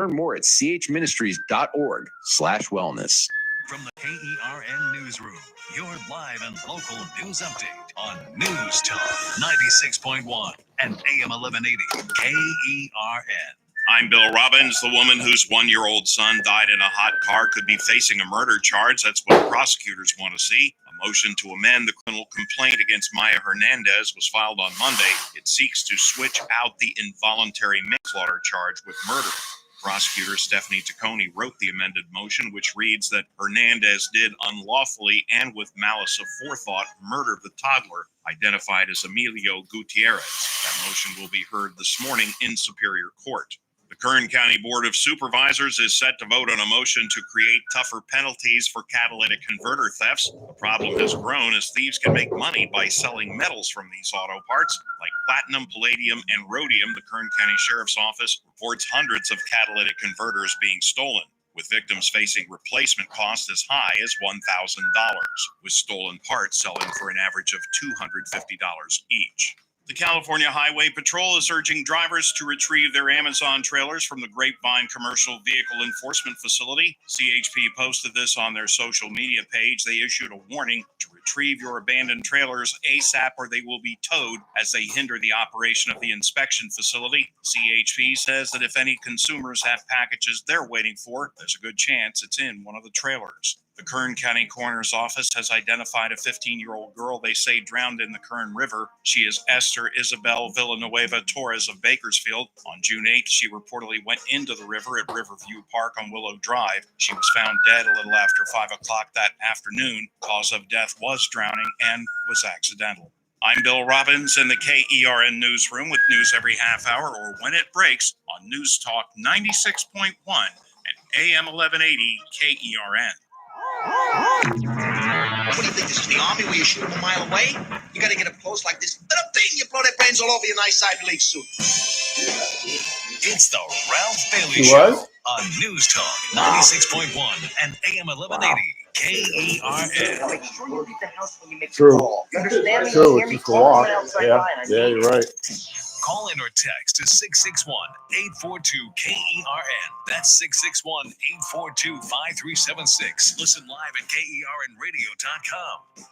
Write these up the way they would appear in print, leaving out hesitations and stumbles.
Learn more at chministries.org/wellness. From the KERN Newsroom, your live and local news update on News Talk 96.1 and AM 1180 KERN. I'm Bill Robbins. The woman whose one-year-old son died in a hot car could be facing a murder charge. That's what prosecutors want to see. A motion to amend the criminal complaint against Maya Hernandez was filed on Monday. It seeks to switch out the involuntary manslaughter charge with murder. Prosecutor Stephanie Taccone wrote the amended motion, which reads that Hernandez did unlawfully and with malice of forethought murder the toddler, identified as Emilio Gutierrez. That motion will be heard this morning in Superior Court. The Kern County Board of Supervisors is set to vote on a motion to create tougher penalties for catalytic converter thefts. The problem has grown as thieves can make money by selling metals from these auto parts, like platinum, palladium, and rhodium. The Kern County Sheriff's Office reports hundreds of catalytic converters being stolen, with victims facing replacement costs as high as $1,000, with stolen parts selling for an average of $250 each. The California Highway Patrol is urging drivers to retrieve their Amazon trailers from the Grapevine Commercial Vehicle Enforcement Facility. CHP posted this on their social media page. They issued a warning to retrieve your abandoned trailers ASAP or they will be towed as they hinder the operation of the inspection facility. CHP says that if any consumers have packages they're waiting for, there's a good chance it's in one of the trailers. The Kern County Coroner's Office has identified a 15-year-old girl they say drowned in the Kern River. She is Esther Isabel Villanueva Torres of Bakersfield. On June 8th, she reportedly went into the river at Riverview Park on Willow Drive. She was found dead a little after 5 o'clock that afternoon. Cause of death was drowning and was accidental. I'm Bill Robbins in the KERN Newsroom with news every half hour or when it breaks on News Talk 96.1 and AM 1180 KERN. What do you think, this is the army where you shoot them a mile away? You gotta get up close like this. Little thing, you blow their brains all over your nice Ivy League suit. It's the Ralph Bailey Show on News Talk 96.1 and AM 1180 KERN. True. True, it's just a walk. Yeah, you're right. Call in or text to 661-842-KERN. That's 661-842-5376. Listen live at KERNradio.com.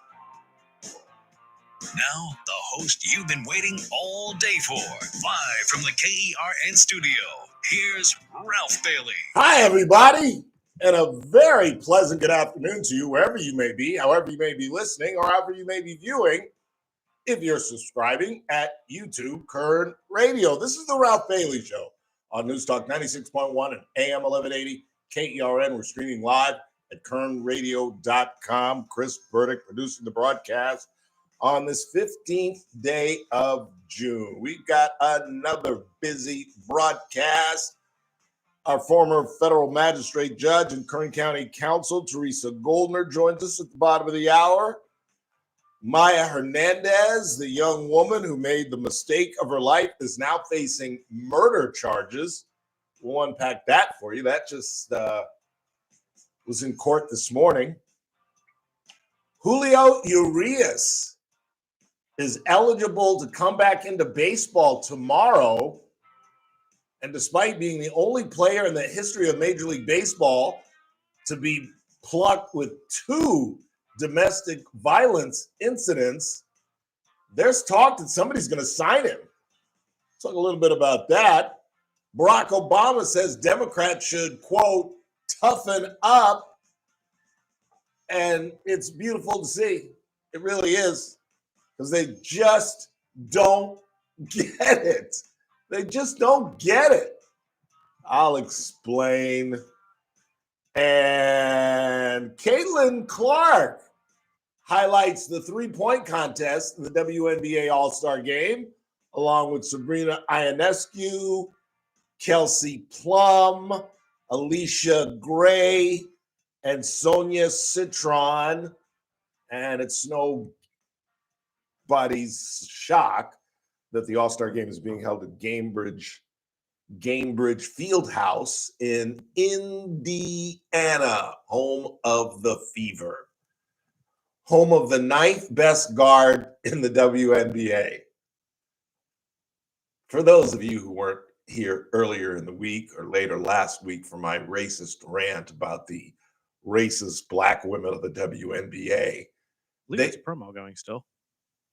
Now, the host you've been waiting all day for. Live from the KERN studio, here's Ralph Bailey. Hi, everybody, and a very pleasant good afternoon to you, wherever you may be, however you may be listening, or however you may be viewing. If you're subscribing at YouTube, Kern Radio. This is the Ralph Bailey Show on News Talk 96.1 and AM 1180 KERN. We're streaming live at kernradio.com. Chris Burdick producing the broadcast on this 15th day of June. We've got another busy broadcast. Our former federal magistrate judge and Kern County Counsel, Teresa Goldner, joins us at the bottom of the hour. Maya Hernandez, the young woman who made the mistake of her life, is now facing murder charges. We'll unpack that for you. That just was in court this morning. Julio Urias is eligible to come back into baseball tomorrow. And despite being the only player in the history of Major League Baseball to be plucked with 2 domestic violence incidents, there's talk that somebody's going to sign him. Talk a little bit about that. Barack Obama says Democrats should, quote, toughen up. And it's beautiful to see. It really is. Because they just don't get it. They just don't get it. I'll explain. And Caitlin Clark highlights the 3-point contest in the WNBA All-Star Game, along with Sabrina Ionescu, Kelsey Plum, Alicia Gray, and Sonia Citron. And it's nobody's shock that the All-Star Game is being held at Gainbridge Fieldhouse in Indiana, home of the Fever, home of the 9th best guard in the WNBA. For those of you who weren't here earlier in the week or later last week for my racist rant about the racist black women of the WNBA. I believe it's promo going still.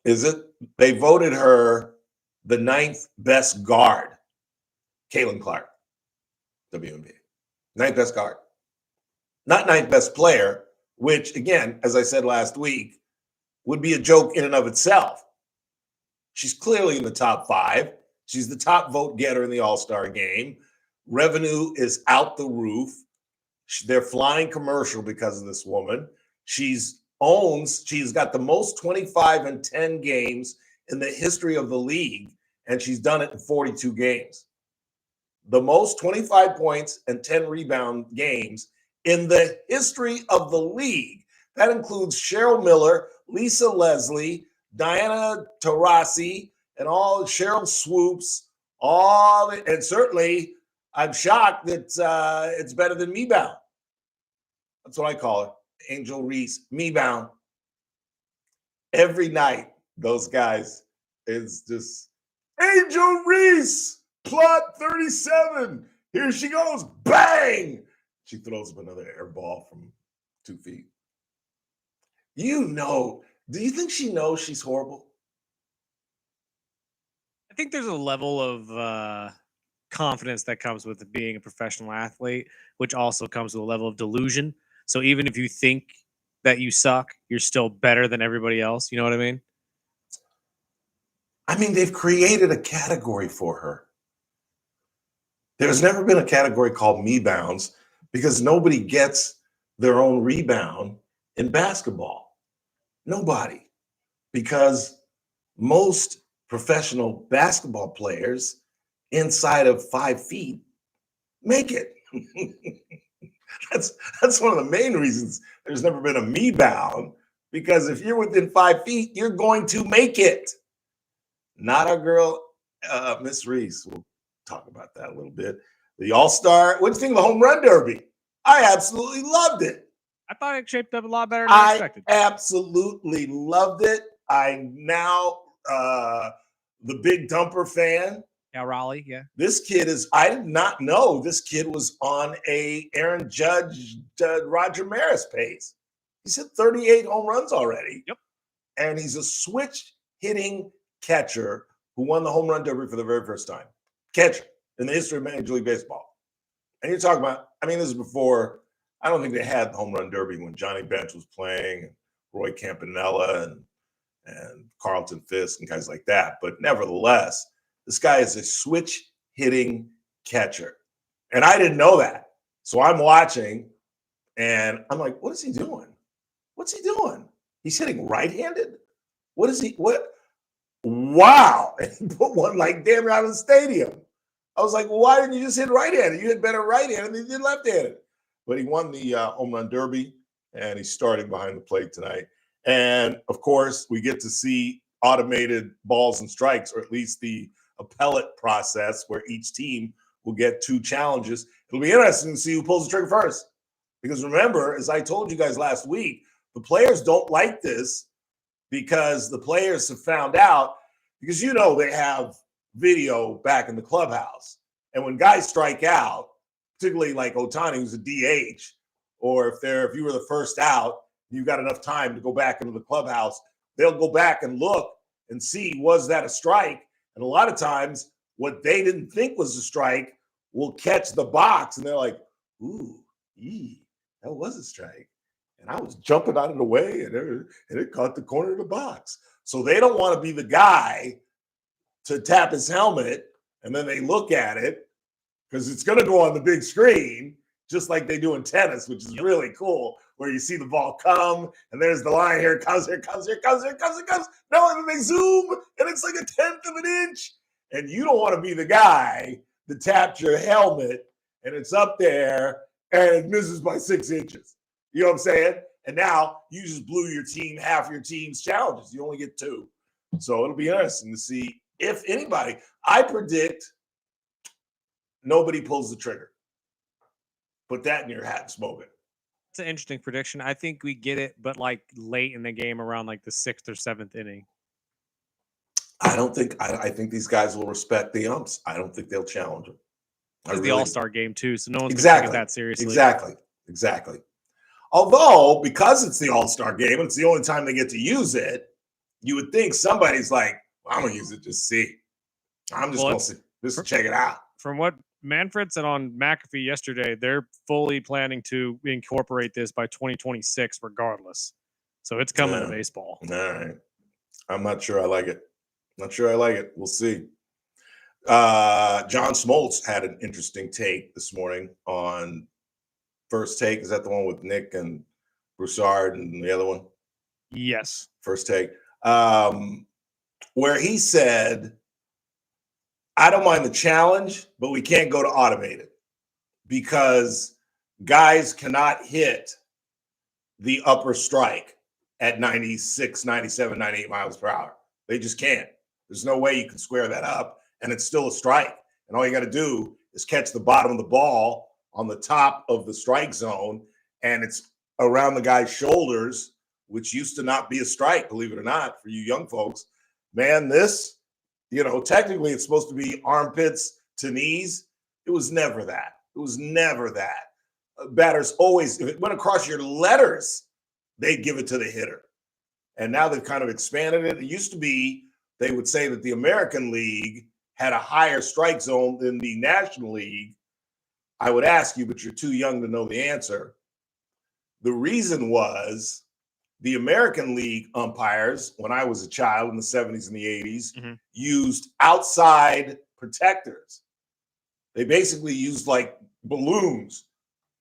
Is it? They voted her the 9th best guard, Caitlin Clark, WNBA. 9th best guard. Not 9th best player, which, again, as I said last week, would be a joke in and of itself. She's clearly in the top 5. She's the top vote getter in the All-Star game. Revenue is out the roof. They're flying commercial because of this woman. She's got the most 25 and 10 games in the history of the league, and she's done it in 42 games. The most 25 points and 10 rebound games in the history of the league. That includes Cheryl Miller, Lisa Leslie, Diana Taurasi, and all Cheryl Swoops, and certainly I'm shocked that it's better than Mebound. That's what I call her, Angel Reese, Mebound. Every night, those guys is just Angel Reese, plot 37. Here she goes, bang! She throws up another air ball from 2 feet. Do you think she knows she's horrible? I think there's a level of confidence that comes with being a professional athlete, which also comes with a level of delusion. So even if you think that you suck, you're still better than everybody else. You know what I mean? I mean, they've created a category for her. There's never been a category called Mebounds because nobody gets their own rebound in basketball. Nobody. Because most professional basketball players inside of 5 feet make it. That's one of the main reasons there's never been a Mebound, because if you're within 5 feet, you're going to make it. Not our girl, Miss Reese. We'll talk about that a little bit. The All-Star, what do you think of the Home Run Derby? I absolutely loved it. I thought it shaped up a lot better than I expected. Absolutely loved it. I'm now the big Dumper fan. Yeah, Raleigh, yeah. This kid I did not know this kid was on a Aaron Judge, Roger Maris pace. He's hit 38 home runs already. Yep. And he's a switch hitting catcher who won the Home Run Derby for the very first time. Catcher in the history of Major League Baseball. And you're talking about, this is before, I don't think they had the Home Run Derby when Johnny Bench was playing, and Roy Campanella and Carlton Fisk and guys like that. But nevertheless, this guy is a switch hitting catcher. And I didn't know that. So I'm watching and I'm like, what is he doing? What's he doing? He's hitting right-handed? Wow. And he put one like damn out of the stadium. I was like, well, why didn't you just hit right-handed? You hit better right-handed than you did left-handed. But he won the Home Run Derby, and he's starting behind the plate tonight. And, of course, we get to see automated balls and strikes, or at least the appellate process where each team will get 2 challenges. It'll be interesting to see who pulls the trigger first. Because remember, as I told you guys last week, the players don't like this because the players have found out, because they have video back in the clubhouse. And when guys strike out, particularly like Ohtani, who's a DH, or if you were the first out, you've got enough time to go back into the clubhouse, they'll go back and look and see, was that a strike? And a lot of times, what they didn't think was a strike will catch the box, and they're like, ooh, that was a strike. And I was jumping out of the way, and it caught the corner of the box. So they don't want to be the guy to tap his helmet, and then they look at it, because it's going to go on the big screen, just like they do in tennis, which is really cool, where you see the ball come, and there's the line, here it comes, here it comes, here it comes, here it comes, here it comes. No, and then they zoom, and it's like 1/10 of an inch. And you don't want to be the guy that tapped your helmet, and it's up there, and it misses by 6 inches. You know what I'm saying? And now you just blew your team, half your team's challenges. You only get 2. So it'll be interesting to see if anybody. I predict nobody pulls the trigger. Put that in your hat and smoke it. It's an interesting prediction. I think we get it, but like late in the game, around like the 6th or 7th inning. I don't think I think these guys will respect the umps. I don't think they'll challenge them. It's the All-Star game too, so no one's Exactly. going to take it that seriously. Exactly. Although, because it's the All-Star game and it's the only time they get to use it, you would think somebody's like, well, I'm gonna use it just to see. I'm just gonna see, just to check it out. From what Manfred said on McAfee yesterday, they're fully planning to incorporate this by 2026 regardless. So it's coming to baseball. All right. I'm not sure I like it. We'll see. John Smoltz had an interesting take this morning on First Take. Is that the one with Nick and Broussard and the other one? Yes. First Take. Where he said, I don't mind the challenge, but we can't go to automated because guys cannot hit the upper strike at 96, 97, 98 miles per hour. They just can't. There's no way you can square that up, and it's still a strike. And all you got to do is catch the bottom of the ball on the top of the strike zone, and it's around the guy's shoulders, which used to not be a strike, believe it or not, for you young folks. Man, this, technically it's supposed to be armpits to knees. It was never that. Batters always, if it went across your letters, they'd give it to the hitter. And now they've kind of expanded it. It used to be, they would say that the American League had a higher strike zone than the National League. I would ask you, but you're too young to know the answer. The reason was the American League umpires, when I was a child in the 70s and the 80s, used outside protectors. They basically used like balloons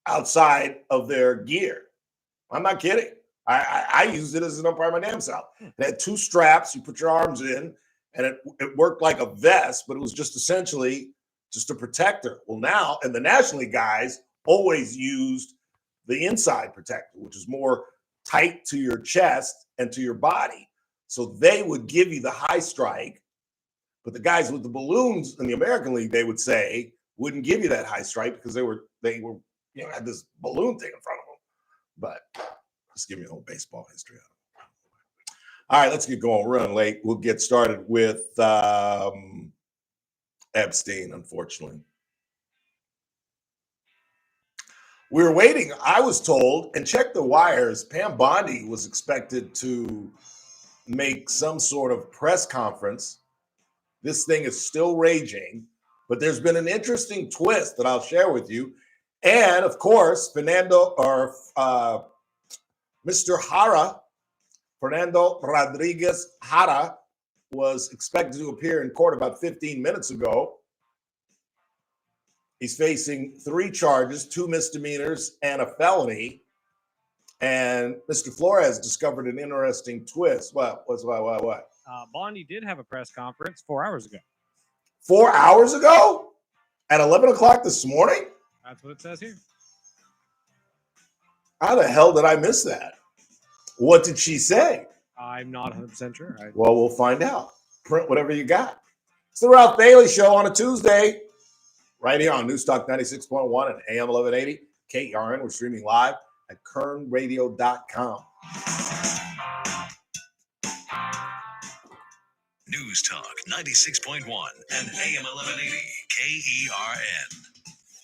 outside of their gear. I'm not kidding. I used it as an umpire my damn self. It had two straps you put your arms in, and it worked like a vest, but it was just essentially just a protector. Well, now, and the National League guys always used the inside protector, which is more tight to your chest and to your body. So they would give you the high strike, but the guys with the balloons in the American League, they would say, wouldn't give you that high strike because they were had this balloon thing in front of them. But just give me a little baseball history. All right, let's get going. We're running late. We'll get started with Epstein, unfortunately. We were waiting. I was told, and check the wires, Pam Bondi was expected to make some sort of press conference. This thing is still raging, but there's been an interesting twist that I'll share with you. And of course, Mr. Jara, Fernando Rodriguez Jara, was expected to appear in court about 15 minutes ago. He's facing 3 charges, 2 misdemeanors and a felony. And Mr. Flores discovered an interesting twist. What? Bondi did have a press conference 4 hours ago. 4 hours ago? At 11 o'clock this morning? That's what it says here. How the hell did I miss that? What did she say? I'm not 100% sure. Well, we'll find out. Print whatever you got. It's the Ralph Bailey Show on a Tuesday, right here on News Talk 96.1 and AM 1180. KERN, we're streaming live at kernradio.com. News Talk 96.1 and AM 1180 KERN.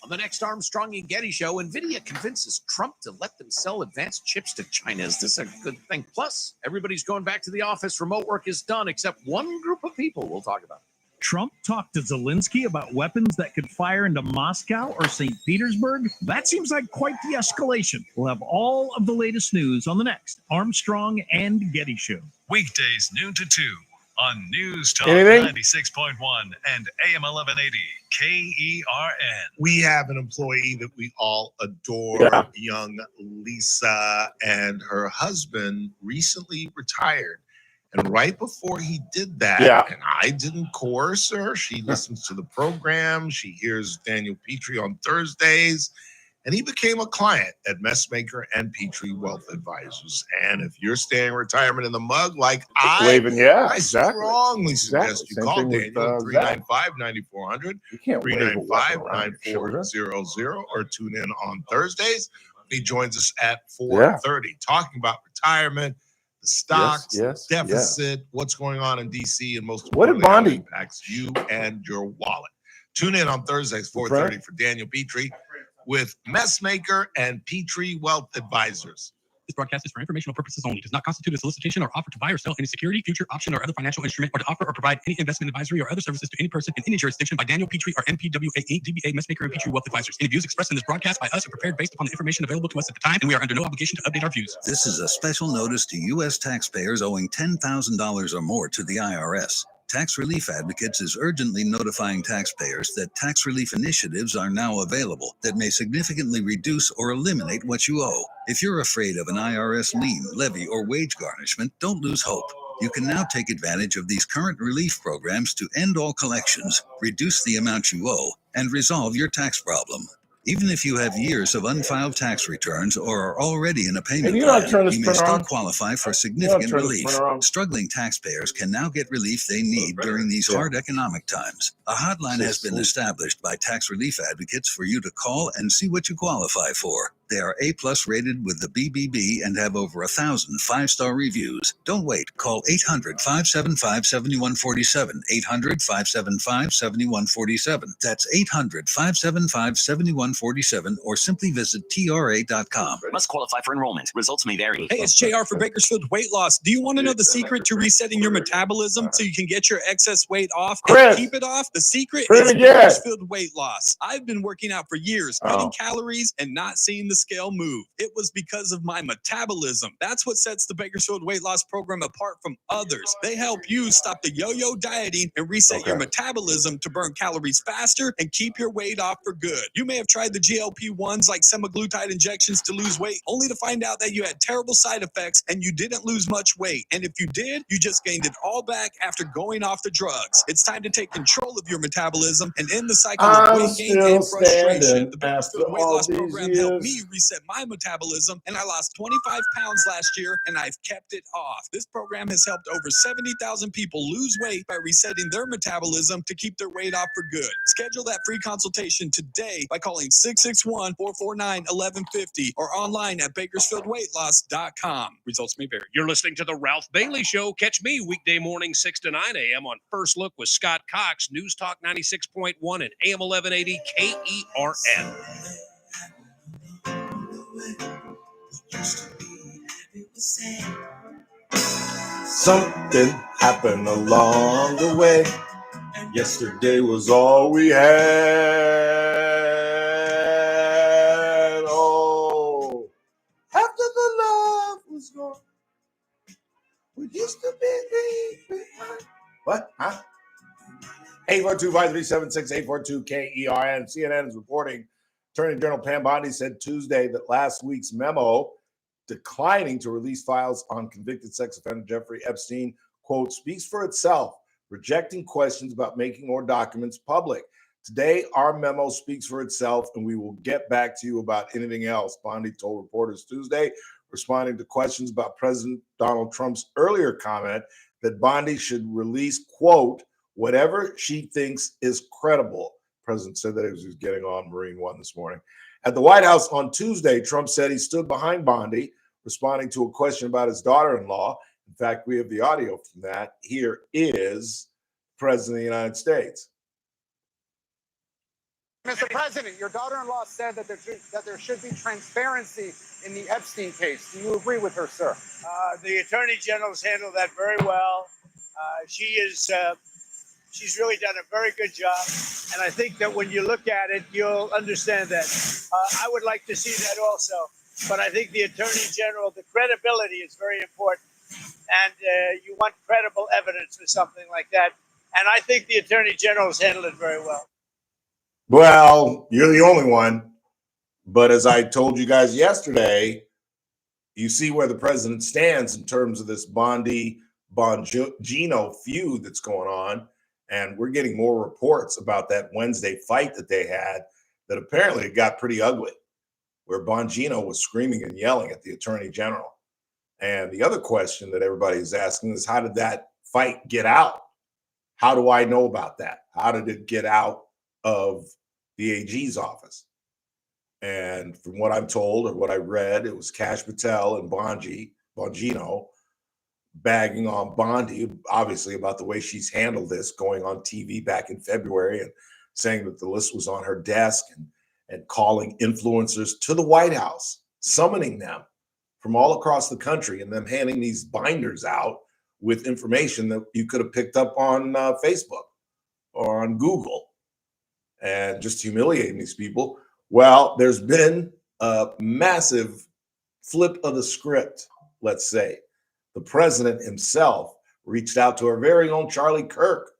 On the next Armstrong and Getty show, NVIDIA convinces Trump to let them sell advanced chips to China. Is this a good thing? Plus, everybody's going back to the office. Remote work is done, except one group of people we'll talk about. Trump talked to Zelensky about weapons that could fire into Moscow or St. Petersburg? That seems like quite the escalation. We'll have all of the latest news on the next Armstrong and Getty show. Weekdays noon to 2 on News Talk Anything? 96.1 and AM 1180 KERN. We have an employee that we all adore, young Lisa, and her husband recently retired. And right before he did that, and I didn't coerce her, she listens to the program, she hears Daniel Petrie on Thursdays, and he became a client at Messmaker and Petrie Wealth Advisors. And if you're staying retirement in the mug like I strongly suggest you call Daniel 395-9400, 395-9400, or tune in on Thursdays. He joins us at 4:30 talking about retirement, the stocks, yes, deficit, what's going on in DC, and most What did importantly, how it Bondi- impacts you and your wallet. Tune in on Thursdays, 4:30 for Daniel Petrie with Messmaker and Petrie Wealth Advisors. This broadcast is for informational purposes only. Does not constitute a solicitation or offer to buy or sell any security, future, option, or other financial instrument, or to offer or provide any investment advisory or other services to any person in any jurisdiction by Daniel Petrie or MPWA, DBA, Messmaker, and Petrie Wealth Advisors. Any views expressed in this broadcast by us are prepared based upon the information available to us at the time, and we are under no obligation to update our views. This is a special notice to U.S. taxpayers owing $10,000 or more to the IRS. Tax Relief Advocates is urgently notifying taxpayers that tax relief initiatives are now available that may significantly reduce or eliminate what you owe. If you're afraid of an IRS lien, levy, or wage garnishment, don't lose hope. You can now take advantage of these current relief programs to end all collections, reduce the amount you owe, and resolve your tax problem. Even if you have years of unfiled tax returns or are already in a payment you not plan, turn this you may printer still on? qualify for significant turn this relief. printer on? Struggling taxpayers can now get relief they need during these hard economic times. A hotline has been established by Tax Relief Advocates for you to call and see what you qualify for. They are A+ rated with the BBB and have over 1,000 5-star reviews. Don't wait. Call 800-575-7147. 800-575-7147. That's 800-575-7147, or simply visit TRA.com. Must qualify for enrollment. Results may vary. Hey, it's JR for Bakersfield Weight Loss. Do you want to know the secret to resetting your metabolism so you can get your excess weight off and Chris. keep it off? The secret Chris is again. Bakersfield Weight Loss. I've been working out for years, cutting calories and not seeing the scale move. It was because of my metabolism. That's what sets the Bakersfield Weight Loss program apart from others. They help you stop the yo-yo dieting and reset your metabolism to burn calories faster and keep your weight off for good. You may have tried the GLP-1s like semaglutide injections to lose weight, only to find out that you had terrible side effects and you didn't lose much weight. And if you did, you just gained it all back after going off the drugs. It's time to take control of your metabolism and end the cycle of weight gain and frustration. The Bakersfield Weight Loss program helped me reset my metabolism, and I lost 25 pounds last year, and I've kept it off. This program has helped over 70,000 people lose weight by resetting their metabolism to keep their weight off for good. Schedule that free consultation today by calling 661-449-1150 or online at bakersfieldweightloss.com. Results may vary. You're listening to The Ralph Bailey Show. Catch me weekday morning 6 to 9 a.m. on First Look with Scott Cox, News Talk 96.1 and AM 1180 KERN. Something happened along the way. Yesterday was all we had. Oh, after the love was gone, we used to be behind. What? Huh? 842-537-6842-KERN. CNN is reporting Attorney General Pam Bondi said Tuesday that last week's memo declining to release files on convicted sex offender Jeffrey Epstein, quote, speaks for itself, rejecting questions about making more documents public. Today, our memo speaks for itself, and we will get back to you about anything else, Bondi told reporters Tuesday, responding to questions about President Donald Trump's earlier comment that Bondi should release, quote, whatever she thinks is credible. The president said that he was getting on Marine One this morning. At the White House on Tuesday, Trump said he stood behind Bondi, responding to a question about his daughter-in-law. In fact, we have the audio from that. Here is the President of the United States. Mr. President, your daughter-in-law said that there should be transparency in the Epstein case. Do you agree with her, sir? The Attorney General's handled that very well. She's really done a very good job. And I think that when you look at it, you'll understand that. I would like to see that also. But I think the Attorney General, the credibility is very important. And you want credible evidence for something like that. And I think the Attorney General has handled it very well. Well, you're the only one. But as I told you guys yesterday, you see where the president stands in terms of this Bondi-Bongino feud that's going on. And we're getting more reports about that Wednesday fight that they had that apparently got pretty ugly, where Bongino was screaming and yelling at the Attorney General. And the other question that everybody's asking is, how did that fight get out? How do I know about that? How did it get out of the AG's office? And from what I'm told or what I read, it was Kash Patel and Bongino bagging on Bondi, obviously, about the way she's handled this, going on TV back in February and saying that the list was on her desk and calling influencers to the White House, summoning them from all across the country and them handing these binders out with information that you could have picked up on Facebook or on Google, and just humiliating these people. Well, there's been a massive flip of the script, let's say. The president himself reached out to our very own Charlie Kirk,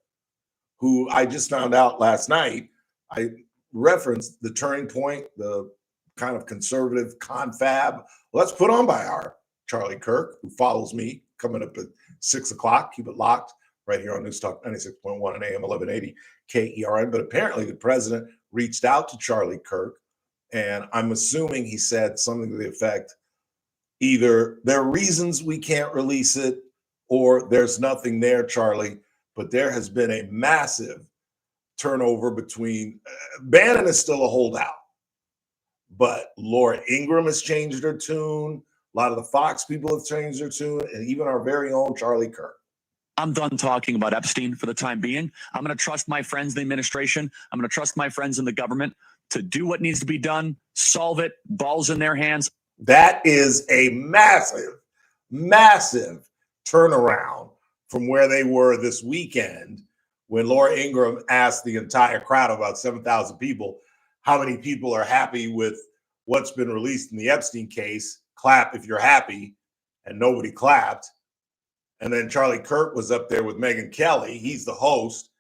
who I just found out last night. I referenced the Turning Point, the kind of conservative confab. Well, that's put on by our Charlie Kirk, who follows me, coming up at 6 o'clock. Keep it locked right here on News Talk 96.1 and AM 1180 KERN. But apparently the president reached out to Charlie Kirk, and I'm assuming he said something to the effect, either there are reasons we can't release it or there's nothing there, Charlie. But there has been a massive turnover between Bannon is still a holdout, but Laura Ingraham has changed her tune. A lot of the Fox people have changed their tune, and even our very own Charlie Kirk. I'm done talking about Epstein for the time being. I'm going to trust my friends in the administration. I'm going to trust my friends in the government to do what needs to be done, solve it, balls in their hands. That is a massive, massive turnaround from where they were this weekend when Laura Ingraham asked the entire crowd, about 7,000 people, how many people are happy with what's been released in the Epstein case. Clap if you're happy. And nobody clapped. And then Charlie Kirk was up there with Megyn Kelly. He's the host.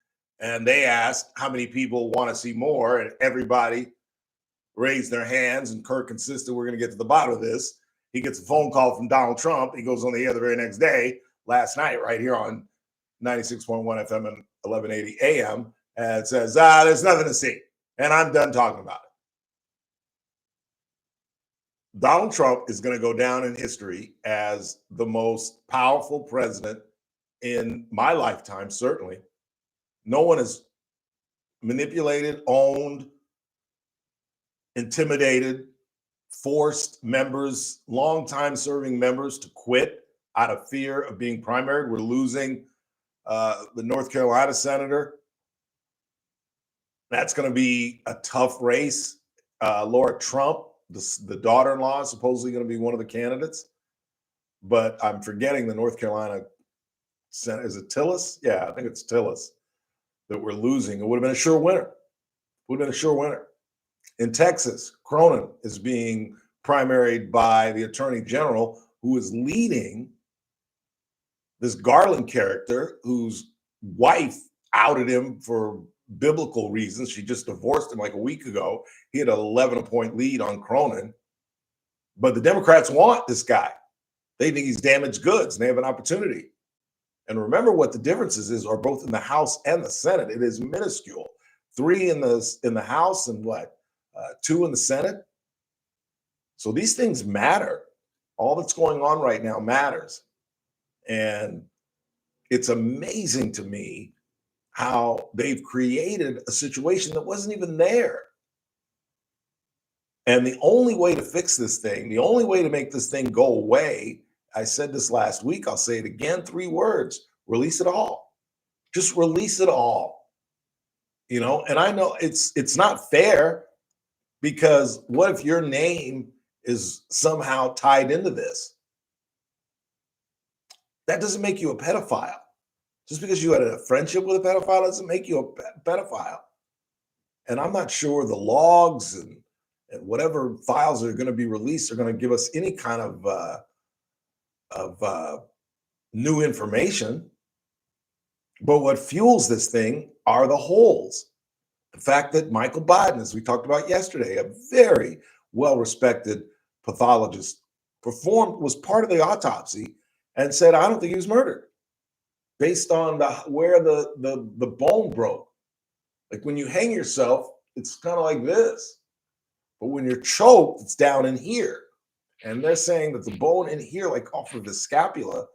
And they asked how many people want to see more. And everybody raised their hands. And Kirk insisted, we're going to get to the bottom of this. He gets a phone call from Donald Trump. He goes on the air the very next day, last night, right here on 96.1 FM and 1180 AM, and says, there's nothing to see. And I'm done talking about it. Donald Trump is going to go down in history as the most powerful president in my lifetime, certainly. No one has manipulated, owned, intimidated, forced members, longtime serving members to quit out of fear of being primaried. We're losing the North Carolina senator. That's going to be a tough race. Laura Trump, the daughter-in-law, is supposedly going to be one of the candidates. But I'm forgetting the North Carolina Senate. Is it Tillis? Yeah, I think it's Tillis that we're losing. It would have been a sure winner. Would have been a sure winner. In Texas, Cronin is being primaried by the attorney general, who is leading this Garland character whose wife outed him for biblical reasons. She just divorced him like a week ago. He had an 11-point lead on Cronin. But the Democrats want this guy. They think he's damaged goods, and they have an opportunity. And remember what the differences are both in the House and the Senate. It is minuscule. 3 in the House and 2 in the Senate. So these things matter. All that's going on right now matters. And it's amazing to me how they've created a situation that wasn't even there. And the only way to fix this thing, the only way to make this thing go away, I said this last week, I'll say it again, 3 words: release it all. Just release it all. You know, and I know it's not fair, because what if your name is somehow tied into this? That doesn't make you a pedophile. Just because you had a friendship with a pedophile doesn't make you a pedophile. And I'm not sure the logs and whatever files are going to be released are going to give us any kind of new information. But what fuels this thing are the holes. The fact that Michael Biden, as we talked about yesterday, a very well-respected pathologist, was part of the autopsy and said, I don't think he was murdered, based on where the bone broke. Like when you hang yourself, it's kind of like this. But when you're choked, it's down in here. And they're saying that the bone in here, like off of the scapula,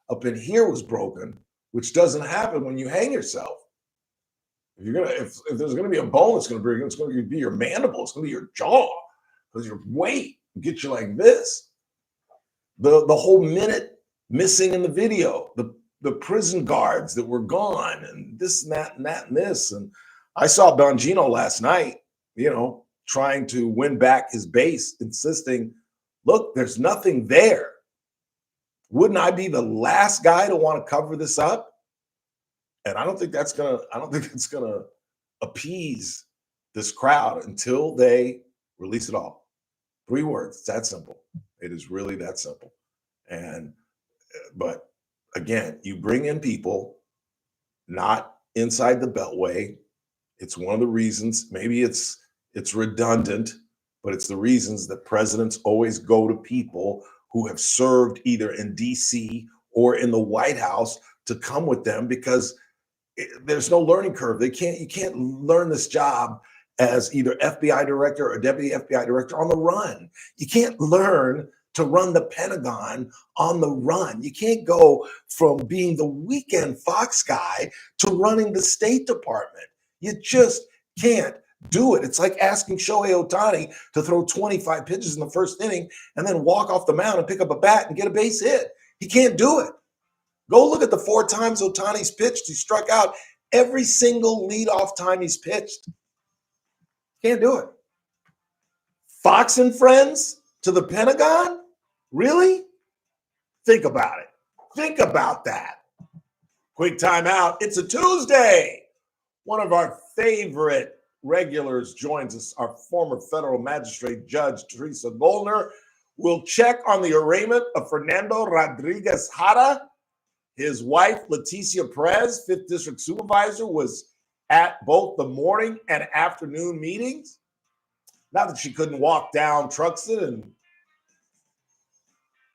up in here was broken, which doesn't happen when you hang yourself. If there's gonna be a bone that's gonna break, it's gonna be your mandible, it's gonna be your jaw, because your weight will get you like this. The whole minute missing in the video, the prison guards that were gone, and this and that and that and this. And I saw Bongino last night, trying to win back his base, insisting, look, there's nothing there. Wouldn't I be the last guy to want to cover this up? And I don't think it's gonna appease this crowd until they release it all. 3 words. It's that simple. It is really that simple. But again, you bring in people not inside the Beltway. It's one of the reasons, maybe it's redundant, but it's the reasons that presidents always go to people who have served either in DC or in the White House to come with them, because there's no learning curve. You can't learn this job as either FBI director or deputy FBI director on the run. You can't learn to run the Pentagon on the run. You can't go from being the weekend Fox guy to running the State Department. You just can't do it. It's like asking Shohei Ohtani to throw 25 pitches in the first inning and then walk off the mound and pick up a bat and get a base hit. He can't do it. Go look at the 4 times Ohtani's pitched. He struck out every single leadoff time he's pitched. Can't do it. Fox and friends to the Pentagon? Really? Think about it. Think about that. Quick timeout. It's a Tuesday. One of our favorite regulars joins us, our former federal magistrate judge, Teresa Goldner. We'll check on the arraignment of Fernando Rodriguez Jara. His wife, Leticia Perez, 5th District Supervisor, was at both the morning and afternoon meetings. Not that she couldn't walk down Truxtun and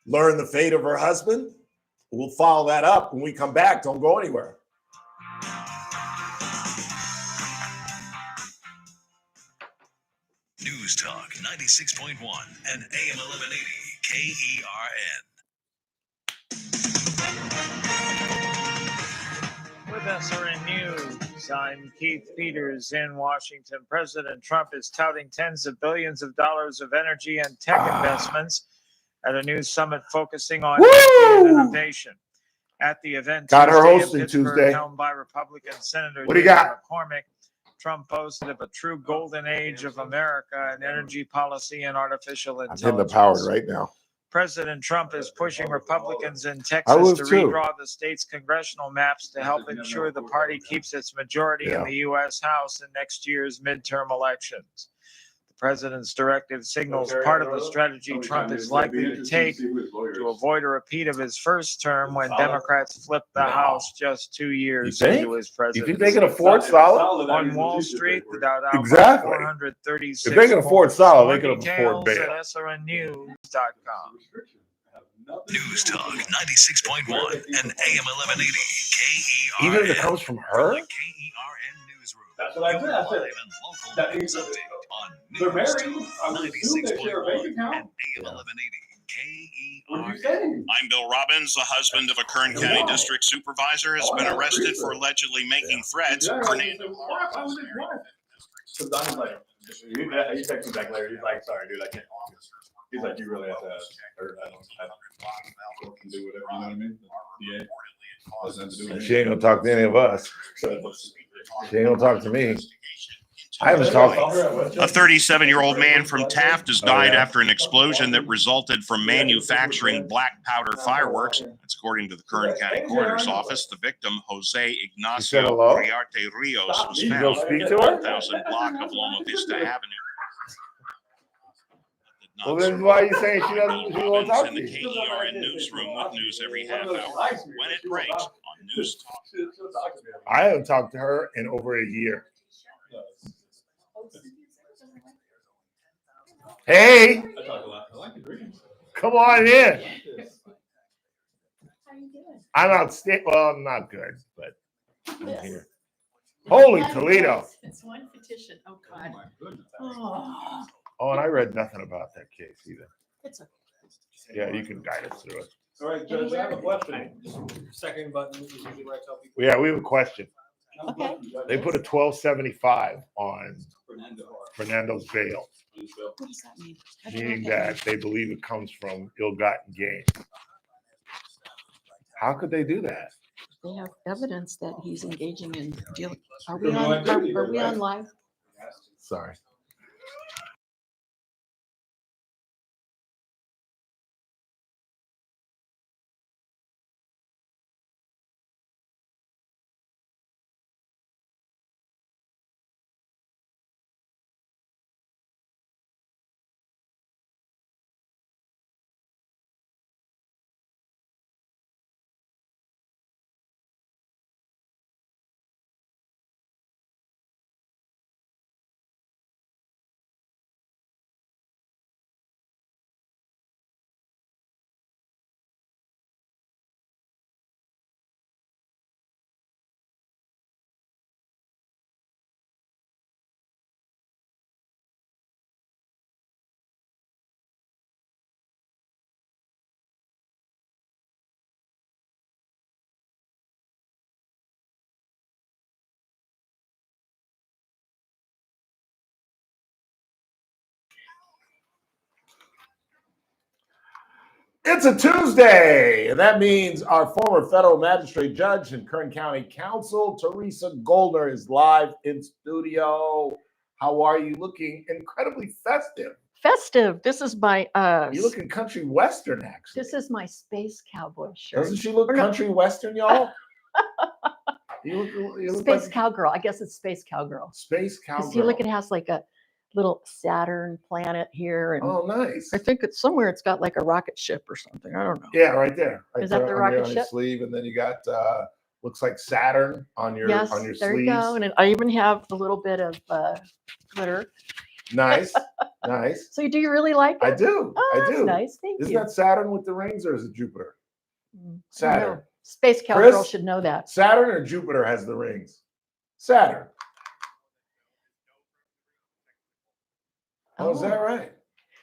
learn the fate of her husband. We'll follow that up when we come back. Don't go anywhere. News Talk 96.1 and AM 1180 KERN. With SRN News, I'm Keith Peters in Washington. President Trump is touting tens of billions of dollars of energy and tech investments at a new summit focusing on energy and innovation. At the event Got her Tuesday in hosting Pittsburgh, Tuesday. held by Republican Senator What do you David got? McCormick, Trump boasted of a true golden age of America in energy policy and artificial I'm intelligence. hitting the power right now. President Trump is pushing Republicans in I Texas was to too. redraw the state's congressional maps to help ensure the party keeps its majority in the U.S. House in next year's midterm elections. The president's directive signals part of the strategy Trump is likely to take to avoid a repeat of his first term when Democrats flipped the House just 2 years think? into his You presidency. think they can afford solid? On Wall Street, the Dow outlined Exactly. 436 If they can afford points. solid, More they can afford details bail. at srnnews.com. News Talk 96.1 and AM 1180 KERN. Even if it comes from her? The KERN Newsroom. That's what I said. I said Live and local that news means update on they're News married. Talk I would assume they share a bank 96.1 account. and AM 1180 What did you KERN. say? I'm Bill Robbins, the husband of a Kern County District Supervisor, has been arrested for allegedly making threats at Fernando. Why was it why? Because I was like, he texted me back later. He's like, sorry, dude, I can't. He's like, you really have to I can do whatever, you know what I mean? Yeah. Doesn't have to do with She ain't gonna talk to any of us. She ain't gonna talk to me. I haven't talked. A 37-year-old man from Taft has died after an explosion that resulted from manufacturing black powder fireworks. That's according to the Kern County Coroner's Office. The victim, Jose Ignacio hello? Riarte Rios, was You go found speak at to her? 1000 block of Loma Vista Avenue. Well, then why are you saying she doesn't? She won't talk In to the you. KERN newsroom with news every half hour when it breaks on News Talk. I haven't talked to her in over a year. Hey, I talk a lot. I like the dreams. come on in. I'm outstanding. Well, I'm not good, but I'm here. Holy Toledo. It's one petition. Oh, God. Oh, Oh, and I read nothing about that case either. It's okay. Yeah, you can guide us through it. all right, Judge, I have a question. Second button is usually where I tell people. Yeah, we have a question. Okay. They put a 1275 on Fernando. Fernando's bail, What does that mean? How do you meaning know that they believe it comes from ill-gotten gain. How could they do that? They have evidence that he's engaging in deal. Are we on? Are we on live? Sorry. It's a Tuesday, and that means our former federal magistrate judge and Kern County Counsel, Teresa Goldner, is live in studio. How are you? Looking incredibly festive. Festive. This is my You're looking country western, actually. this is my space cowboy shirt. Doesn't she look Or no, country western, y'all? you look space like cowgirl. I guess it's space cowgirl. space Because cowgirl. see, look, it has like a little Saturn planet here, and Oh, nice. I think it's somewhere. It's got like a rocket ship or something. I don't know. Yeah, right there. Right Is that there the on your- rocket on your ship? sleeve, and then you got looks like Saturn on your Yes, on your there sleeves. you go. And I even have a little bit of glitter. Nice, nice. So do you really like it? I do. Oh, I that's do. nice. Thank Isn't you. that Saturn with the rings, or is it Jupiter? I don't know. Saturn. Space cowgirl Chris? should know that. Saturn or Jupiter has the rings? Saturn. Oh, is that right?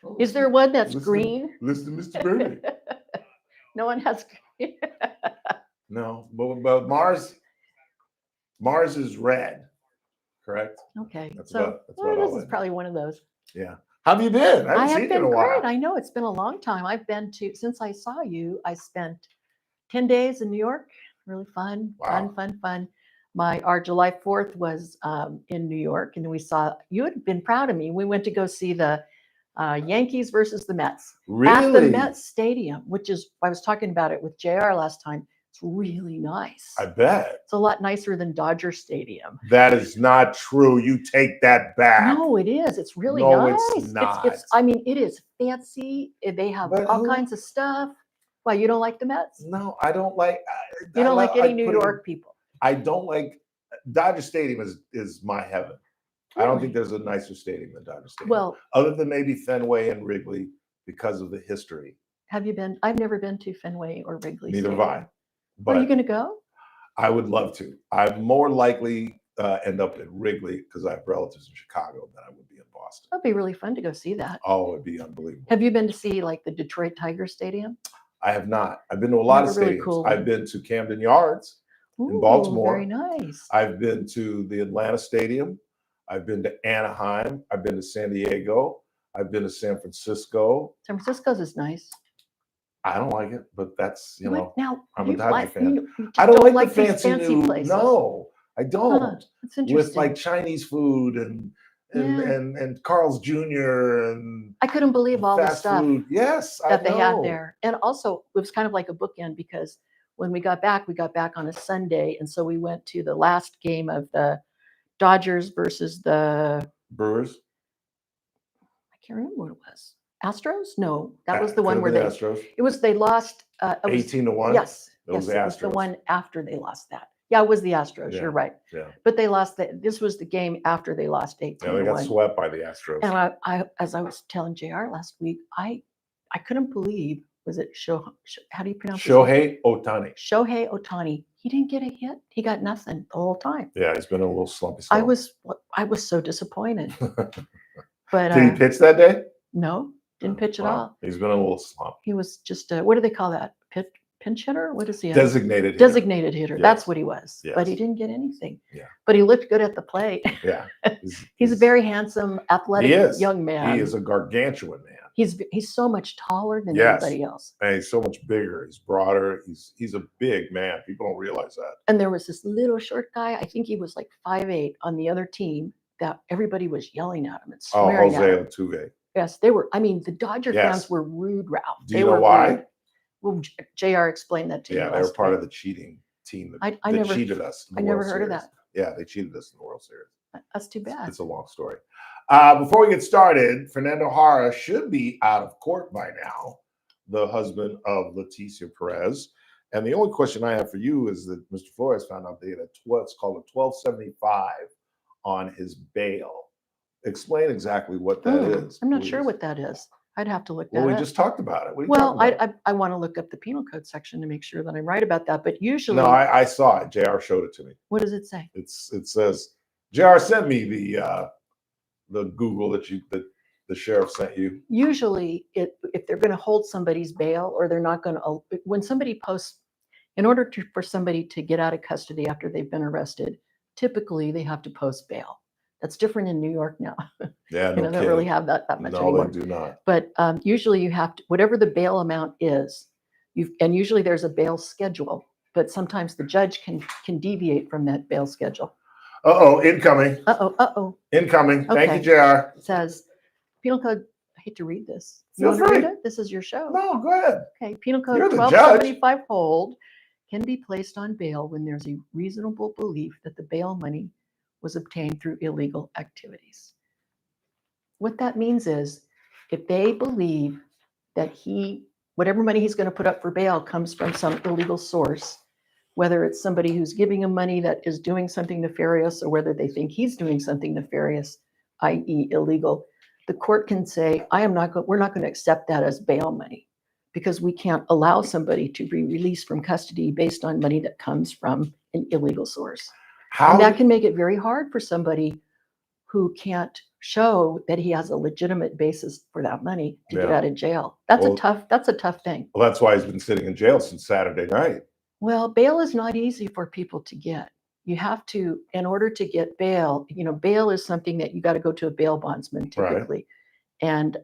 Oh, Is there one that's listen- green? Listen to Mr. Bernie. No one has green. No, but Mars is red, correct? Okay, That's so about well, all this I is know. probably one of those. Yeah. How have you been? I haven't I seen have you in been a while. great. I know it's been a long time. I've been to since I saw you. I spent 10 days in New York. Really fun, Wow. fun. Our July 4th was in New York, and we saw. You had been proud of me. We went to go see the Yankees versus the Mets at the Really? Mets Stadium, which is I was talking about it with JR last time. It's really nice. I bet. It's a lot nicer than Dodger Stadium. That is not true. You take that back. No, it is. It's really No, nice. it's not. I mean, it is fancy. They have But all who- kinds of stuff. Why, you don't like the Mets? No, I don't like. You don't like any New York people. I don't like. Dodger Stadium is my heaven. I don't Really? think there's a nicer stadium than Dodger Stadium. Well, other than maybe Fenway and Wrigley because of the history. have you been? I've never been to Fenway or Wrigley. Neither have Stadium. I. But Are you going to go? I would love to. I'm more likely end up at Wrigley because I have relatives in Chicago than I would be in Boston. That'd be really fun to go see that. Oh, it'd be unbelievable. Have you been to see like the Detroit Tiger Stadium? I have not. I've been to a lot of They have a really stadiums. cool I've one. been to Camden Yards in Ooh, Baltimore. Very nice. I've been to the Atlanta Stadium. I've been to Anaheim. I've been to San Diego. I've been to San Francisco. San Francisco's is nice. I don't like it, but that's, you know, Now, I'm a you Dodger like- fan. you just I don't like the these fancy new. places. No, I don't. That's With interesting. like Chinese food and Yeah. and Carl's Jr. and I couldn't believe all the fast stuff food. Yes, I that they had know. there. And also, it was kind of like a bookend because when we got back on a Sunday. And so we went to the last game of the Dodgers versus the, Brewers. I can't remember what it was. Astros? No, that was the Could one have where been they, Astros. it was, they lost. It was, 18-1? Yes. That was Yes, the it was the Astros. one after they lost that. Yeah, it was the Astros. Yeah, You're right. yeah. But they lost that. This was the game after they lost 18-1. Yeah, they got swept by the Astros. And I, as I was telling JR last week, I couldn't believe, was it how do you pronounce his name? Shohei Ohtani. Shohei Ohtani. He didn't get a hit. He got nothing the whole time. Yeah, he's been a little slumpy. I slump. was so disappointed. But Did he pitch that day? no, didn't pitch at Wow. all. He's been a little slump. He was just what do they call that? Pinch hitter? What is he? Designated hitter. Designated hitter. That's Yes. what he was. But he Yes. didn't get anything. Yeah. But he looked good at the plate. Yeah. He's a very handsome, athletic He is. young man. He is a gargantuan man. He's so much taller than Yes. everybody else. And he's so much bigger. He's broader. He's a big man. People don't realize that. And there was this little short guy, I think he was like 5'8" on the other team, that everybody was yelling at him and Oh, swearing Jose at him. Altuve. Yes, they were. I mean, the Dodger Yes. fans were rude, Ralph. Do They you know were why? rude. Well, JR explained that to Yeah, you. they were last part week. of the cheating team that, I that never- cheated us. in the I never World heard of Series. that. Yeah, they cheated us in the World Series. That's too bad. It's a long story. Before we get started, Fernando Jara should be out of court by now, the husband of Leticia Perez. And the only question I have for you is that Mr. Flores found out they had what's called a 1275 on his bail. Explain exactly what that is. I'm not sure please. what that is. I'd have to look that Well, we up. just talked about it. What are you Well, talking about? I want to look up the penal code section to make sure that I'm right about that. But usually, No, I saw it. JR showed it to me. what does it say? It says JR sent me the Google that the sheriff sent you. Usually, if they're going to hold somebody's bail or they're not going to, when somebody posts, in order for somebody to get out of custody after they've been arrested, typically they have to post bail. That's different in New York now. Yeah, no They don't really kidding. have that much No, anymore. they do not. But usually you have to, whatever the bail amount is, and usually there's a bail schedule, but sometimes the judge can deviate from that bail schedule. Uh-oh, incoming. Uh-oh. Incoming. Thank Okay. you, JR. It says, penal code, I hate to read this. Feel You want to read free. it? This is your show. No, go ahead. Okay, penal code You're the 1275 hold can be placed on bail when there's a reasonable belief that the bail money was obtained through illegal activities. What that means is if they believe that whatever money he's going to put up for bail comes from some illegal source, whether it's somebody who's giving him money that is doing something nefarious or whether they think he's doing something nefarious, i.e. illegal, the court can say, we're not going to accept that as bail money because we can't allow somebody to be released from custody based on money that comes from an illegal source. And that can make it very hard for somebody who can't show that he has a legitimate basis for that money to get Yeah. out of jail. That's Well- a tough thing. Well, that's why he's been sitting in jail since Saturday night. Well, bail is not easy for people to get. You have to, in order to get bail, bail is something that you got to go to a bail bondsman Right. typically. And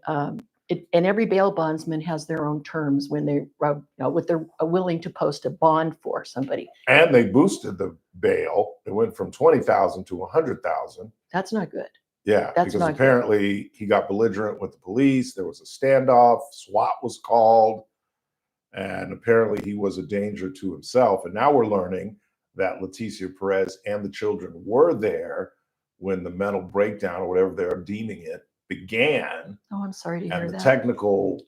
and every bail bondsman has their own terms when what they're willing to post a bond for somebody. And they boosted the bail. It went from 20,000 to 100,000. That's not good. Yeah, That's because not good. apparently he got belligerent with the police. There was a standoff. SWAT was called, and apparently he was a danger to himself. And now we're learning that Leticia Perez and the children were there when the mental breakdown, or whatever they're deeming it, began. Oh, I'm sorry to hear And the that. technical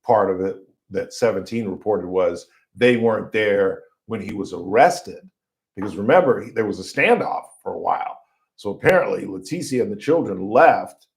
part of it that 17 reported was they weren't there when he was arrested. Because remember, there was a standoff for a while. So apparently Leticia and the children left.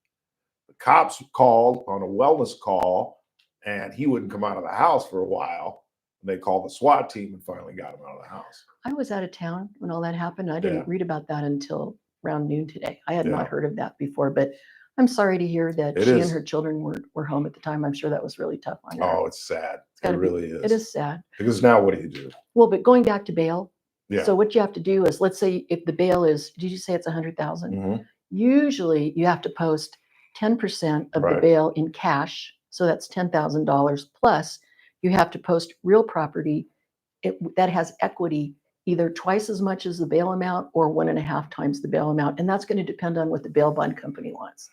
The cops called on a wellness call, and he wouldn't come out of the house for a while. And they called the SWAT team and finally got him out of the house. I was out of town when all that happened. I didn't Yeah. read about that until around noon today. I had Yeah. not heard of that before, but I'm sorry to hear that It she is. and her children were home at the time. I'm sure that was really tough on her. Oh, it's sad. It's gotta It be- really is. It is sad. Because now what do you do? Well, but going back to bail. Yeah. So what you have to do is, let's say if the bail is, did you say it's 100,000? Mhm. Usually you have to post 10% of the Right. bail in cash. So that's $10,000 plus you have to post real property that has equity either twice as much as the bail amount or 1.5 times the bail amount. And that's going to depend on what the bail bond company wants,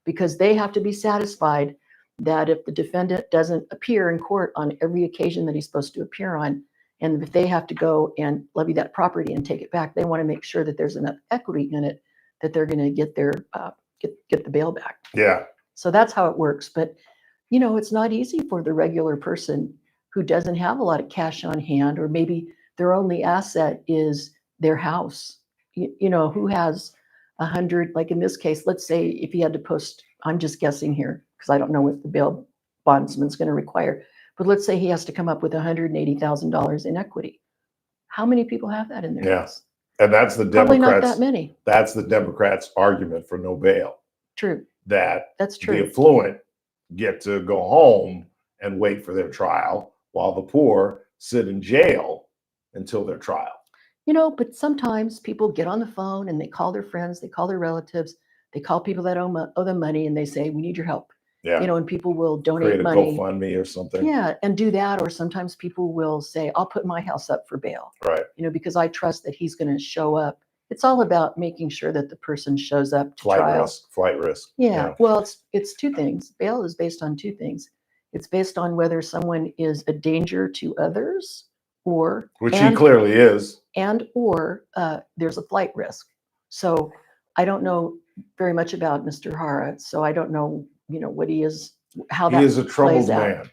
because they have to be satisfied that if the defendant doesn't appear in court on every occasion that he's supposed to appear on, and if they have to go and levy that property and take it back, they want to make sure that there's enough equity in it that they're going to get their get the bail back. Yeah. So that's how it works. But it's not easy for the regular person who doesn't have a lot of cash on hand, or maybe their only asset is their house. Who has 100, like in this case, let's say if he had to post, I'm just guessing here because I don't know what the bail bondsman's going to require, but let's say he has to come up with $180,000 in equity. How many people have that in their Yeah. house? And that's the Probably Democrats. not that many. That's the Democrats' argument for no bail. True. That That's the true. affluent get to go home and wait for their trial, while the poor sit in jail until their trial. But sometimes people get on the phone and they call their friends, they call their relatives, they call people that owe them money, and they say, we need your help. Yeah. You know, and people will donate Create a money. GoFundMe or something. Yeah, and do that. Or sometimes people will say, I'll put my house up for bail. Right. You know, because I trust that he's going to show up. It's all about making sure that the person shows up to Flight trial. risk. Flight risk. Yeah. Well, it's two things. Bail is based on two things. It's based on whether someone is a danger to others, or Which he clearly is. and or there's a flight risk. So I don't know very much about Mr. Hara, so I don't know, you know, what he is, how that He is a troubled plays out. man.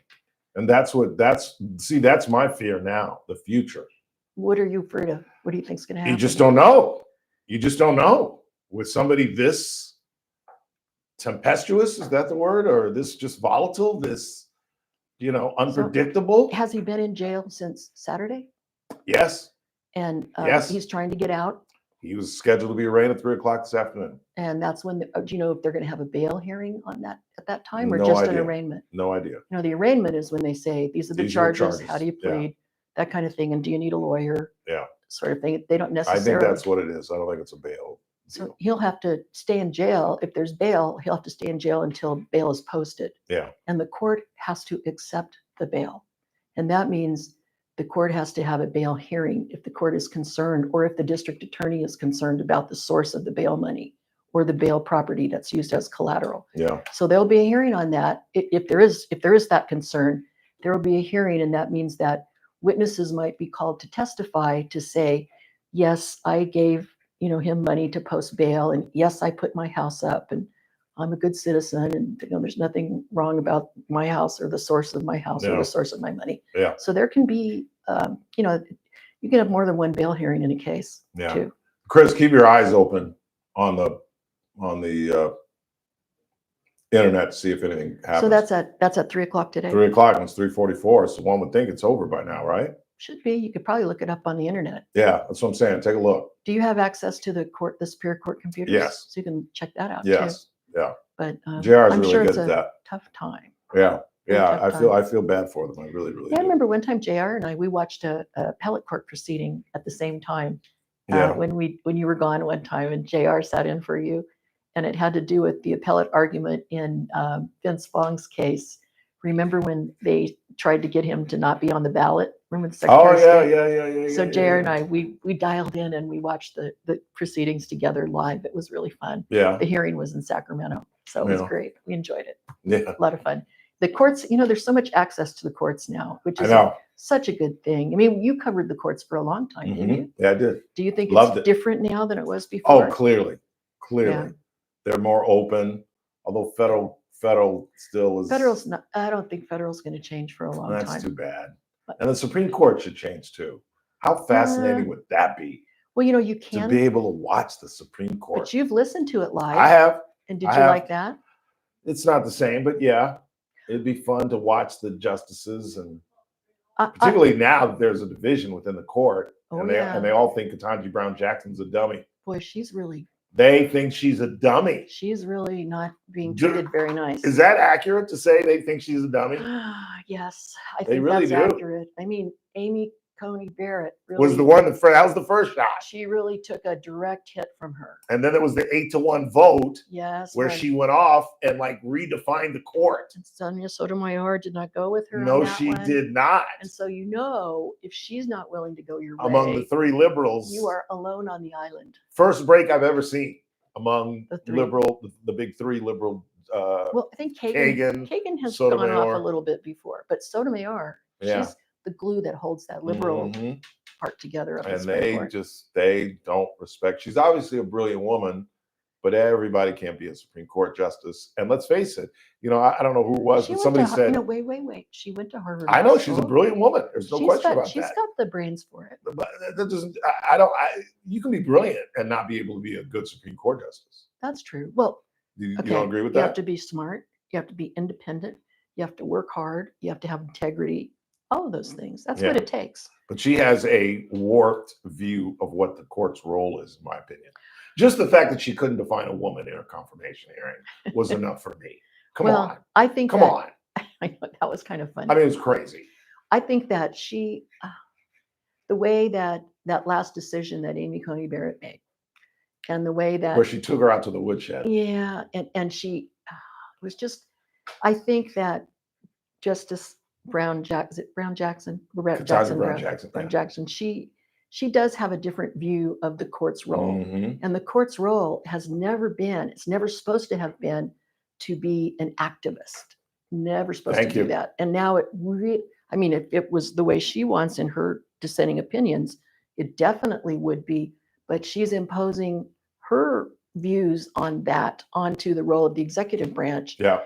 And that's my fear now, the future. What are you afraid of? What do you think's going to happen? You just don't know. You just don't know. With somebody this tempestuous, is that the word? Or this just volatile, this, you know, unpredictable? Has he been in jail since Saturday? Yes. And Yes. he's trying to get out. He was scheduled to be arraigned at 3:00 this afternoon. And that's when, do you know if they're going to have a bail hearing on that at that time, or No just idea. an arraignment? No idea. You know, the arraignment is when they say, these are the These are the charges, how charges. do you Yeah. plead, that kind of thing, and do you need a lawyer, Yeah. sort of thing. They don't I necessarily. think that's what it is. I don't think it's a bail. So he'll have to stay in jail. If there's bail, he'll have to stay in jail until bail is posted. Yeah. And the court has to accept the bail. And that means the court has to have a bail hearing if the court is concerned, or if the district attorney is concerned about the source of the bail money or the bail property that's used as collateral. Yeah. So there'll be a hearing on that. If there is that concern, there will be a hearing, and that means that witnesses might be called to testify to say, yes, I gave, you know, him money to post bail, and yes, I put my house up, and I'm a good citizen, and you know, there's nothing wrong about my house or the source of my house or Yeah. the source of my money. Yeah. So there can be, you know, you can have more than one bail hearing in a case Yeah. too. Chris, keep your eyes open on the internet to see if anything happens. So that's at 3:00 today. 3:00 and it's 3:44. So one would think it's over by now, right? Should be. You could probably look it up on the internet. Yeah, that's what I'm saying. Take a look. Do you have access to the Superior Court computers? Yes. So you can check that out. Yes. Too. Yeah. But JR is I'm really sure good it's at a that. tough time. Yeah. Really Yeah. tough I feel bad for them. I really, really Yeah, I do. remember one time JR and we watched a appellate court proceeding at the same time. Yeah. When you were gone one time, and JR sat in for you, and it had to do with the appellate argument in Vince Fong's case. Remember when they tried to get him to not be on the ballot? Remember the Secretary Oh of yeah, State? yeah. So yeah, JR yeah. and I, we dialed in and we watched the proceedings together live. It was really fun. Yeah. The hearing was in Sacramento, so it was Yeah. great. We enjoyed it. Yeah. A lot of fun. The courts, you know, there's so much access to the courts now, which I is know. such a good thing. I mean, you covered the courts for a long time, didn't you? Mhm. Yeah, I did. Do you think Loved it's it. different now than it was Oh, before? clearly. Yeah. They're more open, although federal still is. Federal's not, I don't think federal's going to change for a long That's time. too bad. And the Supreme Court should change too. How fascinating would that be Well, you know, you to can, be able to watch the Supreme Court? but you've listened to it live. I have. And did I you have. like that? It's not the same, but yeah, it'd be fun to watch the justices, and I- particularly now that there's a division within the court, Oh, and yeah. they all think Ketanji Brown Jackson's a dummy. Boy, she's really She's a dummy. She's really not being Do- treated very nice. Is that accurate to say they think she's a dummy? Yes, I They think really that's do. accurate. I mean, Amy Coney Barrett really Was the one that was the first shot, she really took a direct hit from her. and then there was the 8-1 vote Yes, where when she went off and like redefined the court. Sonia Sotomayor did not go with her. No, on that she one. did not. And so you know, if she's not willing to go your Among way, the three liberals, you are alone on the island. first break I've ever seen among The three. the big three liberal. Well, I think Kagan, Kagan has gone off Sotomayor. a little bit before, but Sotomayor, Yeah. she's the glue that holds that liberal Mhm. part together. Of the And Supreme Court. they don't respect. She's obviously a brilliant woman, but everybody can't be a Supreme Court justice. And let's face it, you know, I don't know who it was, She but went somebody to, said, no, wait. She went to Harvard. I Law know she's a School. brilliant woman. There's no question about She's that. got the brains for it. But that doesn't. You can be brilliant and not be able to be a good Supreme Court justice. That's true. Well, You okay, don't agree with you that? have to be smart. You have to be independent. You have to work hard. You have to have integrity. All of those things. That's what Yeah. it takes. But she has a warped view of what the court's role is, in my opinion. Just the fact that she couldn't define a woman in her confirmation hearing was enough for me. Come well, on. I think Come that- on. I know that was kind of funny. I mean, it was crazy. I think that she, the way that last decision that Amy Coney Barrett made, and the way that Where she took her out to the woodshed. yeah, and she was just I think that Justice Brown Jackson, is it Brown Jackson? Loretta Ketanji Brown Jackson, Brown yeah. Jackson. She does have a different view of the court's role. Mhm. And the court's role has never been, it's never supposed to have been to be an activist. Never supposed Thank to you. do that. And now I mean, if it was the way she wants in her dissenting opinions, it definitely would be, but she's imposing her views on that onto the role of the executive branch. Yeah.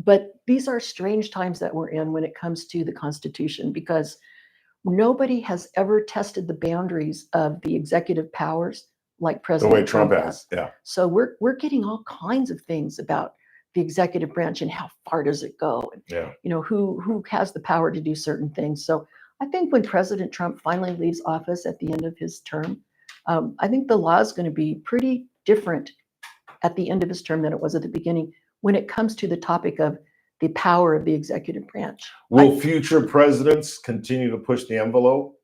But these are strange times that we're in when it comes to the Constitution, because nobody has ever tested the boundaries of the executive powers like The President way Trump has. Yeah. So we're getting all kinds of things about the executive branch and how far does it go, and Yeah. who has the power to do certain things. So I think when President Trump finally leaves office at the end of his term, I think the law is going to be pretty different at the end of his term than it was at the beginning when it comes to the topic of the power of the executive branch. Will future presidents continue to push the envelope?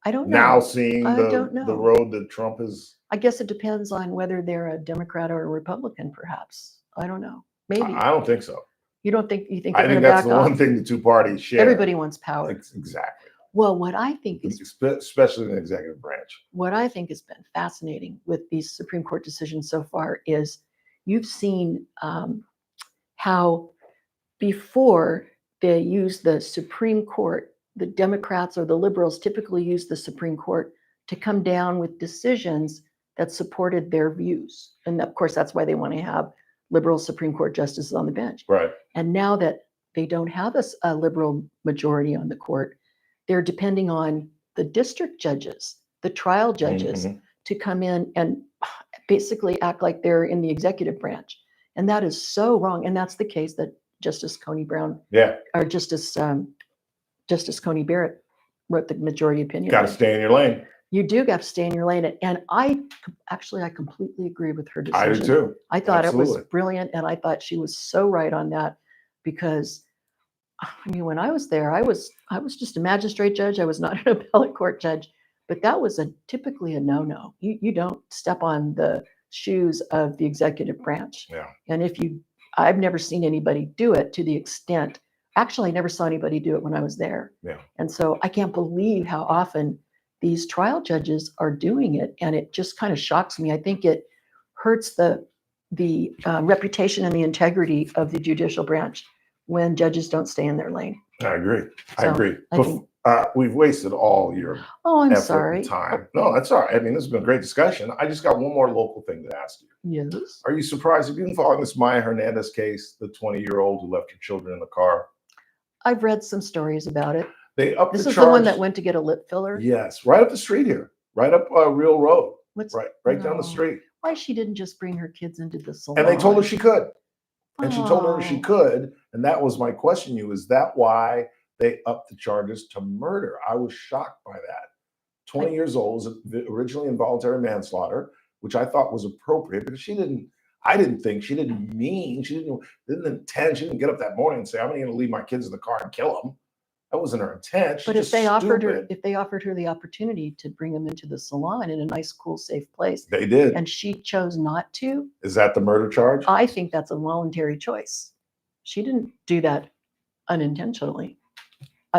I don't know. Now seeing I the don't know. road that Trump is. I guess it depends on whether they're a Democrat or a Republican, perhaps. I don't know. Maybe. I don't think so. You don't think, you think I they're think going to that's back the off? one thing the two parties share. Everybody wants power. Exactly. Well, what I think is, Especially in the executive branch. what I think has been fascinating with these Supreme Court decisions so far is you've seen how before they use the Supreme Court, the Democrats or the liberals typically use the Supreme Court to come down with decisions that supported their views. And of course, that's why they want to have liberal Supreme Court justices on the bench. Right. And now that they don't have a liberal majority on the court, they're depending on the district judges, the trial judges, Mhm. to come in and basically act like they're in the executive branch. And that is so wrong. And that's the case that Justice Coney Brown, Yeah. or Justice Coney Barrett wrote the majority opinion. Got to on. stay in your lane. You do have to stay in your lane. And I completely agree with her decision. I do too. I thought it was Absolutely. brilliant. And I thought she was so right on that, because I mean, when I was there, I was just a magistrate judge. I was not an appellate court judge, but that was typically a no-no. You don't step on the shoes of the executive branch. Yeah. And I've never seen anybody do it to the extent, actually, I never saw anybody do it when I was there. Yeah. And so I can't believe how often these trial judges are doing it. And it just kind of shocks me. I think it hurts the reputation and the integrity of the judicial branch when judges don't stay in their lane. I agree. I So, agree. I think- We've wasted all your Oh, I'm effort sorry. and time. No, that's all right. I mean, this has been a great discussion. I just got one more local thing to ask you. Yes. Are you surprised? Have you been following this Maya Hernandez case, the 20-year-old who left her children in the car? I've read some stories about it. They upped This the is the one charge. that went to get a lip filler. Yes, right up the street here, right up Real Road, What's right down the no. street. Why she didn't just bring her kids into the salon? And they told her she could. And she told her she Oh. could. And that was my question to you. Is that why they upped the charges to murder? I was shocked by that. 20 years old, was originally involuntary manslaughter, which I thought was appropriate because I didn't think she didn't intend, she didn't get up that morning and say, I'm going to leave my kids in the car and kill them. That wasn't her intent. She's But if just they offered stupid. her the opportunity to bring them into the salon in a nice, cool, safe place, They did. and she chose not to, Is that the murder charge? I think that's a voluntary choice. She didn't do that unintentionally.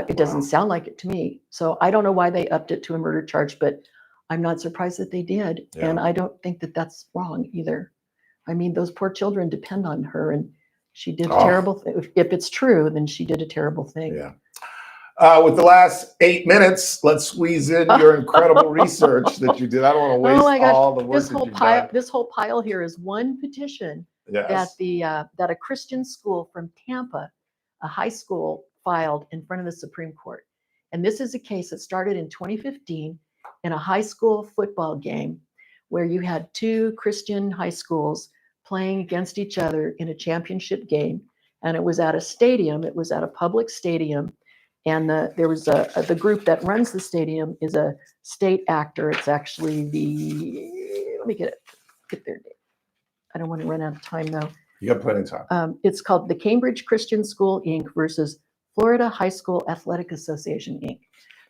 It doesn't sound like it to me. So I don't know why they upped it to a murder charge, but I'm not surprised that they did. Yeah. And I don't think that that's wrong either. I mean, those poor children depend on her, and she did a Oh. terrible thing. If it's true, then she did a terrible thing. Yeah. With the last 8 minutes, let's squeeze in your incredible research that you did. I don't want to waste Oh my gosh, all the work this that whole you've pile, done. this whole pile here is one petition Yes. that a Christian school from Tampa, a high school, filed in front of the Supreme Court. And this is a case that started in 2015 in a high school football game where you had two Christian high schools playing against each other in a championship game. And it was at a stadium. It was at a public stadium. And there was the group that runs the stadium is a state actor. It's actually let me get their name. I don't want to run out of time though. You got plenty of time. It's called the Cambridge Christian School, Inc. versus Florida High School Athletic Association, Inc.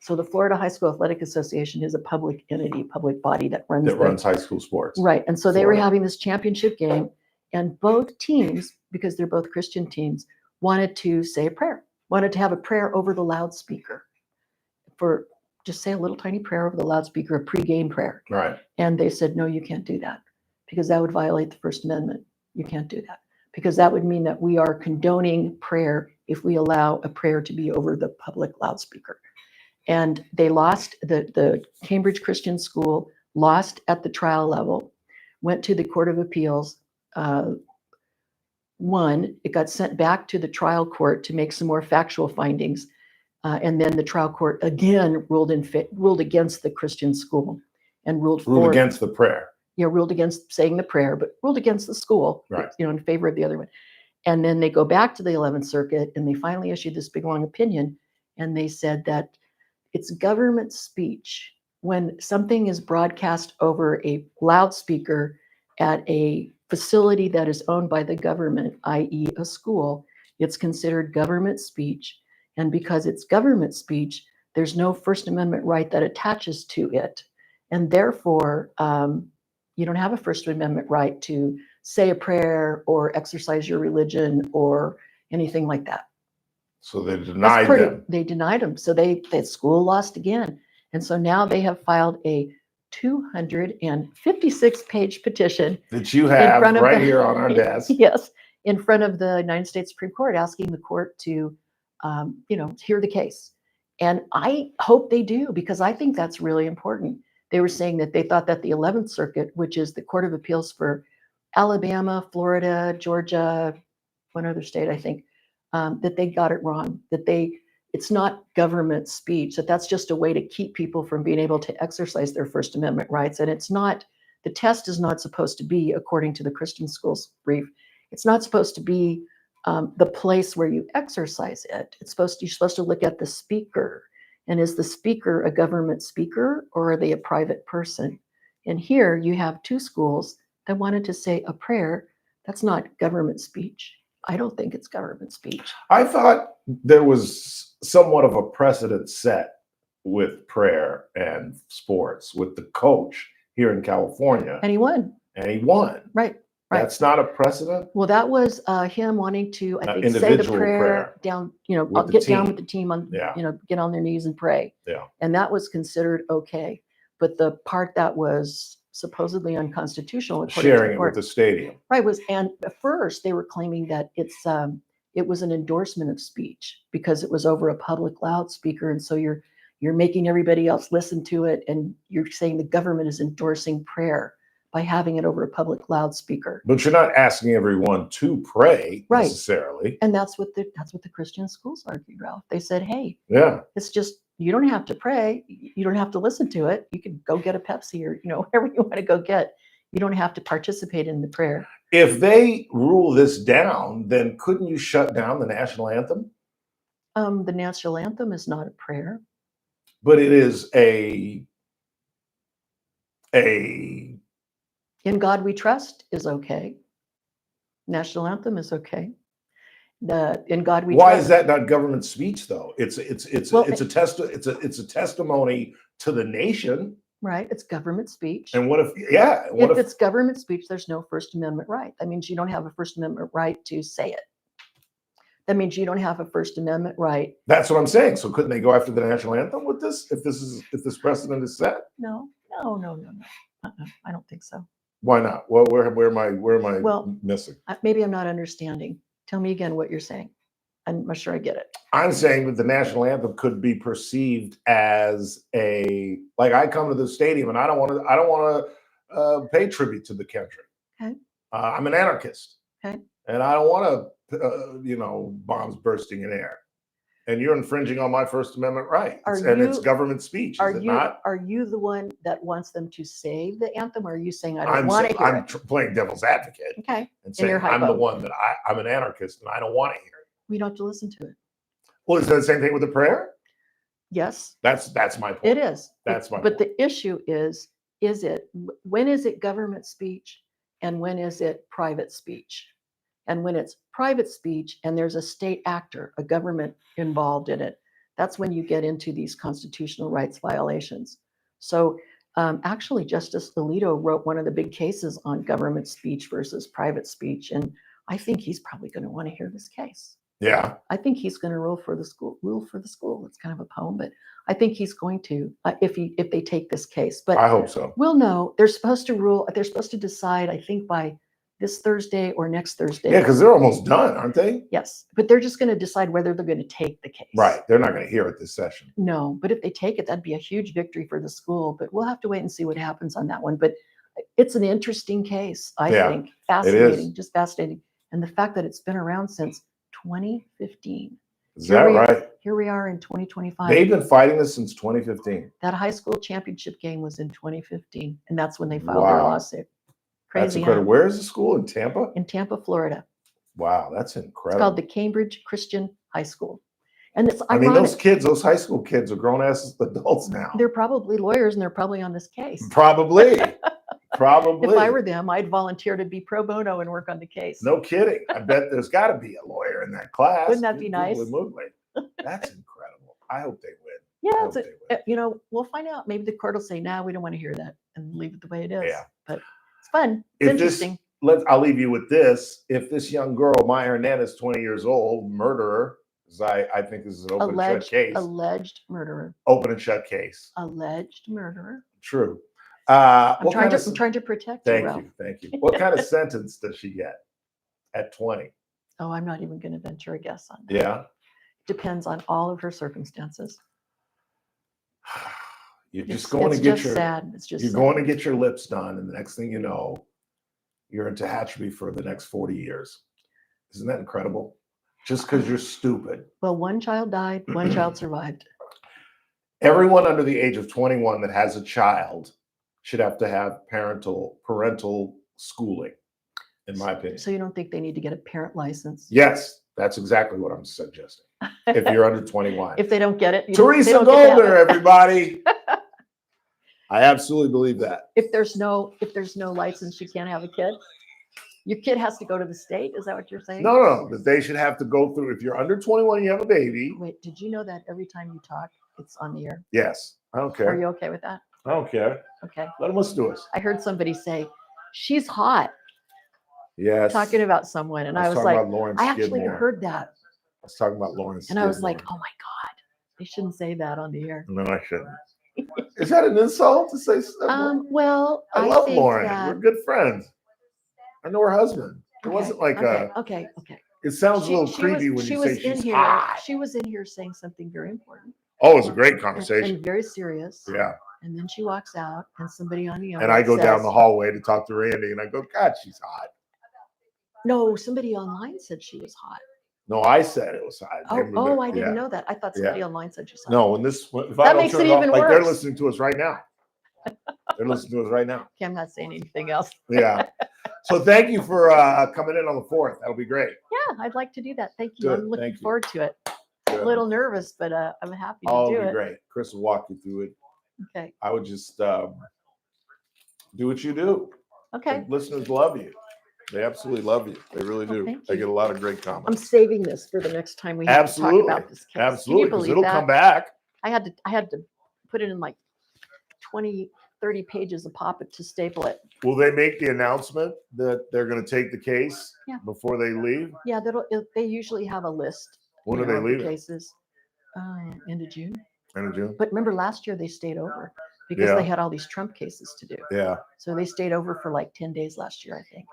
So the Florida High School Athletic Association is a public entity, public body that runs That runs high school sports. Right. And so they were Florida. having this championship game, And both teams, because they're both Christian teams, wanted to say a prayer, wanted to have a prayer over the loudspeaker for just say a little tiny prayer over the loudspeaker, a pregame prayer. Right. And they said, no, you can't do that because that would violate the First Amendment. You can't do that because that would mean that we are condoning prayer if we allow a prayer to be over the public loudspeaker. And they lost, the Cambridge Christian School lost at the trial level, went to the Court of Appeals, won. It got sent back to the trial court to make some more factual findings. And then the trial court again ruled against the Christian school and ruled against the prayer. Yeah, ruled against saying the prayer, but ruled against the school, right? In favor of the other one. And then they go back to the 11th Circuit and they finally issued this big long opinion, and they said that it's government speech when something is broadcast over a loudspeaker at a facility that is owned by the government, i.e., a school. It's considered government speech. And because it's government speech, there's no First Amendment right that attaches to it. And therefore, you don't have a First Amendment right to say a prayer or exercise your religion or anything like that. So they denied them. They denied them. So the school lost again. And so now they have filed a 256-page petition that you have right here on our desk. Yes, in front of the United States Supreme Court, asking the court to hear the case. And I hope they do, because I think that's really important. They were saying that they thought that the 11th Circuit, which is the Court of Appeals for Alabama, Florida, Georgia, one other state, I think, that they got it wrong, that it's not government speech, that's just a way to keep people from being able to exercise their First Amendment rights. And it's not, the test is not supposed to be, according to the Christian Schools brief, it's not supposed to be the place where you exercise it. You're supposed to look at the speaker. And is the speaker a government speaker or are they a private person? And here you have two schools that wanted to say a prayer. That's not government speech. I don't think it's government speech. I thought there was somewhat of a precedent set with prayer and sports with the coach here in California. And he won. Right. That's not a precedent. Well, that was him wanting to, I think, say the prayer down, get down with the team on, get on their knees and pray. Yeah. And that was considered okay. But the part that was supposedly unconstitutional, sharing it with the stadium. Right, and at first they were claiming that it was an endorsement of speech because it was over a public loudspeaker. And so you're making everybody else listen to it. And you're saying the government is endorsing prayer by having it over a public loudspeaker. But you're not asking everyone to pray necessarily. And that's what the Christian schools argued, Ralph. They said, hey, it's just, you don't have to pray. You don't have to listen to it. You can go get a Pepsi or, whatever you want to go get. You don't have to participate in the prayer. If they rule this down, then couldn't you shut down the national anthem? The national anthem is not a prayer. But it is a In God We Trust is okay. National anthem is okay. In God We Trust. Why is that not government speech though? It's a testimony to the nation. Right. It's government speech. And what if it's government speech, there's no First Amendment right. That means you don't have a First Amendment right to say it. That means you don't have a First Amendment right. That's what I'm saying. So couldn't they go after the national anthem with this if this precedent is set? No. I don't think so. Why not? Well, where am I missing? Maybe I'm not understanding. Tell me again what you're saying. I'm not sure I get it. I'm saying that the national anthem could be perceived as I come to the stadium and I don't want to pay tribute to the country. Okay. I'm an anarchist. Okay. And I don't want to, bombs bursting in air. And you're infringing on my First Amendment right. It's government speech, is it not? Are you the one that wants them to say the anthem, or are you saying I don't want to hear it? I'm playing devil's advocate. Okay. And saying I'm the one that I'm an anarchist and I don't want to hear it. We don't have to listen to it. Well, is that the same thing with the prayer? Yes. That's my point. It is. That's my point. But the issue is when is it government speech and when is it private speech? And when it's private speech and there's a state actor, a government involved in it, that's when you get into these constitutional rights violations. So Actually, Justice Alito wrote one of the big cases on government speech versus private speech, and I think he's probably going to want to hear this case. Yeah. I think he's going to rule for the school. It's kind of a poem, but I think he's going to if they take this case. But I hope so. we'll know. They're supposed to rule. They're supposed to decide, I think, by this Thursday or next Thursday. Yeah, because they're almost done, aren't they? Yes, but they're just going to decide whether they're going to take the case. Right. They're not going to hear it this session. No, but if they take it, that'd be a huge victory for the school. But we'll have to wait and see what happens on that one. But it's an interesting case, I think. Fascinating, just fascinating. And the fact that it's been around since 2015. Is that right? Here we are in 2025. They've been fighting this since 2015. That high school championship game was in 2015, and that's when they filed their lawsuit. That's Crazy. incredible. Where is the school? In Tampa? In Tampa, Florida. Wow, that's It's incredible. called the Cambridge Christian High School. And it's I mean, ironic. those high school kids are grown ass adults now. They're probably lawyers, and they're probably on this case. Probably. Probably. If I were them, I'd volunteer to be pro bono and work on the case. No kidding. I bet there's got to be a lawyer in that class. Wouldn't that be nice? Absolutely. That's incredible. I hope they win. Yeah, we'll find out. Maybe the court will say, "No, we don't want to hear that," and leave it the way it is. Yeah. But it's fun. It's If this, interesting. I'll leave you with this. If this young girl, Maya Hernandez, 20 years old, murderer, because I think this is an open and shut case. Alleged murderer. Open and shut case. Alleged murderer. True. I'm trying to protect you. Thank Ralph. you. Thank you. What kind of sentence does she get at 20? Oh, I'm not even going to venture a guess on that. Yeah. Depends on all of her circumstances. You're just It's- going to it's get just your sad. It's just you're sad. going to get your lips done, and the next thing you know, you're in Tehachapi for the next 40 years. Isn't that incredible? Just because you're stupid. Well, one child died, one child survived. Everyone under the age of 21 that has a child should have to have parental schooling, in my opinion. So you don't think they need to get a parent license? Yes, that's exactly what I'm suggesting. If you're under 21. If they don't get it, they Teresa don't get that. Goldner, everybody. I absolutely believe that. If there's no license, you can't have a kid. Your kid has to go to the state. Is that what you're saying? No, but they should have to go through. If you're under 21 and you have a baby. Wait, did you know that every time you talk, it's on the air? Yes, I don't care. Are you okay with that? I don't care. Okay. Let them listen to us. I heard somebody say, "She's hot," Yes. talking about someone, and I was talking like, about Lauren I actually Skidmore. heard that, I was talking about Lawrence. and I was like, "Oh my god, they shouldn't say that on the air." No, I shouldn't. Is that an insult to say? Well, I love think Lauren. that- We're good friends. I know her husband. It wasn't like okay. It sounds a little She creepy was- when she you was say she's in here. hot. She was in here saying something very important. Oh, it was a great and conversation. very serious. Yeah. And then she walks out, and somebody on the other And I go down says- the hallway to talk to Randy, and I go, God, she's hot. No, somebody online said she was hot. No, I said it was hot. Oh, I didn't Yeah. know that. I thought somebody online said she was hot. No, if I That don't makes turn it off, even like they're worse. listening to us right now. They're listening to us right now. Okay, I'm not saying anything else. Yeah. So thank you for coming in on the 4th. That'll be great. Yeah, I'd like to do that. Thank you. Good, I'm looking thank you. forward to it. Good. A little nervous, but I'm happy to Oh, do it'll be it. great. Chris will walk you through it. Okay. I would just do what you do. Okay. And listeners love you. They absolutely love you. They really do. thank They you. get a lot of great I'm comments. saving this for the next time we have Absolutely. to talk about this case. Absolutely, Can you 'cause believe it'll that? come back. I had to put it in like 20, 30 pages of pop it to staple it. Will they make the announcement that they're going to take the case Yeah. before they leave? Yeah, they usually have a list. When you do they know, of the leave it? Cases. End of June. End of June? But remember last year they stayed over because Yeah. they had all these Trump cases to do. Yeah. So they stayed over for like 10 days last year, I think.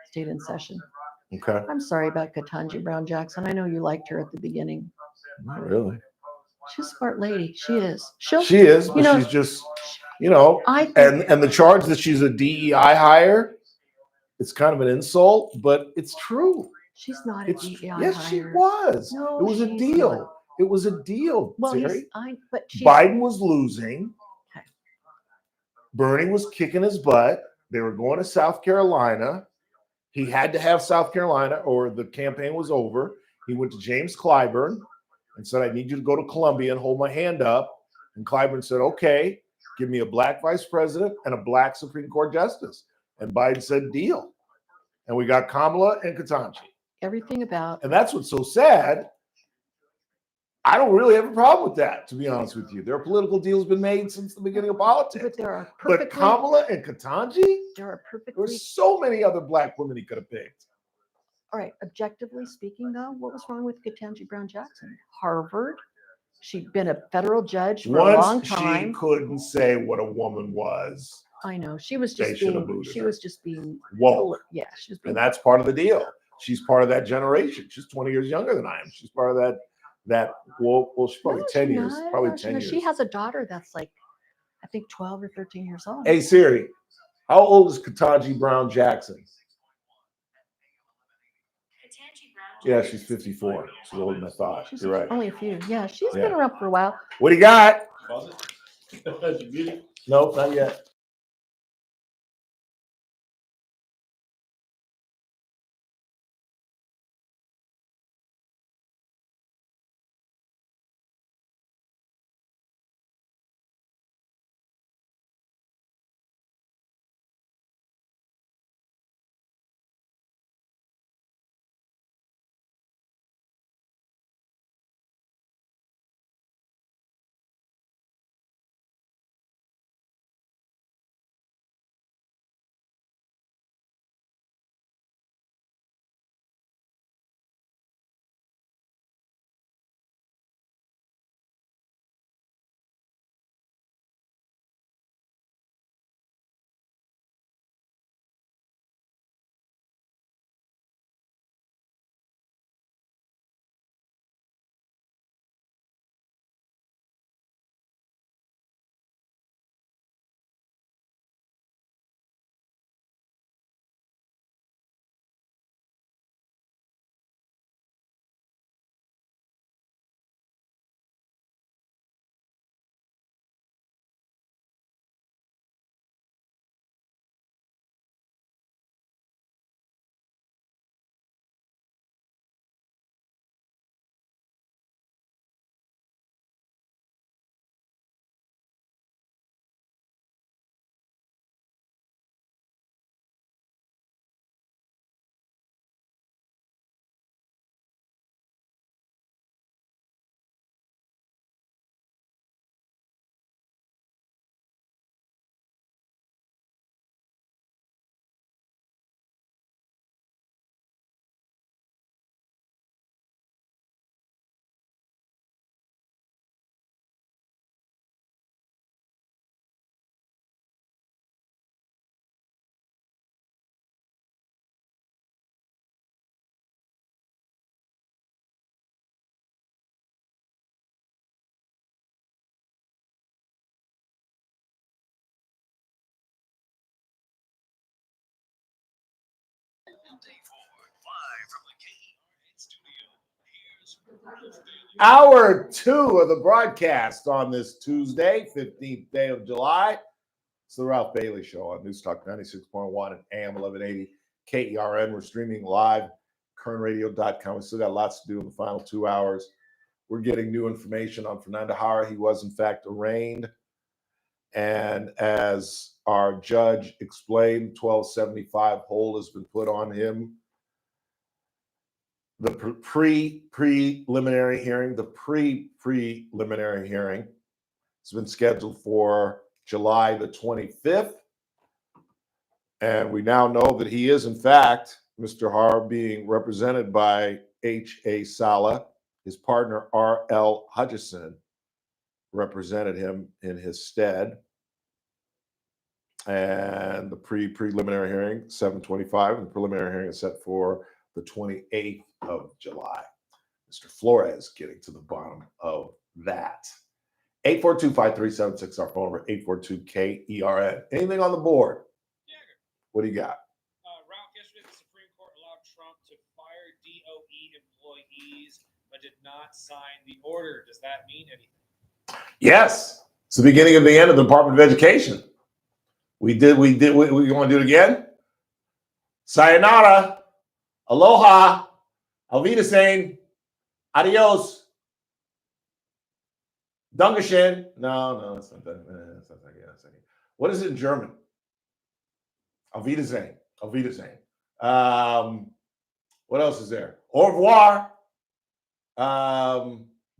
Stayed in session. Okay. I'm sorry about Ketanji Brown Jackson. I know you liked her at the beginning. Not really. She's a smart lady. She is. She is, but you know, she's just, I think, and the charge that she's a DEI hire, it's kind of an insult, but it's true. she's not a It's DEI yes, she hire. was. No, it was a she's deal. not. It was a deal. Well, Terry. but she's, Biden was losing. Okay. Bernie was kicking his butt. They were going to South Carolina. He had to have South Carolina or the campaign was over. He went to James Clyburn and said, I need you to go to Columbia and hold my hand up. And Clyburn said, okay, give me a black vice president and a black Supreme Court justice. And Biden said, deal. And we got Kamala and Ketanji. everything about And that's what's so sad I don't really have a problem with that, to be honest with you. There are political deals been made since the beginning of politics. But there are But perfectly, Kamala and Ketanji, there are there perfectly, were so many other black women he could have picked. all right, objectively speaking though, what was wrong with Ketanji Brown Jackson? Harvard, she'd been a federal judge for a long Once she time. couldn't say what a woman was, I know, she was they just should have being, booted she her. was just being, Woke. yeah, she was being, And that's part of the deal. She's part of that generation. She's 20 years younger than I am. She's part of that well, she's probably No, 10 she's years. not. Probably No, 10 years. she has a daughter that's like, I think 12 or 13 years old. Hey Siri, how old is Ketanji Brown Jackson? Yeah, she's 54. She's older than I thought. She's You're right. only a few. Yeah, she's Yeah. been around for a while. What do you got? Pause it. Did you mute it? Nope, not yet. Hour 2 of the broadcast on this Tuesday, 15th day of July. It's the Ralph Bailey Show on News Talk 96.1 and AM 1180 KERN. We're streaming live, kernradio.com. We still got lots to do in the final 2 hours. We're getting new information on Fernando Jara. He was, in fact, arraigned. And as our judge explained, 1275 hold has been put on him. The preliminary hearing has been scheduled for July the 25th. And we now know that he is, in fact, Mr. Jara, being represented by H.A. Sala. His partner, R.L. Hutchison, represented him in his stead. And the preliminary hearing, 7:25, and the preliminary hearing is set for the 28th of July. Mr. Flores getting to the bottom of that. 842-5376, our phone number, 842-KERN. Anything on the board? What do you got? Ralph, yesterday the Supreme Court allowed Trump to fire DOE employees, but did not sign the order. Does that mean anything? Yes. It's the beginning of the end of the Department of Education. We want to do it again? Sayonara. Aloha. Auf Wiedersehen. Adios. Dankeschön. No, it's not that. What is it in German? Auf Wiedersehen. Auf Wiedersehen. What else is there? Au revoir.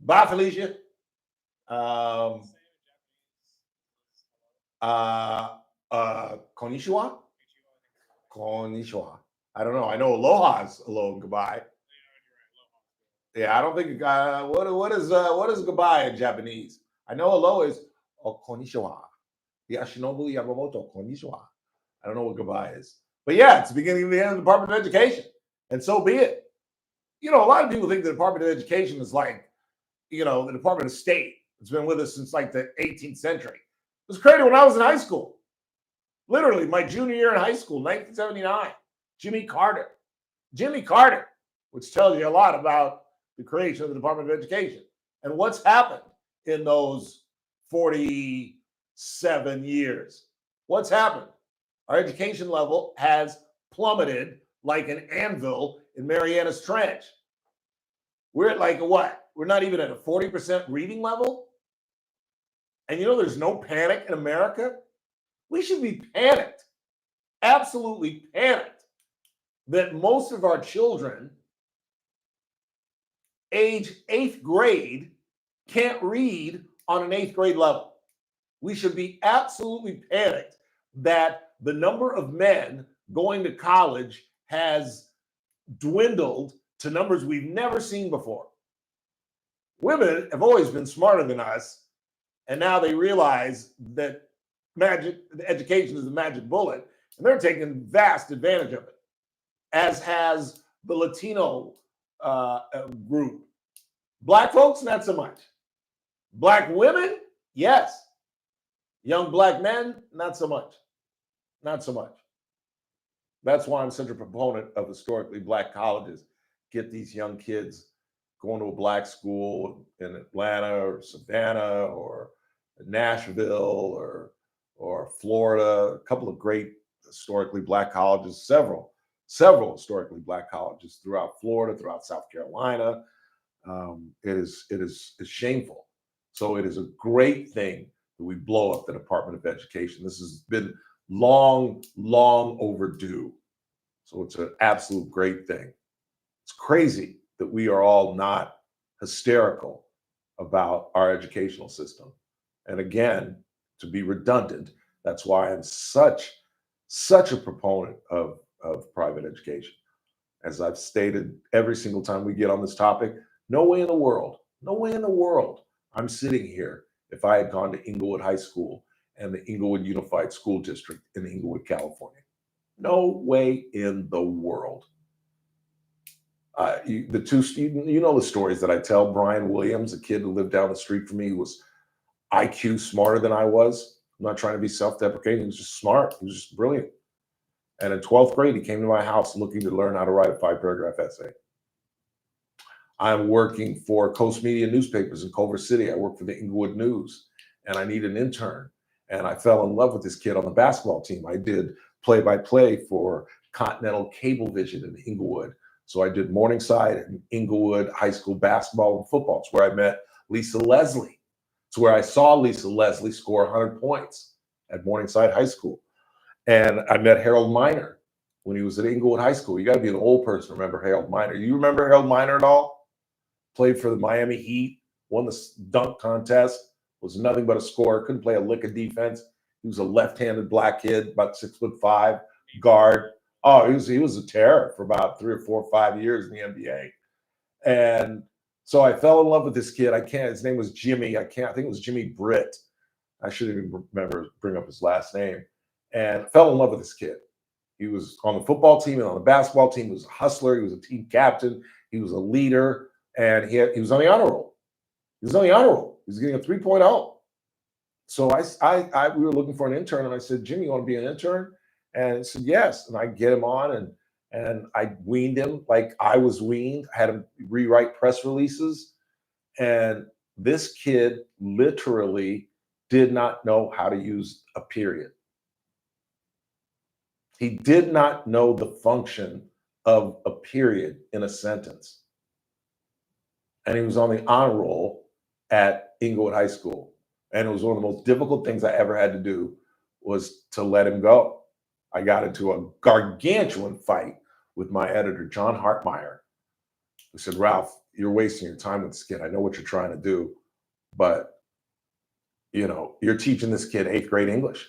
Bye, Felicia. Konnichiwa? Konnichiwa. I don't know. I know aloha is hello and goodbye. Yeah, I don't think what is goodbye in Japanese? I know hello is konnichiwa. Yoshinobu Yamamoto, konnichiwa. I don't know what goodbye is. But yeah, it's the beginning of the end of the Department of Education. And so be it. You know, a lot of people think the Department of Education is like, you know, the Department of State. It's been with us since like the 18th century. It was created when I was in high school. Literally, my junior year in high school, 1979. Jimmy Carter, which tells you a lot about the creation of the Department of Education and what's happened in those 47 years. What's happened? Our education level has plummeted like an anvil in Marianas Trench. We're at like a what? We're not even at a 40% reading level. And you know, there's no panic in America. We should be panicked, absolutely panicked, that most of our children age 8th grade can't read on an 8th grade level. We should be absolutely panicked that the number of men going to college has dwindled to numbers we've never seen before. Women have always been smarter than us, and now they realize that education is the magic bullet, and they're taking vast advantage of it, as has the Latino group. Black folks, not so much. Black women, yes. Young black men, not so much. Not so much. That's why I'm such a proponent of historically black colleges. Get these young kids going to a black school in Atlanta or Savannah or Nashville or Florida. A couple of great historically black colleges, several historically black colleges throughout Florida, throughout South Carolina. It is shameful. So it is a great thing that we blow up the Department of Education. This has been long overdue. So it's an absolute great thing. It's crazy that we are all not hysterical about our educational system. And again, to be redundant, that's why I'm such a proponent of private education. As I've stated every single time we get on this topic, no way in the world I'm sitting here if I had gone to Inglewood High School and the Inglewood Unified School District in Inglewood, California. No way in the world. You know the stories that I tell. Brian Williams, a kid who lived down the street from me, who was IQ smarter than I was. I'm not trying to be self-deprecating. He was just smart. He was just brilliant. And in 12th grade, he came to my house looking to learn how to write a 5-paragraph essay. I'm working for Coast Media Newspapers in Culver City. I work for the Inglewood News, and I need an intern. And I fell in love with this kid on the basketball team. I did play-by-play for Continental Cablevision in Inglewood. So I did Morningside and Inglewood high school basketball and football. It's where I met Lisa Leslie. It's where I saw Lisa Leslie score 100 points at Morningside High School. And I met Harold Miner when he was at Inglewood High School. You got to be an old person to remember Harold Miner. You remember Harold Miner at all? Played for the Miami Heat, won the dunk contest, was nothing but a scorer, couldn't play a lick of defense. He was a left-handed black kid, about 6'5", guard. Oh, he was a terror for about 3 or 4 or 5 years in the NBA. And so I fell in love with this kid. His name was Jimmy. I think it was Jimmy Britt. I shouldn't even bring up his last name. And fell in love with this kid. He was on the football team and on the basketball team. He was a hustler. He was a team captain. He was a leader. And he was on the honor roll. He was getting a 3.0. So we were looking for an intern, and I said, Jimmy, you want to be an intern? And he said, yes. And I get him on, and I weaned him like I was weaned. I had him rewrite press releases. And this kid literally did not know how to use a period. He did not know the function of a period in a sentence. And he was on the honor roll at Inglewood High School. And it was one of the most difficult things I ever had to do was to let him go. I got into a gargantuan fight with my editor, John Hartmeyer, who said, Ralph, you're wasting your time with this kid. I know what you're trying to do, but you're teaching this kid 8th grade English,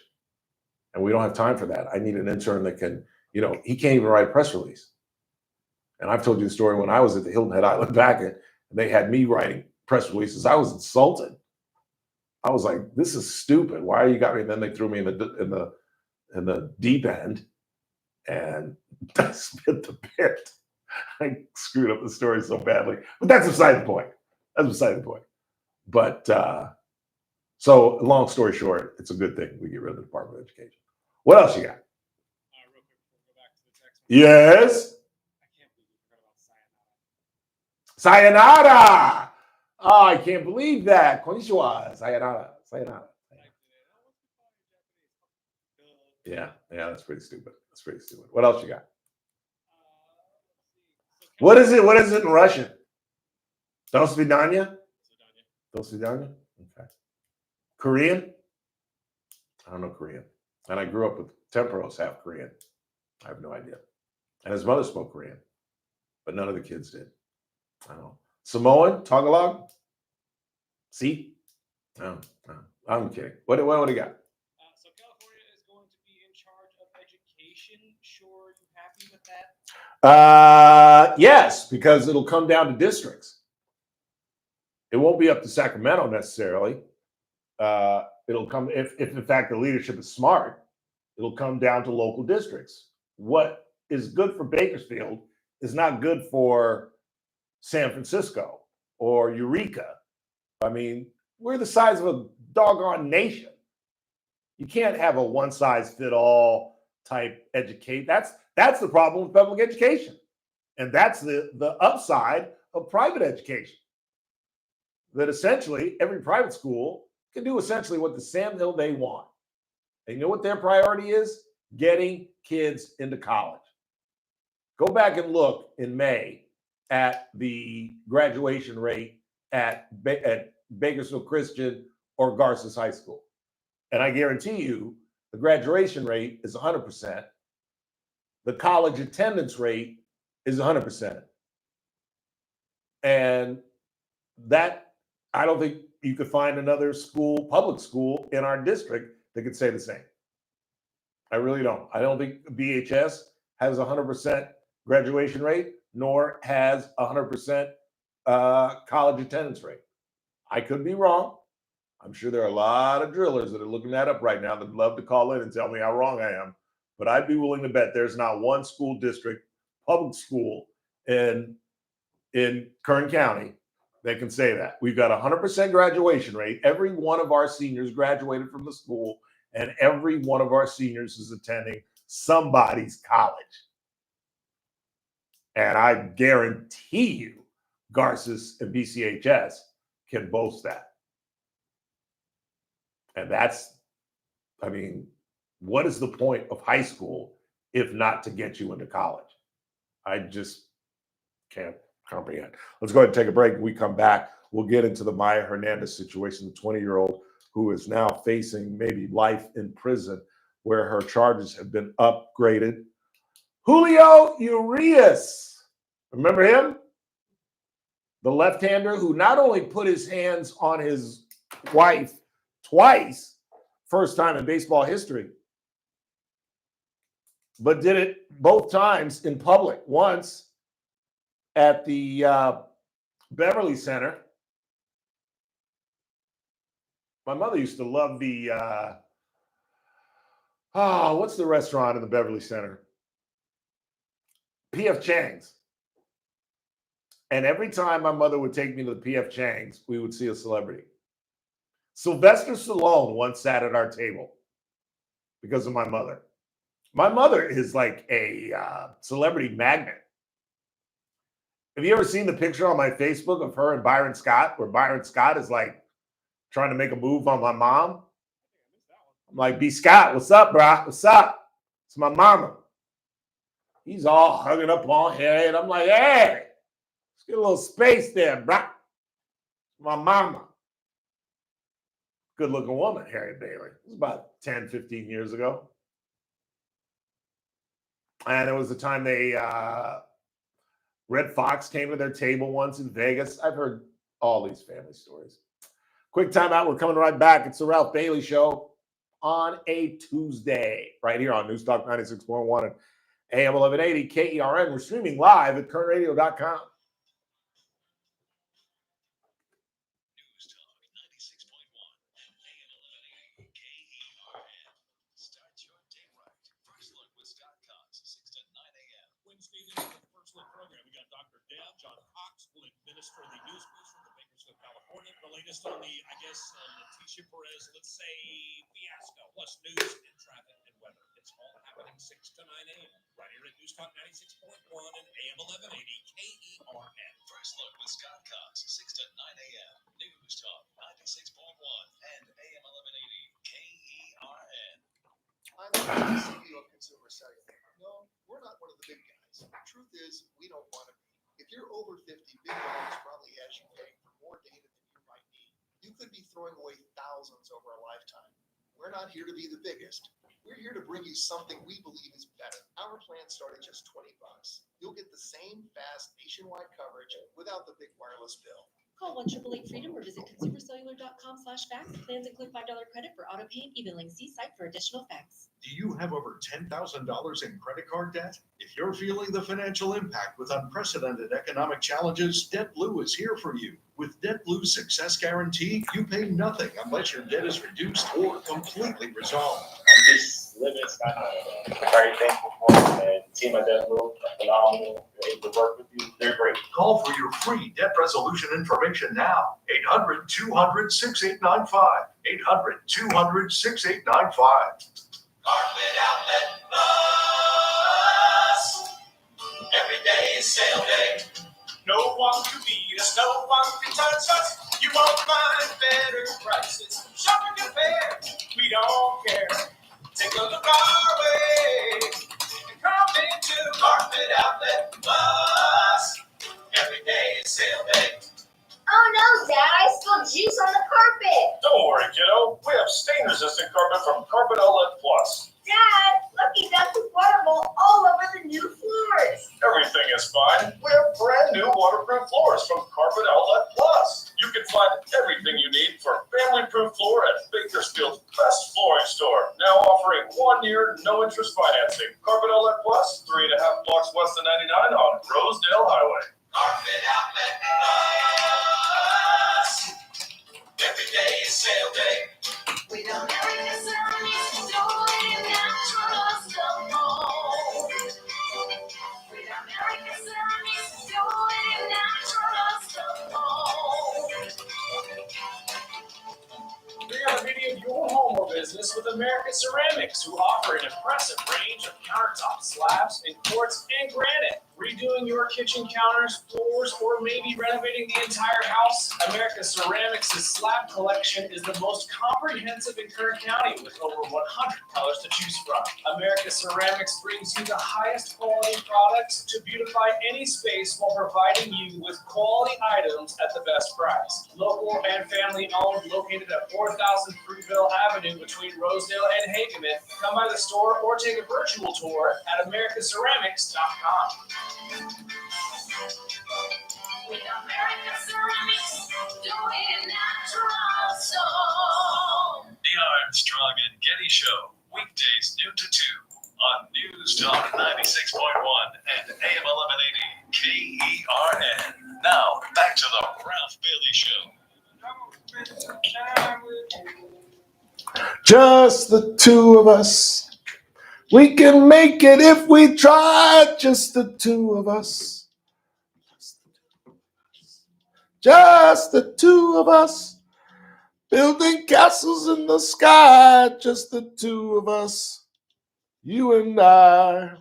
and we don't have time for that. I need an intern that can, he can't even write a press release. And I've told you the story when I was at the Hilton Head Island Packet, and they had me writing press releases. I was insulted. I was like, "This is stupid. Why you got me?" And then they threw me in the deep end, and I spit the bit. I screwed up the story so badly, but that's beside the point. But so, long story short, it's a good thing we get rid of the Department of Education. What else you got? Real quick before we go back to the text. Yes. I can't believe we forgot about Sayonara. Oh, I can't believe that. Konnichiwa. Sayonara. Yeah, that's pretty stupid. What else you got? What is it? What is it in Russian? Do svidanya? Okay. Korean? I don't know Korean. And I grew up with Tempero's half Korean. I have no idea. And his mother spoke Korean, but none of the kids did. I don't know. Samoan? Tagalog? See? No. I'm kidding. What do you got? So California is going to be in charge of education. Sure, you happy with that? Yes, because it'll come down to districts. It won't be up to Sacramento necessarily. It'll come, if in fact the leadership is smart, it'll come down to local districts. What is good for Bakersfield is not good for San Francisco or Eureka. I mean, we're the size of a doggone nation. You can't have a one-size-fit-all type educate. That's the problem with public education. And that's the upside of private education. That essentially every private school can do essentially what the Sam Hill they want. And you know what their priority is? Getting kids into college. Go back and look in May at the graduation rate at Bakersfield Christian or Garces High School. And I guarantee you the graduation rate is 100%. The college attendance rate is 100%. And that, I don't think you could find another school, public school in our district that could say the same. I really don't. I don't think BHS has 100% graduation rate, nor has 100% college attendance rate. I could be wrong. I'm sure there are a lot of drillers that are looking that up right now that would love to call in and tell me how wrong I am. But I'd be willing to bet there's not one school district, public school in Kern County that can say that. We've got 100% graduation rate. Every one of our seniors graduated from the school, and every one of our seniors is attending somebody's college. And I guarantee you, Garces and BCHS can boast that. And that's, I mean, what is the point of high school if not to get you into college? I just can't comprehend. Let's go ahead and take a break. When we come back, we'll get into the Maya Hernandez situation, the 20-year-old who is now facing maybe life in prison where her charges have been upgraded. Julio Urias, remember him? The left-hander who not only put his hands on his wife twice, first time in baseball history, but did it both times in public. Once at the Beverly Center. My mother used to love the, what's the restaurant in the Beverly Center? P.F. Chang's. And every time my mother would take me to the P.F. Chang's, we would see a celebrity. Sylvester Stallone once sat at our table because of my mother. My mother is like a celebrity magnet. Have you ever seen the picture on my Facebook of her and Byron Scott, where Byron Scott is like trying to make a move on my mom? I'm like, B. Scott, what's up, brah? What's up? It's my mama. He's all hugging up on her, and I'm like, hey, let's get a little space there, brah. My mama. Good looking woman, Harry Bailey. It was about 10, 15 years ago. And it was the time they Red Fox came to their table once in Vegas. I've heard all these family stories. Quick timeout. We're coming right back. It's the Ralph Bailey Show on a Tuesday, right here on News Talk 96.1 and AM 1180 KERN. We're streaming live at KernRadio.com. Administer the news boost from the Bakersfield, California. The latest on the, Leticia Perez, let's say, fiasco, plus news and traffic and weather. It's all happening 6 to 9 a.m. right here at News Talk 96.1 and AM 1180 KERN. First Look with Scott Cox, 6 to 9 a.m. News Talk 96.1 and AM 1180 KERN. I'm the CEO of Consumer Cellular. No, we're not one of the big guys. The truth is, we don't want to be. If you're over 50, big dollars probably has you paying for more data than you might need. You could be throwing away thousands over a lifetime. We're not here to be the biggest. We're here to bring you something we believe is better. Our plan started just $20. You'll get the same fast nationwide coverage without the big wireless bill. Call 1-888-FREEDOM or visit consumercellular.com/facts. Plans include $5 credit for auto pay and even link. See site for additional facts. Do you have over $10,000 in credit card debt? If you're feeling the financial impact with unprecedented economic challenges, DebtBlue is here for you. With DebtBlue's Success Guarantee, you pay nothing unless your debt is reduced or completely resolved. I'm just living very thankful for them, and the team at DebtBlue are phenomenal. They're able to work with you. They're great. Call for your free debt resolution information now. 800-200-6895. 800-200-6895. Carpet Outlet Plus. Every day is sale day. No one can beat us, no one can touch us. You won't find better prices. Shop and compare, we don't care. Take a look our way and come into Carpet Outlet Plus. Every day is sale day. Oh no, Dad, I spilled juice on the carpet. Don't worry, kiddo. We have stain-resistant carpet from Carpet Outlet Plus. Dad, look, you got the waterfall all over the new floors. Everything is fine. We have brand new waterproof floors from Carpet Outlet Plus. You can find everything you need for family-proof floor at Bakersfield's best flooring store. Now offering 1 year, no interest financing. Carpet Outlet Plus, 3.5 blocks west of 99 on Rosedale Highway. Carpet Outlet Plus. Every day is sale day. We don't have to service doing natural stuff. We don't have to service doing natural stuff. Bring out a video of your home or business with America Ceramics, who offer an impressive range of countertop slabs in quartz and granite. Redoing your kitchen counters, floors, or maybe renovating the entire house, America Ceramics' slab collection is the most comprehensive in Kern County, with over 100 colors to choose from. America Ceramics brings you the highest quality products to beautify any space while providing you with quality items at the best price. Local and family owned, located at 4000 Fruitville Avenue between Rosedale and Hageman. Come by the store or take a virtual tour at americaceramics.com. With America Ceramics, doing natural so. The Armstrong and Getty Show, weekdays noon to 2 on News Talk 96.1 and AM 1180 KERN. Now, back to the Ralph Bailey Show. Just the two of us. We can make it if we try. Just the two of us. Just the two of us. Building castles in the sky. Just the two of us. You and I.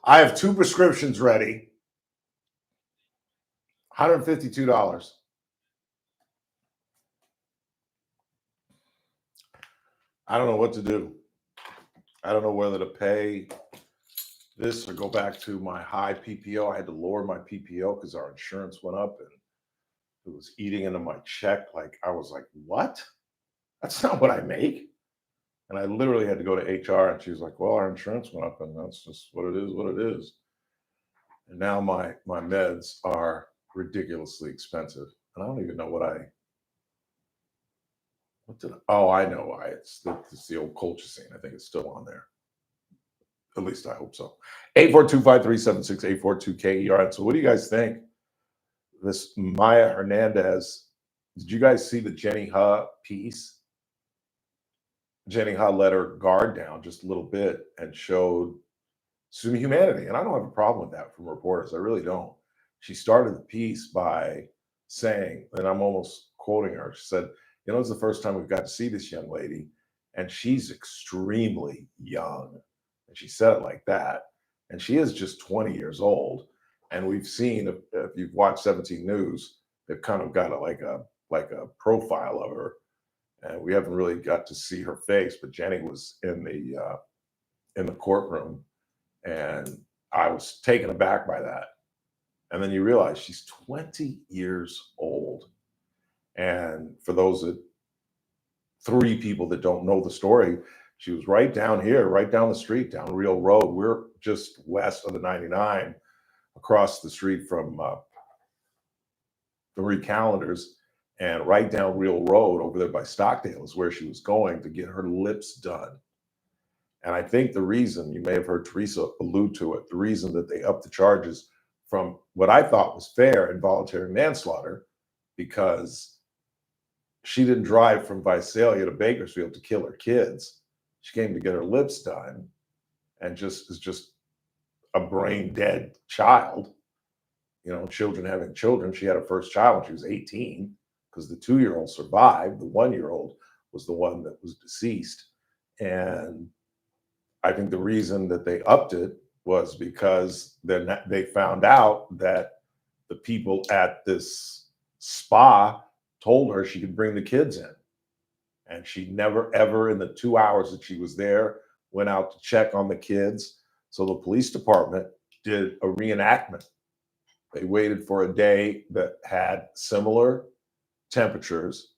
I have 2 prescriptions ready. $152. I don't know what to do. I don't know whether to pay this or go back to my high PPO. I had to lower my PPO because our insurance went up and it was eating into my check. Like, I was like, what? That's not what I make. And I literally had to go to HR, and she was like, well, our insurance went up, and that's just what it is. And now my meds are ridiculously expensive. And I don't even know I know why. It's the old colchicine. I think it's still on there. At least I hope so. 842-537-6842-KERN. So what do you guys think? This Maya Hernandez, did you guys see the Jenny Ha piece? Jenny Ha let her guard down just a little bit and showed some humanity. And I don't have a problem with that from reporters. I really don't. She started the piece by saying, and I'm almost quoting her, she said, it's the first time we've got to see this young lady, and she's extremely young. And she said it like that. And she is just 20 years old. And we've seen, if you've watched 17 News, they've kind of got like a profile of her. And we haven't really got to see her face, but Jenny was in the courtroom, and I was taken aback by that. And then you realize she's 20 years old. And for those 3 people that don't know the story, she was right down here, right down the street, down Real Road. We're just west of the 99, across the street from the Recalendars, and right down Real Road over there by Stockdale is where she was going to get her lips done. And I think the reason, you may have heard Teresa allude to it, the reason that they upped the charges from what I thought was fair, involuntary manslaughter, because she didn't drive from Visalia to Bakersfield to kill her kids. She came to get her lips done, and is just a brain dead child. Children having children. She had her first child when she was 18, because the 2-year-old survived. The 1-year-old was the one that was deceased. And I think the reason that they upped it was because then they found out that the people at this spa told her she could bring the kids in. And she never, ever in the 2 hours that she was there, went out to check on the kids. So the police department did a reenactment. They waited for a day that had similar temperatures.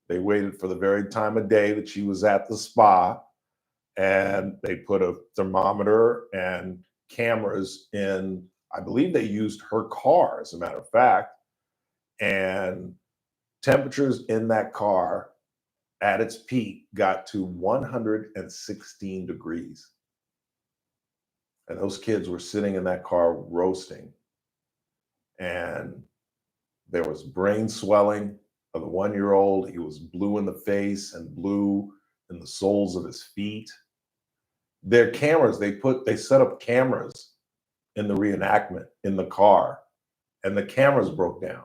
They waited for the very time of day that she was at the spa, and they put a thermometer and cameras in, I believe they used her car, as a matter of fact, and temperatures in that car at its peak got to 116 degrees. And those kids were sitting in that car roasting. And there was brain swelling of the 1-year-old. He was blue in the face and blue in the soles of his feet. Their cameras, they set up cameras in the reenactment in the car, and the cameras broke down.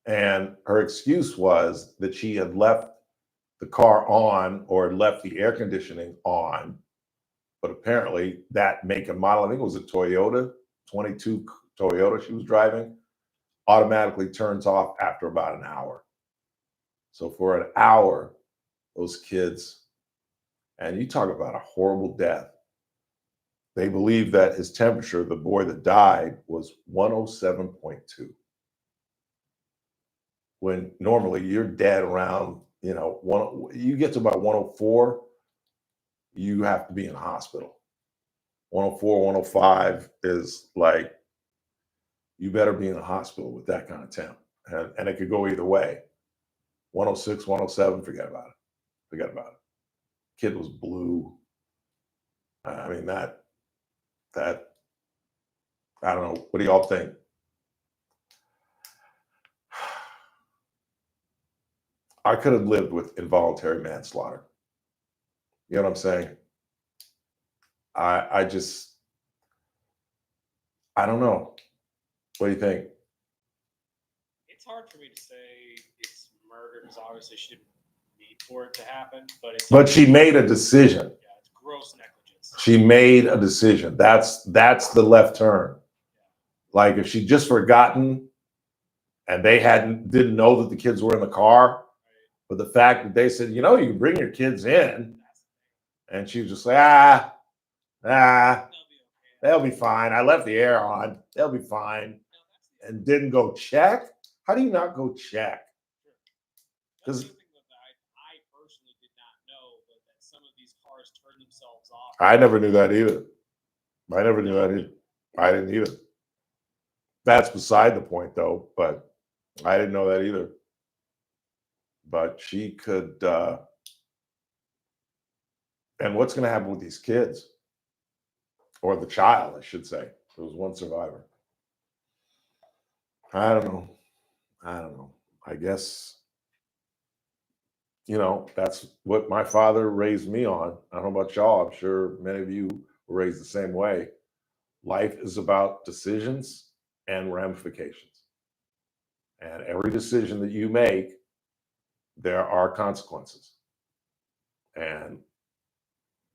And her excuse was that she had left the car on, or had left the air conditioning on. But apparently that make and model, I think it was a Toyota, 22 Toyota she was driving, automatically turns off after about an hour. So for an hour, those kids, and you talk about a horrible death. They believe that his temperature, the boy that died, was 107.2. When normally you're dead around, you get to about 104, you have to be in the hospital. 104, 105 is like, you better be in the hospital with that kind of temp. And it could go either way. 106, 107, forget about it. Forget about it. Kid was blue. I mean, that, I don't know. What do y'all think? I could have lived with involuntary manslaughter. You know what I'm saying? I don't know. What do you think? It's hard for me to say it's murder, because obviously she didn't need for it to happen. But she made a decision. Yeah, it's gross negligence. She made a decision. That's the left turn. Like if she'd just forgotten, and they didn't know that the kids were in the car, but the fact that they said, you can bring your kids in, and she was just like, they'll be fine. I left the air on. They'll be fine. And didn't go check. How do you not go check? Because themselves off. I never knew that either. I never knew that either. I didn't either. That's beside the point, though. But I didn't know that either. But she could. And what's going to happen with these kids? Or the child, I should say. There was one survivor. I don't know. I guess, that's what my father raised me on. I don't know about y'all. I'm sure many of you were raised the same way. Life is about decisions and ramifications. And every decision that you make, there are consequences. And,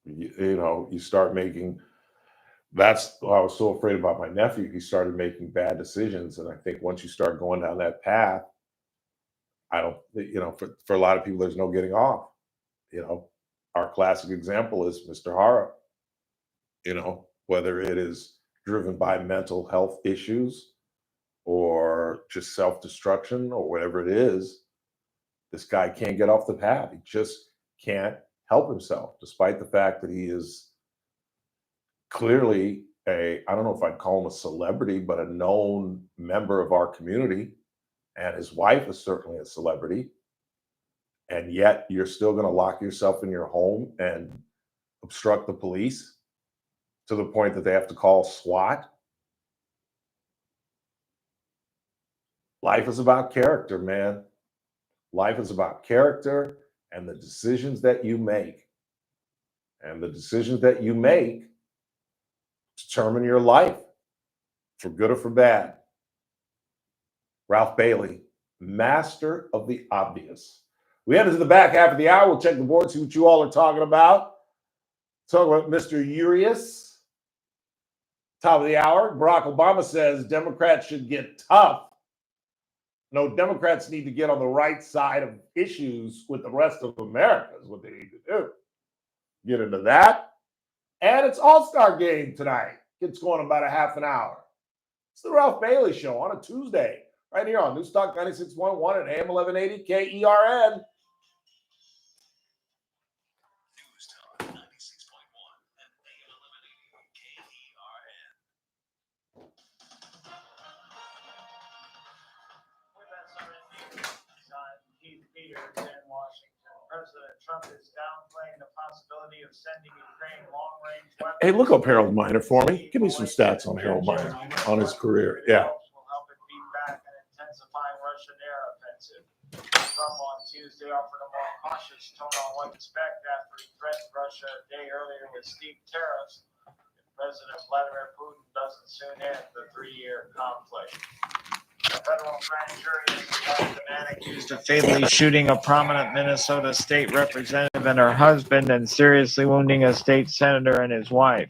you start making, that's why I was so afraid about my nephew. He started making bad decisions. And I think once you start going down that path, for a lot of people, there's no getting off. Our classic example is Mr. Hara. Whether it is driven by mental health issues or just self-destruction or whatever it is, this guy can't get off the path. He just can't help himself, despite the fact that he is clearly I don't know if I'd call him a celebrity, but a known member of our community. And his wife is certainly a celebrity. And yet you're still going to lock yourself in your home and obstruct the police to the point that they have to call SWAT. Life is about character, man. Life is about character and the decisions that you make. And the decisions that you make determine your life, for good or for bad. Ralph Bailey, master of the obvious. We head into the back half of the hour. We'll check the board, see what you all are talking about. Talk about Mr. Urias. Top of the hour, Barack Obama says Democrats should get tough. No, Democrats need to get on the right side of issues with the rest of America is what they need to do. Get into that. And it's All-Star Game tonight. It's going about a half an hour. It's the Ralph Bailey Show on a Tuesday. Right here on News Talk 96.1 and AM 1180 KERN. News Talk 96.1 and AM 1180 KERN. With SRN News, I'm Keith Peters in Washington. President Trump is downplaying the possibility of sending Ukraine long-range weapons. Hey, look up Harold Miner for me. Give me some stats on Harold Miner, on his career. Yeah. Will help it beat back an intensifying Russian air offensive. Trump on Tuesday offered a more cautious tone on what to expect after he threatened Russia a day earlier with steep tariffs if President Vladimir Putin doesn't soon end the three-year conflict. A federal grand jury has indicted the man accused of fatally shooting a prominent Minnesota state representative and her husband and seriously wounding a state senator and his wife.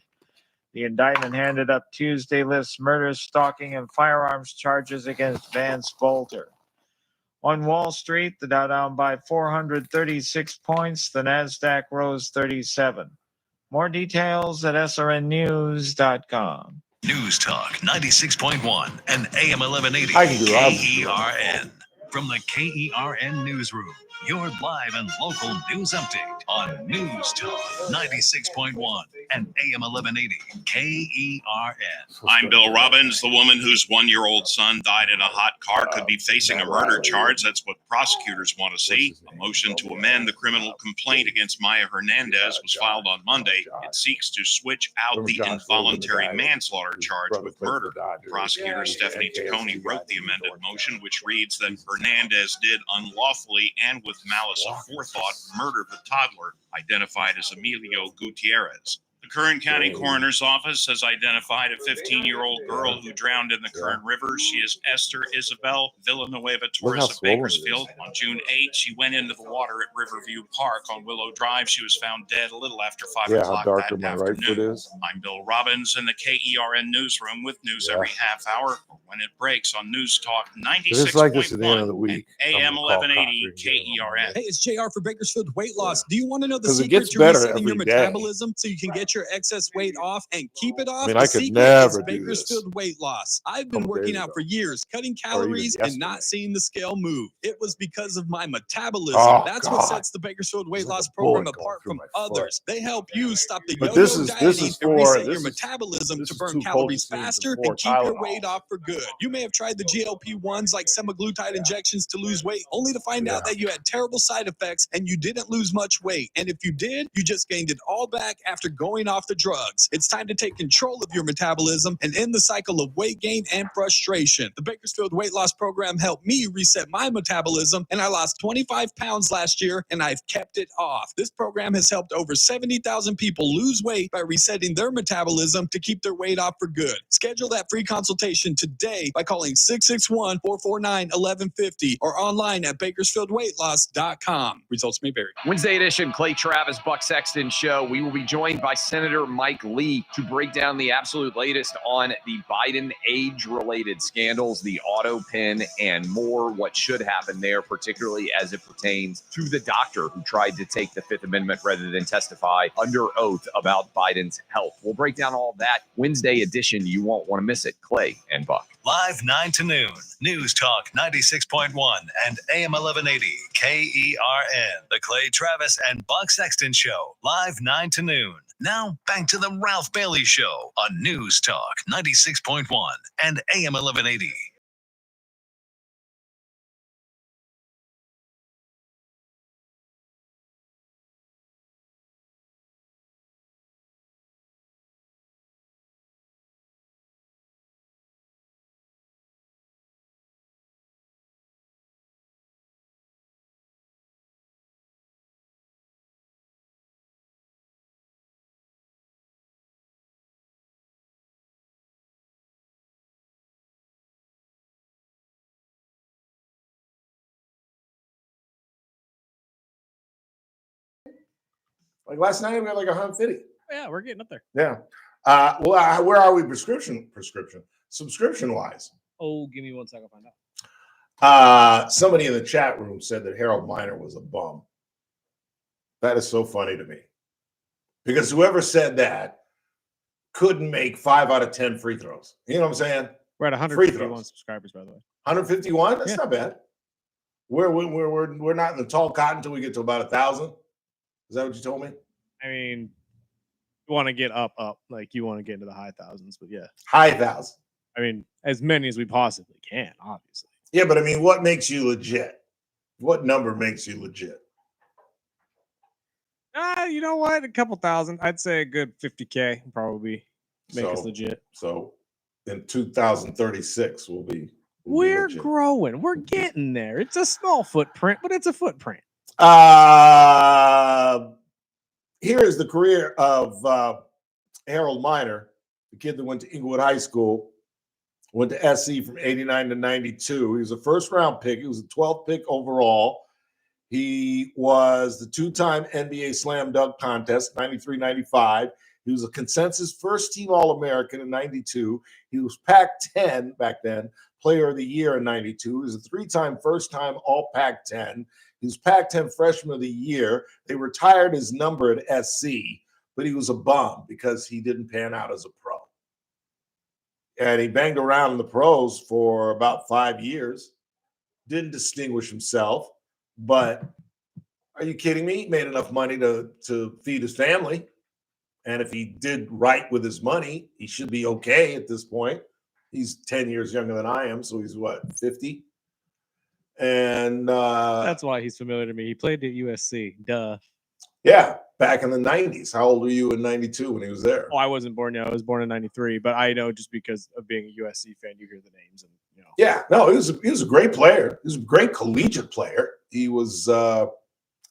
The indictment handed up Tuesday lists murder, stalking, and firearms charges against Vance Bolter. On Wall Street, the Dow down by 436 points, the NASDAQ rose 37. More details at srnnews.com. News Talk 96.1 and AM 1180 I can do that. KERN. From the KERN Newsroom, your live and local news update on News Talk 96.1 and AM 1180 KERN. I'm Bill Robbins. The woman whose one-year-old son died in a hot car could be facing a murder charge. That's what prosecutors want to see. A motion to amend the criminal complaint against Maya Hernandez was filed on Monday. It seeks to switch out the involuntary manslaughter charge with murder. Prosecutor Stephanie Taccone wrote the amended motion, which reads that Hernandez did unlawfully and with malice aforethought murder the toddler identified as Emilio Gutierrez. The Kern County Coroner's Office has identified a 15-year-old girl who drowned in the Kern River. She is Esther Isabel Villanueva Torres of Bakersfield. On June 8th, she went into the water at Riverview Park on Willow Drive. She was found dead a little after 5 o'clock that afternoon. I'm Bill Robbins in the KERN newsroom with news every half hour or when it breaks on News Talk 96.1 and AM 1180 KERN. Hey, it's JR for Bakersfield Weight Loss. Do you want to know the 'Cause it secret gets to better resetting your every day. metabolism so you can get your your excess weight off and keep it off, mean, the I could secret never is do this. Bakersfield Weight Loss. I've been Couple working days out ago. for years, cutting Or even calories and not yesterday. seeing the scale move. It was because of my metabolism. Oh, That's God. what sets the Bakersfield Weight It's like Loss a bullet program going apart through from my foot. others. They help you stop the But yo-yo this is dieting for- and reset this your is- metabolism this to is burn 2 calories colchicines and faster 4 and keep your Tylenol. weight off for good. You may have tried the GLP-1s like semaglutide injections to lose weight, only to find out that you had terrible side effects and you didn't lose much weight. And if you did, you just gained it all back after going off the drugs. It's time to take control of your metabolism and end the cycle of weight gain and frustration. The Bakersfield Weight Loss Program helped me reset my metabolism, and I lost 25 pounds last year, and I've kept it off. This program has helped over 70,000 people lose weight by resetting their metabolism to keep their weight off for good. Schedule that free consultation today by calling 661-449-1150 or online at bakersfieldweightloss.com. Results may vary. Wednesday edition, Clay Travis, Buck Sexton Show. We will be joined by Senator Mike Lee to break down the absolute latest on the Biden age-related scandals, the auto pen, and more. What should happen there, particularly as it pertains to the doctor who tried to take the Fifth Amendment rather than testify under oath about Biden's health. We'll break down all of that. Wednesday edition. You won't want to miss it. Clay and Buck. Live 9 to noon. News Talk 96.1 and AM 1180 KERN. The Clay Travis and Buck Sexton Show. Live 9 to noon. Now back to the Ralph Bailey Show on News Talk 96.1 and AM 1180. Like last night, we had like 150. Yeah, we're getting up there. Yeah. Where are we subscription wise? Oh, give me 1 second. I'll find out. Somebody in the chat room said that Harold Miner was a bum. That is so funny to me, because whoever said that couldn't make 5 out of 10 free throws. You know what I'm saying? We're at Free 151 throws. subscribers, by the way. 151. That's Yeah. not bad. We're not in the tall cotton until we get to about 1,000. Is that what you told me? I mean, you want to get up, like you want to get into the high thousands, but yeah, High 1,000. I mean, as many as we possibly can, obviously. Yeah, but I mean, what makes you legit? What number makes you legit? You know what? A couple thousand. I'd say a good 50K probably make us legit. So in 2036, we'll be We're legit. growing. We're getting there. It's a small footprint, but it's a footprint. Here is the career of Harold Miner, the kid that went to Inglewood High School, went to SC from 89 to 92. He was a first-round pick. He was the 12th pick overall. He was the 2-time NBA Slam Dunk Contest, 93-95. He was a consensus first-team All-American in 92. He was Pac-10 back then, Player of the Year in 92. He was a 3-time first-time All-Pac-10. He was Pac-10 Freshman of the Year. They retired his number at SC, but he was a bum because he didn't pan out as a pro. And he banged around in the pros for about 5 years. Didn't distinguish himself, but are you kidding me? He made enough money to feed his family. And if he did right with his money, he should be okay at this point. He's 10 years younger than I am, so he's what, 50? And That's why he's familiar to me. He played at USC. Duh. yeah, back in the 90s. How old were you in 92 when he was there? Oh, I wasn't born yet. I was born in 93, but I know just because of being a USC fan, you hear the names and you know. Yeah, no, he was a great player. He was a great collegiate player. He was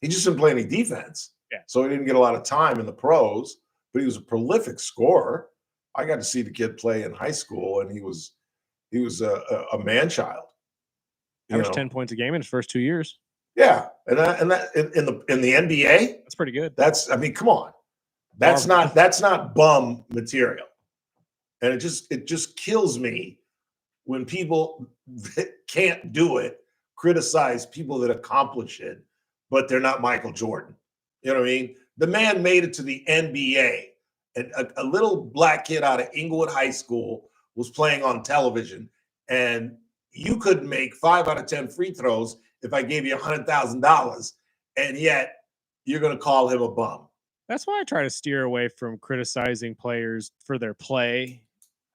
he just didn't play any defense. Yeah. So he didn't get a lot of time in the pros, but he was a prolific scorer. I got to see the kid play in high school, and he was a man child. Averaged 10 points a game in his first 2 years. Yeah, and that in the NBA, that's pretty good. That's, I mean, come on, that's not bum material, and it just kills me when people that can't do it criticize people that accomplish it, but they're not Michael Jordan. You know what I mean? The man made it to the NBA And a little black kid out of Inglewood High School was playing on television, and you couldn't make 5 out of 10 free throws if I gave you $100,000, and yet you're going to call him a bum. That's why I try to steer away from criticizing players for their play.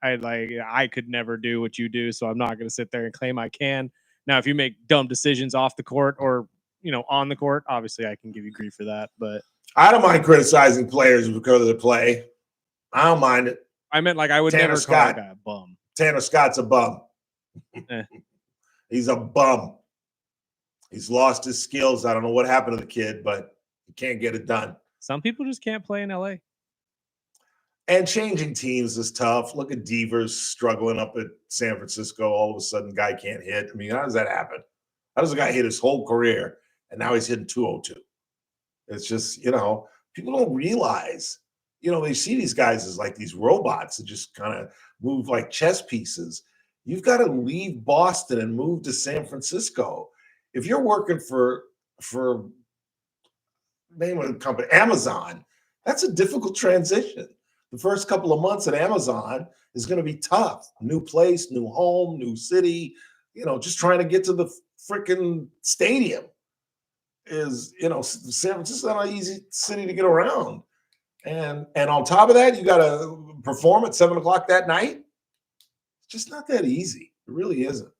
I could never do what you do, so I'm not going to sit there and claim I can. Now, if you make dumb decisions off the court or on the court, obviously I can give you grief for that. But I don't mind criticizing players because of the play. I don't mind it. I meant I would Tanner never Scott. call a guy a bum. Tanner Scott's a bum. He's a bum. He's lost his skills. I don't know what happened to the kid, but he can't get it done. Some people just can't play in LA. And changing teams is tough. Look at Devers struggling up at San Francisco. All of a sudden, guy can't hit. I mean, how does that happen? How does a guy hit his whole career and now he's hitting 202? It's just, people don't realize, they see these guys as like these robots that just kind of move like chess pieces. You've got to leave Boston and move to San Francisco. If you're working for name of the company, Amazon, that's a difficult transition. The first couple of months at Amazon is going to be tough. New place, new home, new city, just trying to get to the freaking stadium is, San Francisco is not an easy city to get around. And on top of that, you got to perform at 7:00 that night. It's just not that easy. It really isn't.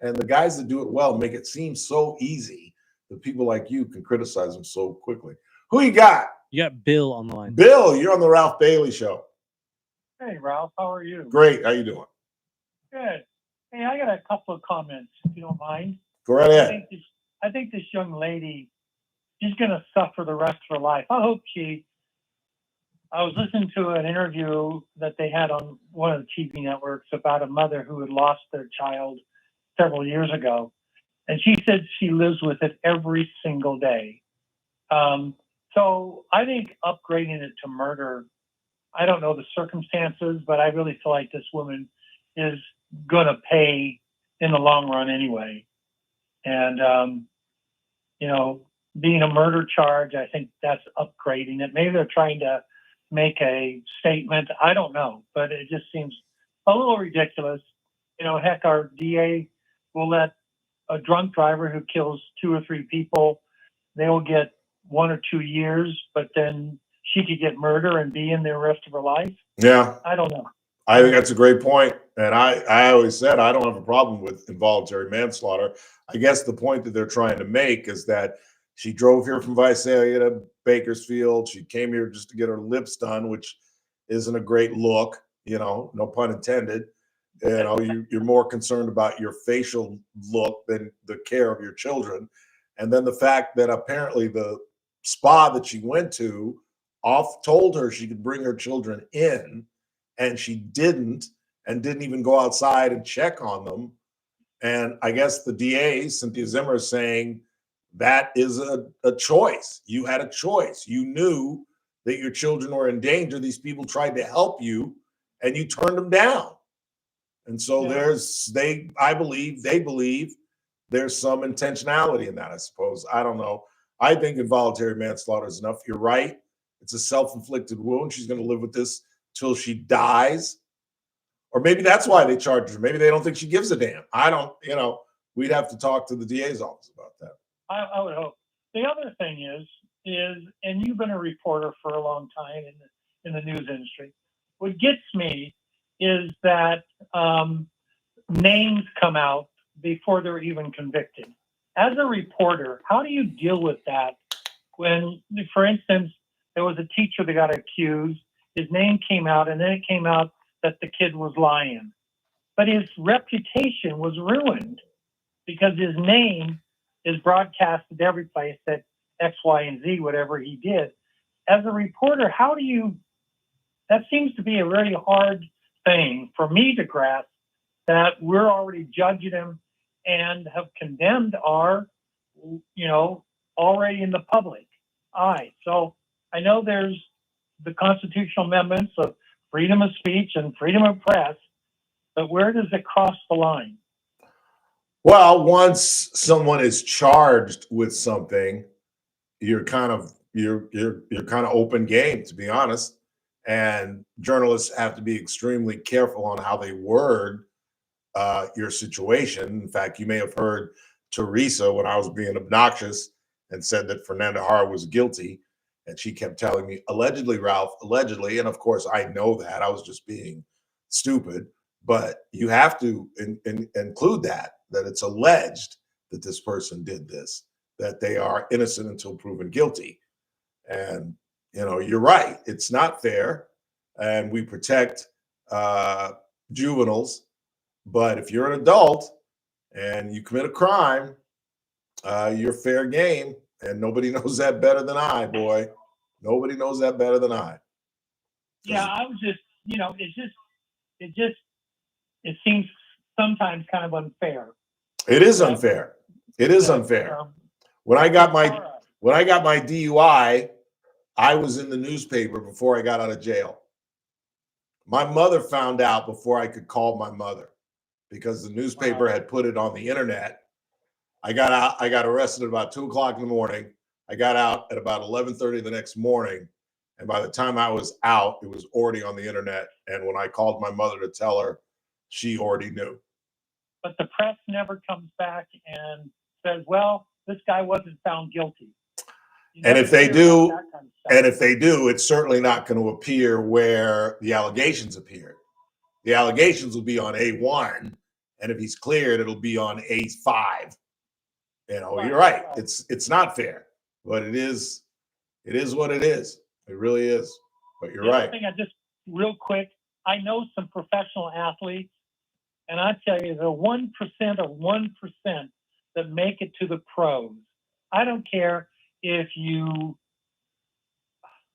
And the guys that do it well make it seem so easy that people like you can criticize them so quickly. Who you got? You got Bill on the line. Bill, you're on the Ralph Bailey Show. Hey, Ralph, how are you? Great. How you doing? Good. Hey, I got a couple of comments, if you don't mind. Go right ahead. I think this young lady, she's going to suffer the rest of her life. I was listening to an interview that they had on one of the TV networks about a mother who had lost their child several years ago. And she said she lives with it every single day. So I think upgrading it to murder, I don't know the circumstances, but I really feel like this woman is going to pay in the long run anyway. And, being a murder charge, I think that's upgrading it. Maybe they're trying to make a statement. I don't know, but it just seems a little ridiculous. Heck, our DA will let a drunk driver who kills 2 or 3 people, they will get 1 or 2 years, but then she could get murder and be in there the rest of her life. Yeah. I don't know. I think that's a great point. And I always said I don't have a problem with involuntary manslaughter. I guess the point that they're trying to make is that she drove here from Visalia to Bakersfield. She came here just to get her lips done, which isn't a great look, no pun intended. You're more concerned about your facial look than the care of your children. And then the fact that apparently the spa that she went to told her she could bring her children in, and she didn't, and didn't even go outside and check on them. And I guess the DA, Cynthia Zimmer, is saying that is a choice. You had a choice. You knew that your children were in danger. These people tried to help you, and you turned them down. And so they believe there's some intentionality in that, I suppose. I don't know. I think involuntary manslaughter is enough. You're right. It's a self-inflicted wound. She's going to live with this till she dies. Or maybe that's why they charge her. Maybe they don't think she gives a damn. I don't, we'd have to talk to the DA's office about that. I would hope. The other thing is, and you've been a reporter for a long time in the news industry. What gets me is that names come out before they're even convicted. As a reporter, how do you deal with that when, for instance, there was a teacher that got accused, his name came out, and then it came out that the kid was lying. But his reputation was ruined because his name is broadcasted every place that X, Y, and Z, whatever he did. As a reporter, that seems to be a very hard thing for me to grasp, that we're already judging him and have condemned already in the public eye. So I know there's the constitutional amendments of freedom of speech and freedom of press, but where does it cross the line? Well, once someone is charged with something, you're kind of open game, to be honest. And journalists have to be extremely careful on how they word your situation. In fact, you may have heard Teresa when I was being obnoxious and said that Fernanda Hara was guilty. And she kept telling me, allegedly, Ralph, allegedly. And of course, I know that. I was just being stupid. But you have to include that it's alleged that this person did this, that they are innocent until proven guilty. And, you're right. It's not fair. And we protect juveniles. But if you're an adult and you commit a crime, you're fair game. And nobody knows that better than I, boy. Nobody knows that better than I. Yeah, I was just, it seems sometimes kind of unfair. It is unfair. It is unfair. When I got my DUI, I was in the newspaper before I got out of jail. My mother found out before I could call my mother because the newspaper had put it on the internet. I got arrested at about 2:00 in the morning. I got out at about 11:30 the next morning. And by the time I was out, it was already on the internet. And when I called my mother to tell her, she already knew. But the press never comes back and says, well, this guy wasn't found guilty. And if they do, it's certainly not going to appear where the allegations appeared. The allegations will be on A1. And if he's cleared, it'll be on A5. You're right. It's not fair, but it is what it is. It really is. But you're right. Thing real quick, I know some professional athletes, and I tell you, the 1% of 1% that make it to the pros. I don't care if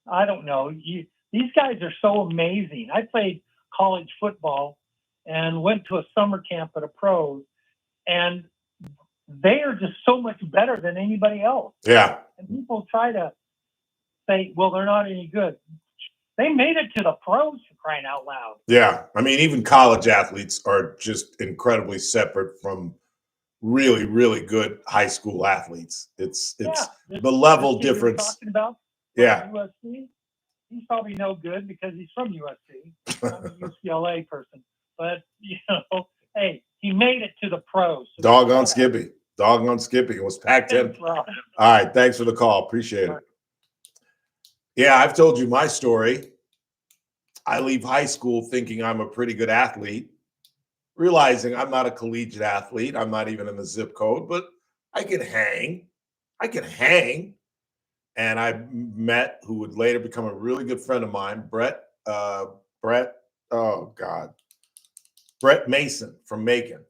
I don't know. These guys are so amazing. I played college football and went to a summer camp at a pros, and they are just so much better than anybody else. Yeah. And people try to say, well, they're not any good. They made it to the pros, for crying out loud. Yeah. I mean, even college athletes are just incredibly separate from really, really good high school athletes. It's the level difference. Talking about USC, he's probably no good because he's from USC. I'm a UCLA person. But, hey, he made it to the pros. So Doggone Skippy. It was Pac-10. All right. Thanks for the call. Appreciate it. Yeah, I've told you my story. I leave high school thinking I'm a pretty good athlete, realizing I'm not a collegiate athlete. I'm not even in the zip code, but I can hang. And I met who would later become a really good friend of mine, Brett Mason from Macon.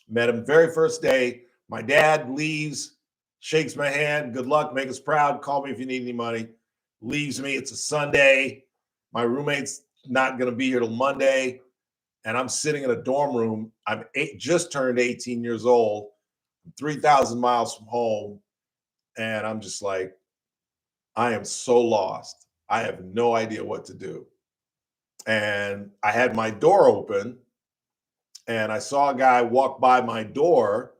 Met him very first day. My dad leaves, shakes my hand. Good luck. Make us proud. Call me if you need any money. Leaves me. It's a Sunday. My roommate's not going to be here till Monday. And I'm sitting in a dorm room. I'm just turned 18 years old, 3,000 miles from home. And I'm just like, I am so lost. I have no idea what to do. And I had my door open and I saw a guy walk by my door,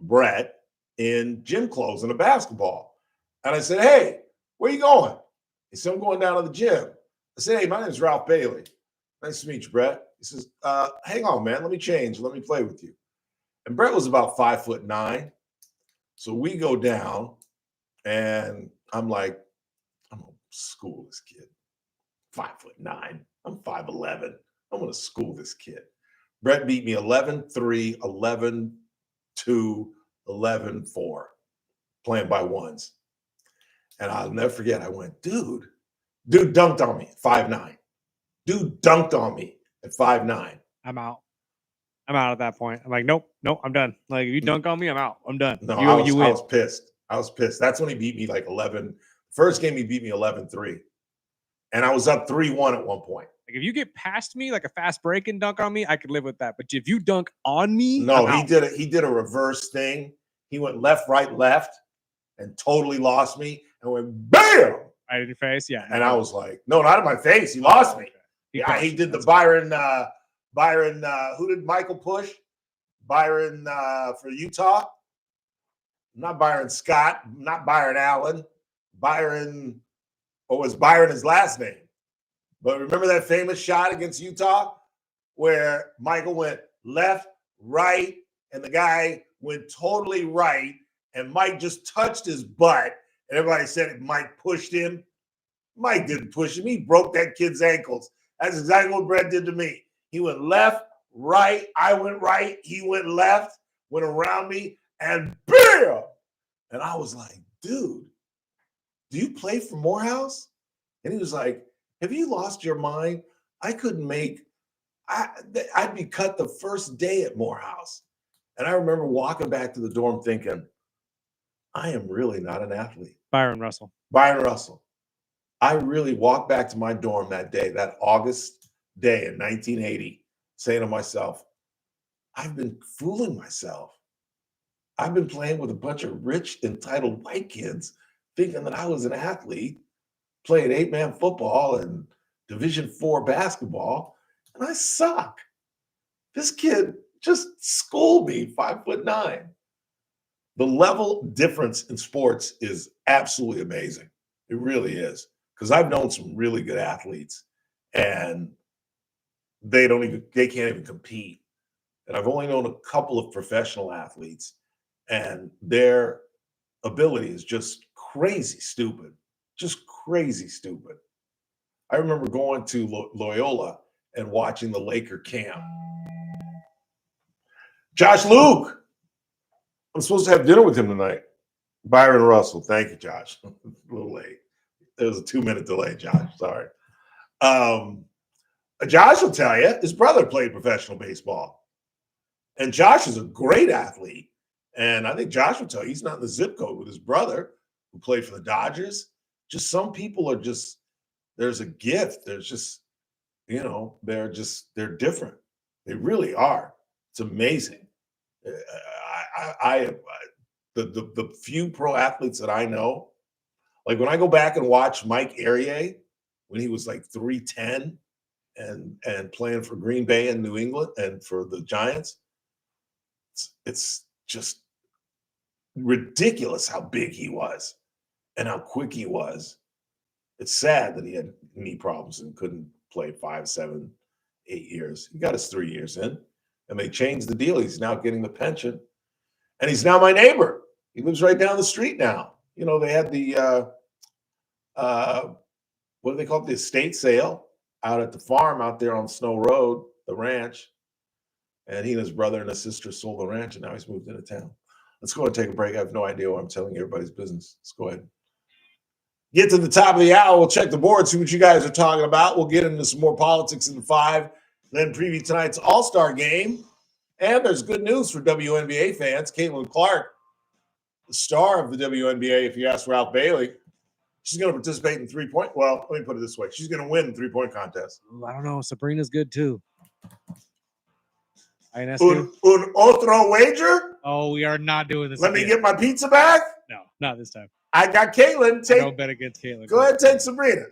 Brett, in gym clothes and a basketball. And I said, hey, where you going? He said, I'm going down to the gym. I said, hey, my name is Ralph Bailey. Nice to meet you, Brett. He says, hang on, man. Let me change. Let me play with you. And Brett was about 5'9". So we go down and I'm like, I'm going to school this kid. 5'9". I'm 5'11". I'm going to school this kid. Brett beat me 11-3, 11-2, 11-4, playing by ones. And I'll never forget, I went, dude dunked on me at 5'9". Dude dunked on me at 5'9". I'm out at that point. I'm like, nope, I'm done. Like, if you dunk on me, I'm out. I'm done. No, I was pissed. That's when he beat me like 11. First game, he beat me 11-3. And I was up 3-1 at one point. Like, if you get past me, like a fast break and dunk on me, I could live with that. But if you dunk on me, no, he did a reverse thing. He went left, right, left, and totally lost me. And went bam right in your face. Yeah, and I was like, no, not in my face. He lost me. Yeah, he did the Byron. Who did Michael push? Byron for Utah. Not Byron Scott. Not Byron Allen. Byron. What was Byron his last name? But remember that famous shot against Utah where Michael went left, right, and the guy went totally right, and Mike just touched his butt, and everybody said Mike pushed him. Mike didn't push him. He broke that kid's ankles. That's exactly what Brett did to me. He went left, right, I went right, he went left, went around me, and bam! And I was like, dude, do you play for Morehouse? And he was like, have you lost your mind? I couldn't make, I'd be cut the first day at Morehouse. And I remember walking back to the dorm thinking, I am really not an athlete. Byron Russell. Byron Russell. I really walked back to my dorm that day, that August day in 1980, saying to myself, I've been fooling myself. I've been playing with a bunch of rich, entitled white kids, thinking that I was an athlete, playing 8-man football and Division IV basketball, and I suck. This kid just schooled me, 5'9". The level difference in sports is absolutely amazing. It really is. Because I've known some really good athletes, and they can't even compete. And I've only known a couple of professional athletes, and their ability is just crazy stupid. Just crazy stupid. I remember going to Loyola and watching the Laker camp. Josh Luke. I'm supposed to have dinner with him tonight. Byron Russell. Thank you, Josh. A little late. There was a 2-minute delay, Josh. Sorry. Josh will tell you his brother played professional baseball. And Josh is a great athlete. And I think Josh will tell you he's not in the zip code with his brother who played for the Dodgers. Just some people are just, there's a gift. There's just, they're different. They really are. It's amazing. The few pro athletes that I know, like when I go back and watch Mike Arieh when he was like 3'10" and playing for Green Bay in New England and for the Giants, it's just ridiculous how big he was and how quick he was. It's sad that he had knee problems and couldn't play 5, 7, 8 years. He got his 3 years in, and they changed the deal. He's now getting the pension, and he's now my neighbor. He lives right down the street now. They had the what do they call it? The estate sale out at the farm out there on Snow Road, the ranch. And he and his brother and his sister sold the ranch, and now he's moved into town. Let's go and take a break. I have no idea why I'm telling everybody's business. Let's go ahead. Get to the top of the hour. We'll check the board, see what you guys are talking about. We'll get into some more politics in the 5, then preview tonight's All-Star game. And there's good news for WNBA fans. Caitlin Clark, the star of the WNBA, if you ask Ralph Bailey, she's going to participate in three-point. Well, let me put it this way. She's going to win the three-point contest. I don't know. Sabrina's good too. Un otro wager? Oh, we are not doing this. Let me get my pizza back? No, not this time. I got Caitlin. I don't bet against Caitlin. Go ahead, take Sabrina.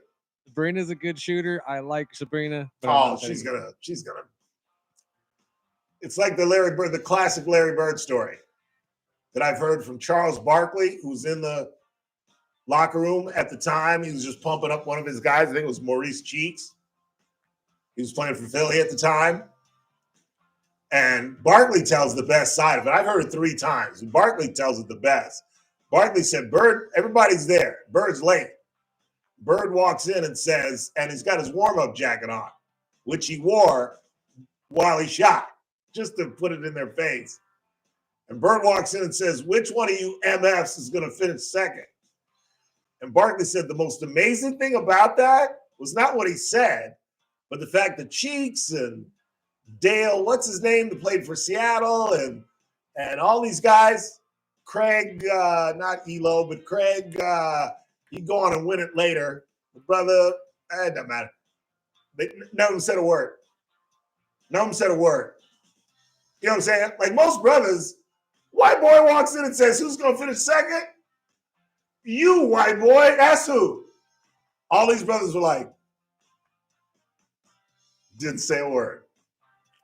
Sabrina's a good shooter. I like Sabrina. But she's gonna. It's like the classic Larry Bird story that I've heard from Charles Barkley, who's in the locker room at the time. He was just pumping up one of his guys. I think it was Maurice Cheeks. He was playing for Philly at the time. And Barkley tells the best side of it. I've heard it 3 times. Barkley tells it the best. Barkley said, Bird, everybody's there. Bird's late. Bird walks in and says, and he's got his warm-up jacket on, which he wore while he shot, just to put it in their face. And Bird walks in and says, which one of you MFs is going to finish second? And Barkley said the most amazing thing about that was not what he said, but the fact that Cheeks and Dale, what's his name, that played for Seattle, and all these guys, Craig, not Elo, but Craig, he'd go on and win it later. The brother, it doesn't matter. None of them said a word. None of them said a word. You know what I'm saying? Like most brothers, white boy walks in and says, who's going to finish second? You, white boy, that's who. All these brothers were like, didn't say a word.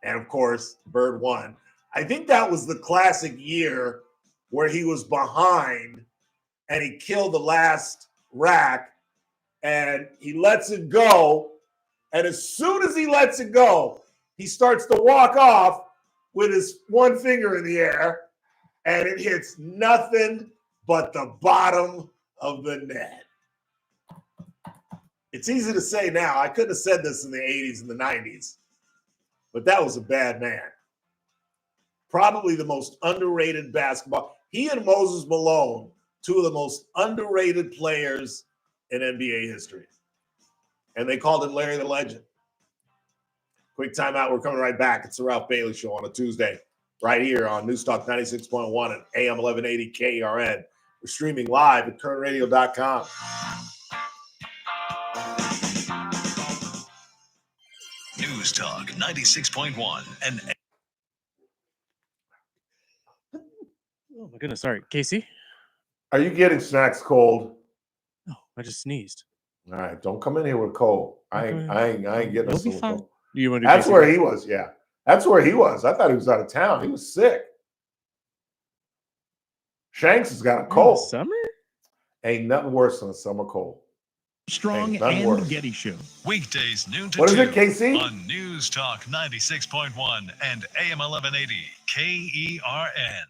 And of course, Bird won. I think that was the classic year where he was behind and he killed the last rack and he lets it go And as soon as he lets it go, he starts to walk off with his one finger in the air, and it hits nothing but the bottom of the net. It's easy to say now. I couldn't have said this in the 80s and the 90s, but that was a bad man. Probably the most underrated basketball. He and Moses Malone, two of the most underrated players in NBA history. And they called him Larry the Legend. Quick timeout. We're coming right back. It's the Ralph Bailey Show on a Tuesday right here on News Talk 96.1 and AM 1180 KRN. We're streaming live at KernRadio.com. News Talk 96.1 and Oh my goodness, sorry. Casey? Are you getting snacks cold? No, I just sneezed. All right, don't come in here with cold. I ain't getting You'll us be with fine. cold. You want to do That's Casey where first? he was, yeah. That's where he was. I thought he was out of town. He was sick. Shanks has got a cold. Summer? Ain't nothing worse than a summer cold. Strong Ain't nothing and worse. Getty Show. Weekdays noon to What is 2 it, KC? on News Talk 96.1 and AM 1180 KERN.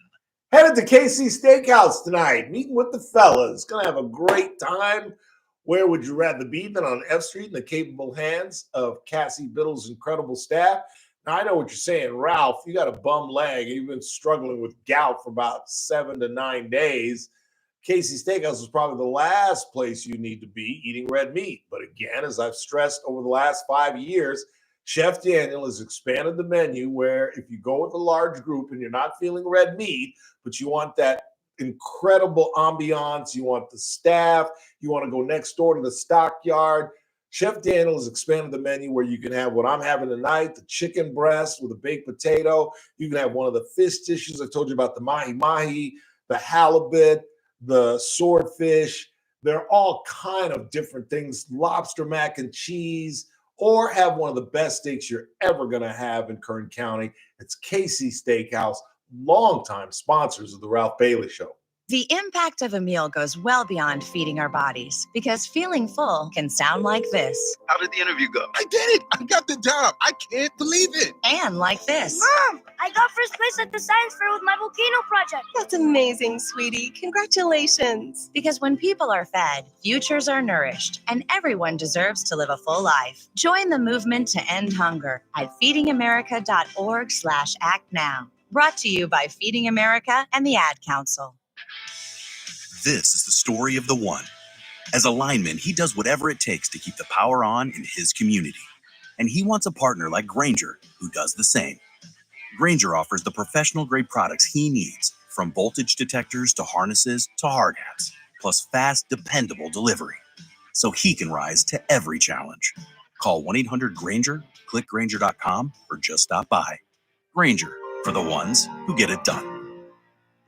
Headed to KC Steakhouse tonight, meeting with the fellas. Gonna have a great time. Where would you rather be than on F Street in the capable hands of Cassie Biddle's incredible staff? Now, I know what you're saying, Ralph. You got a bum leg. You've been struggling with gout for about 7 to 9 days. KC Steakhouse is probably the last place you need to be eating red meat. But again, as I've stressed over the last 5 years, Chef Daniel has expanded the menu where if you go with a large group and you're not feeling red meat, but you want that incredible ambiance, you want the staff, you want to go next door to the stockyard, Chef Daniel has expanded the menu where you can have what I'm having tonight, the chicken breast with a baked potato. You can have one of the fish dishes. I told you about the mahi-mahi, the halibut, the swordfish. They're all kind of different things, lobster mac and cheese, or have one of the best steaks you're ever going to have in Kern County. It's KC Steakhouse, longtime sponsors of the Ralph Bailey Show. The impact of a meal goes well beyond feeding our bodies because feeling full can sound like this. How did the interview go? I did it. I got the job. I can't believe it. And like this. Mom, I got first place at the science fair with my volcano project. That's amazing, sweetie. Congratulations. Because when people are fed, futures are nourished, and everyone deserves to live a full life. Join the movement to end hunger at feedingamerica.org/act now. Brought to you by Feeding America and the Ad Council. This is the story of the one. As a lineman, he does whatever it takes to keep the power on in his community. And he wants a partner like Grainger who does the same. Grainger offers the professional-grade products he needs, from voltage detectors to harnesses to hard hats, plus fast, dependable delivery, so he can rise to every challenge. Call 1-800-GRAINGER, click Grainger.com, or just stop by. Grainger, for the ones who get it done.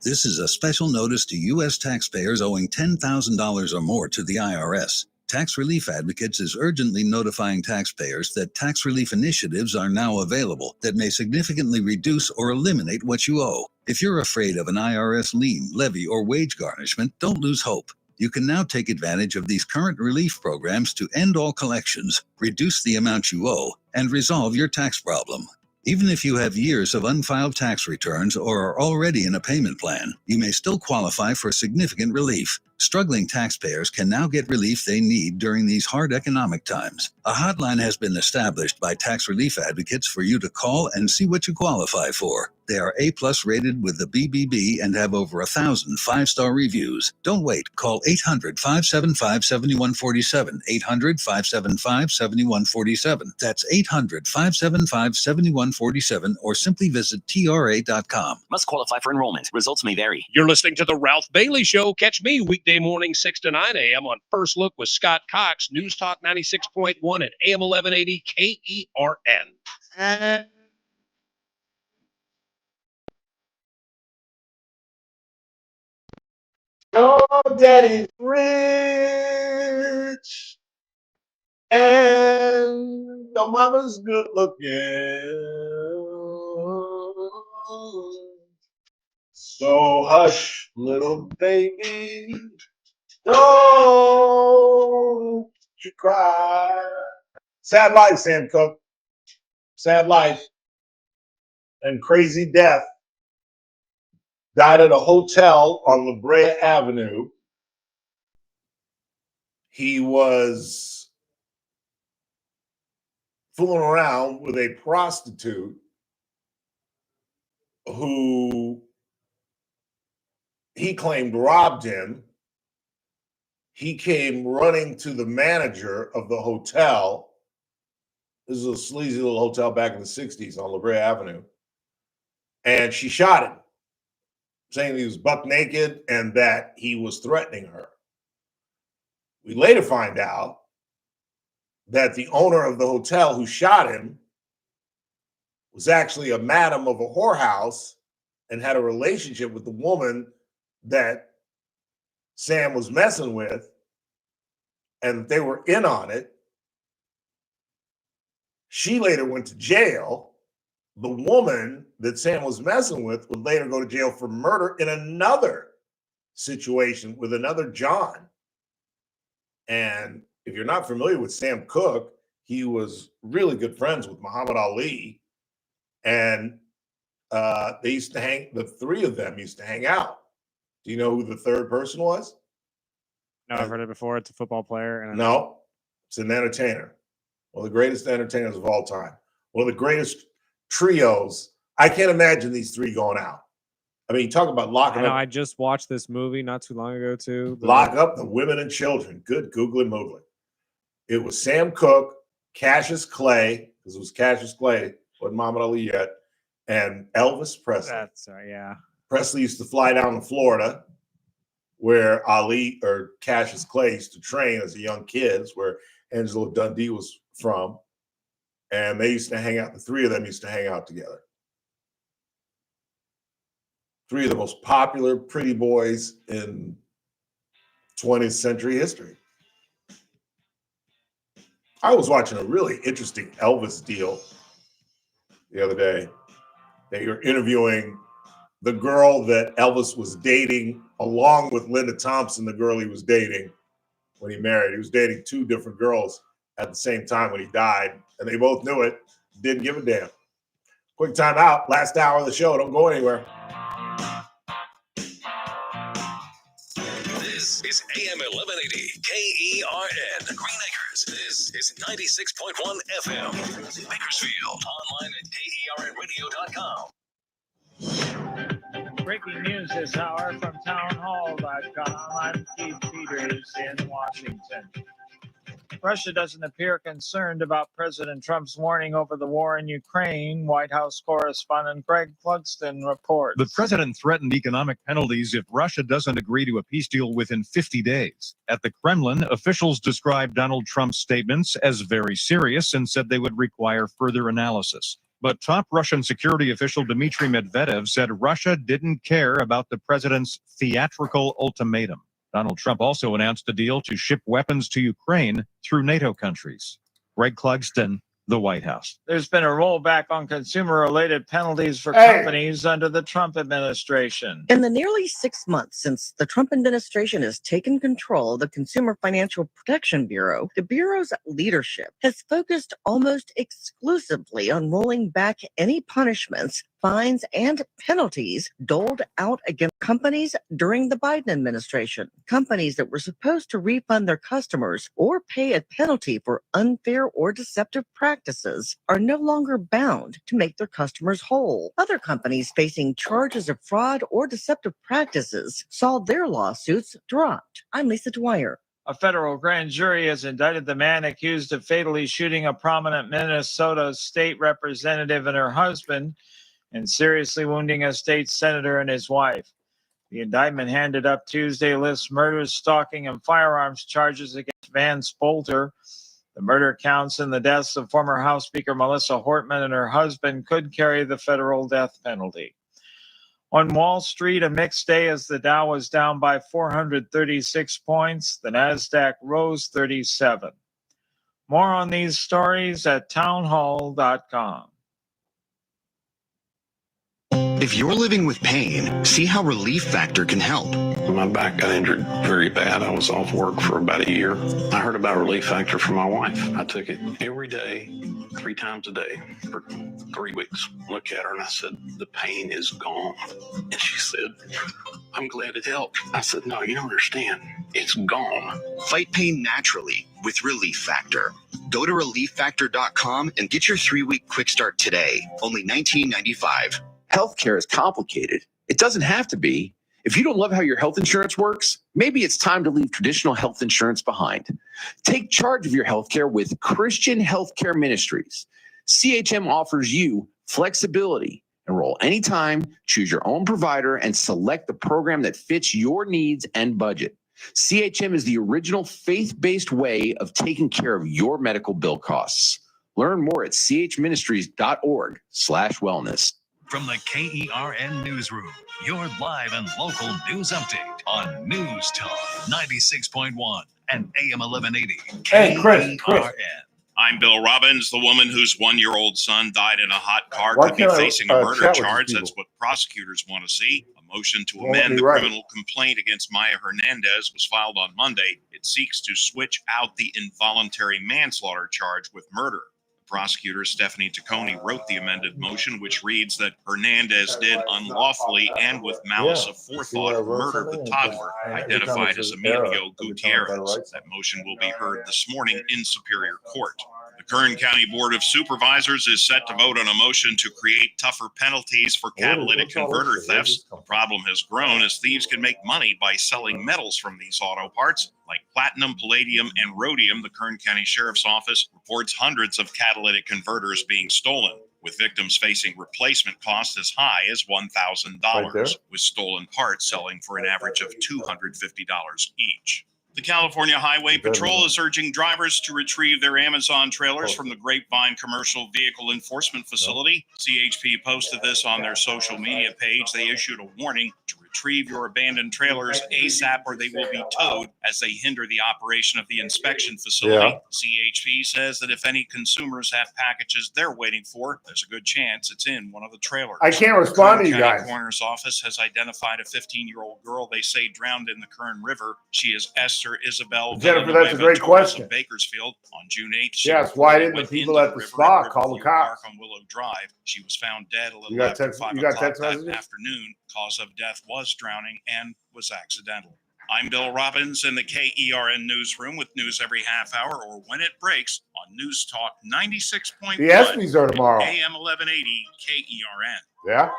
This is a special notice to U.S. taxpayers owing $10,000 or more to the IRS. Tax Relief Advocates is urgently notifying taxpayers that tax relief initiatives are now available that may significantly reduce or eliminate what you owe. If you're afraid of an IRS lien, levy, or wage garnishment, don't lose hope. You can now take advantage of these current relief programs to end all collections, reduce the amount you owe, and resolve your tax problem. Even if you have years of unfiled tax returns or are already in a payment plan, you may still qualify for significant relief. Struggling taxpayers can now get relief they need during these hard economic times. A hotline has been established by Tax Relief Advocates for you to call and see what you qualify for. They are A+ rated with the BBB and have over 1,000 5-star reviews. Don't wait. Call 800-575-7147. 800-575-7147. That's 800-575-7147 or simply visit TRA.com. Must qualify for enrollment. Results may vary. You're listening to The Ralph Bailey Show. Catch me weekday morning 6 to 9 a.m. on First Look with Scott Cox, News Talk 96.1 and AM 1180 KERN. Your daddy's rich and your mama's good looking. So hush, little baby, don't you cry. Sad life, Sam Cooke. Sad life and crazy death. Died at a hotel on La Brea Avenue. He was fooling around with a prostitute who he claimed robbed him. He came running to the manager of the hotel. This is a sleazy little hotel back in the 60s on La Brea Avenue. And she shot him, saying he was buck naked and that he was threatening her. We later find out that the owner of the hotel who shot him was actually a madam of a whorehouse and had a relationship with the woman that Sam was messing with, and they were in on it. She later went to jail. The woman that Sam was messing with would later go to jail for murder in another situation with another John. And if you're not familiar with Sam Cooke, he was really good friends with Muhammad Ali. And they used to hang, the three of them used to hang out. Do you know who the third person was? No, I've heard it before. It's a football player. And No, it's an entertainer. One of the greatest entertainers of all time. One of the greatest trios. I can't imagine these three going out. I mean, talk about locking I know. up. I just watched this movie not too long ago too. Lock up the women and children. Good googly moogly. It was Sam Cooke, Cassius Clay, because it was Cassius Clay, wasn't Muhammad Ali yet, and Elvis Presley. That's yeah. Presley used to fly down to Florida, where Ali or Cassius Clay used to train as a young kid. It's where Angelo Dundee was from. And they used to hang out, the three of them used to hang out together. Three of the most popular pretty boys in 20th century history. I was watching a really interesting Elvis deal the other day. They were interviewing the girl that Elvis was dating along with Linda Thompson, the girl he was dating when he married. He was dating two different girls at the same time when he died, and they both knew it, didn't give a damn. Quick time out, last hour of the show. Don't go anywhere. This is AM 1180 KERN Green Acres. This is 96.1 FM Bakersfield. Online at KERNradio.com. Breaking news this hour from townhall.com. I'm Keith Peters in Washington. Russia doesn't appear concerned about President Trump's warning over the war in Ukraine. White House correspondent Greg Clugston reports. The president threatened economic penalties if Russia doesn't agree to a peace deal within 50 days. At the Kremlin, officials described Donald Trump's statements as very serious and said they would require further analysis. But top Russian security official Dmitry Medvedev said Russia didn't care about the president's theatrical ultimatum. Donald Trump also announced a deal to ship weapons to Ukraine through NATO countries. Greg Clugston, the White House. There's been a rollback on consumer-related penalties for companies under the Trump administration. In the nearly 6 months since the Trump administration has taken control of the Consumer Financial Protection Bureau, the Bureau's leadership has focused almost exclusively on rolling back any punishments, fines, and penalties doled out against companies during the Biden administration. Companies that were supposed to refund their customers or pay a penalty for unfair or deceptive practices are no longer bound to make their customers whole. Other companies facing charges of fraud or deceptive practices saw their lawsuits dropped. I'm Lisa Dwyer. A federal grand jury has indicted the man accused of fatally shooting a prominent Minnesota state representative and her husband and seriously wounding a state senator and his wife. The indictment handed up Tuesday lists murder, stalking, and firearms charges against Van Spolter. The murder counts in the deaths of former House Speaker Melissa Hortman and her husband could carry the federal death penalty. On Wall Street, a mixed day as the Dow was down by 436 points. The Nasdaq rose 37. More on these stories at townhall.com. If you're living with pain, see how Relief Factor can help. My back got injured very bad. I was off work for about a year. I heard about Relief Factor from my wife. I took it every day, 3 times a day for 3 weeks. Look at her and I said, the pain is gone. And she said, I'm glad it helped. I said, no, you don't understand. It's gone. Fight pain naturally with Relief Factor. Go to relieffactor.com and get your 3-week quick start today. Only $19.95. Healthcare is complicated. It doesn't have to be. If you don't love how your health insurance works, maybe it's time to leave traditional health insurance behind. Take charge of your healthcare with Christian Healthcare Ministries. CHM offers you flexibility. Enroll anytime, choose your own provider, and select the program that fits your needs and budget. CHM is the original faith-based way of taking care of your medical bill costs. Learn more at chministries.org/wellness. From the KERN Newsroom, your live and local news update on News Talk 96.1 and AM 1180 Hey, Chris. KERN. I'm Bill Robbins. The woman whose 1-year-old son died in a hot car Why could be can't I, facing a murder chat with charge. these That's what prosecutors want to see. A motion to Won't let amend me the write. criminal complaint against Maya Hernandez was filed on Monday. It seeks to switch out the involuntary manslaughter charge with murder. Prosecutor Stephanie Taccone wrote the amended motion, which reads that Hernandez did unlawfully and with malice of forethought murder the toddler identified as Emilio Gutierrez. That motion will be heard this morning in Superior Court. The Kern County Board of Supervisors is set to vote on a motion to create tougher penalties for catalytic converter thefts. The problem has grown as thieves can make money by selling metals from these auto parts, like platinum, palladium, and rhodium. The Kern County Sheriff's Office reports hundreds of catalytic converters being stolen, with victims facing replacement costs as high as $1,000, with stolen parts selling for an average of $250 each. The California Highway Patrol is urging drivers to retrieve their Amazon trailers from the Grapevine Commercial Vehicle Enforcement Facility. CHP posted this on their social media page. They issued a warning to retrieve your abandoned trailers ASAP or they will be towed as they hinder the operation of the inspection facility. Yeah. CHP says that if any consumers have packages they're waiting for, there's a good chance it's in one of the trailers. I can't respond to you Kern County guys. Coroner's Office has identified a 15-year-old girl they say drowned in the Kern River. She is Esther Isabel Jennifer, Villanueva that's a great Torres question. of Bakersfield. On June 8th, she Yes, why reportedly didn't the went people into at the river spa at call the Riverview Park cops? on Willow Drive. She was found dead a little You got after text- 5 you got o'clock text that messages? afternoon. Cause of death was drowning and was accidental. I'm Bill Robbins in the KERN newsroom with news every half hour or when it breaks on News Talk 96.1 The ESPYs are tomorrow. AM 1180 KERN. Yeah.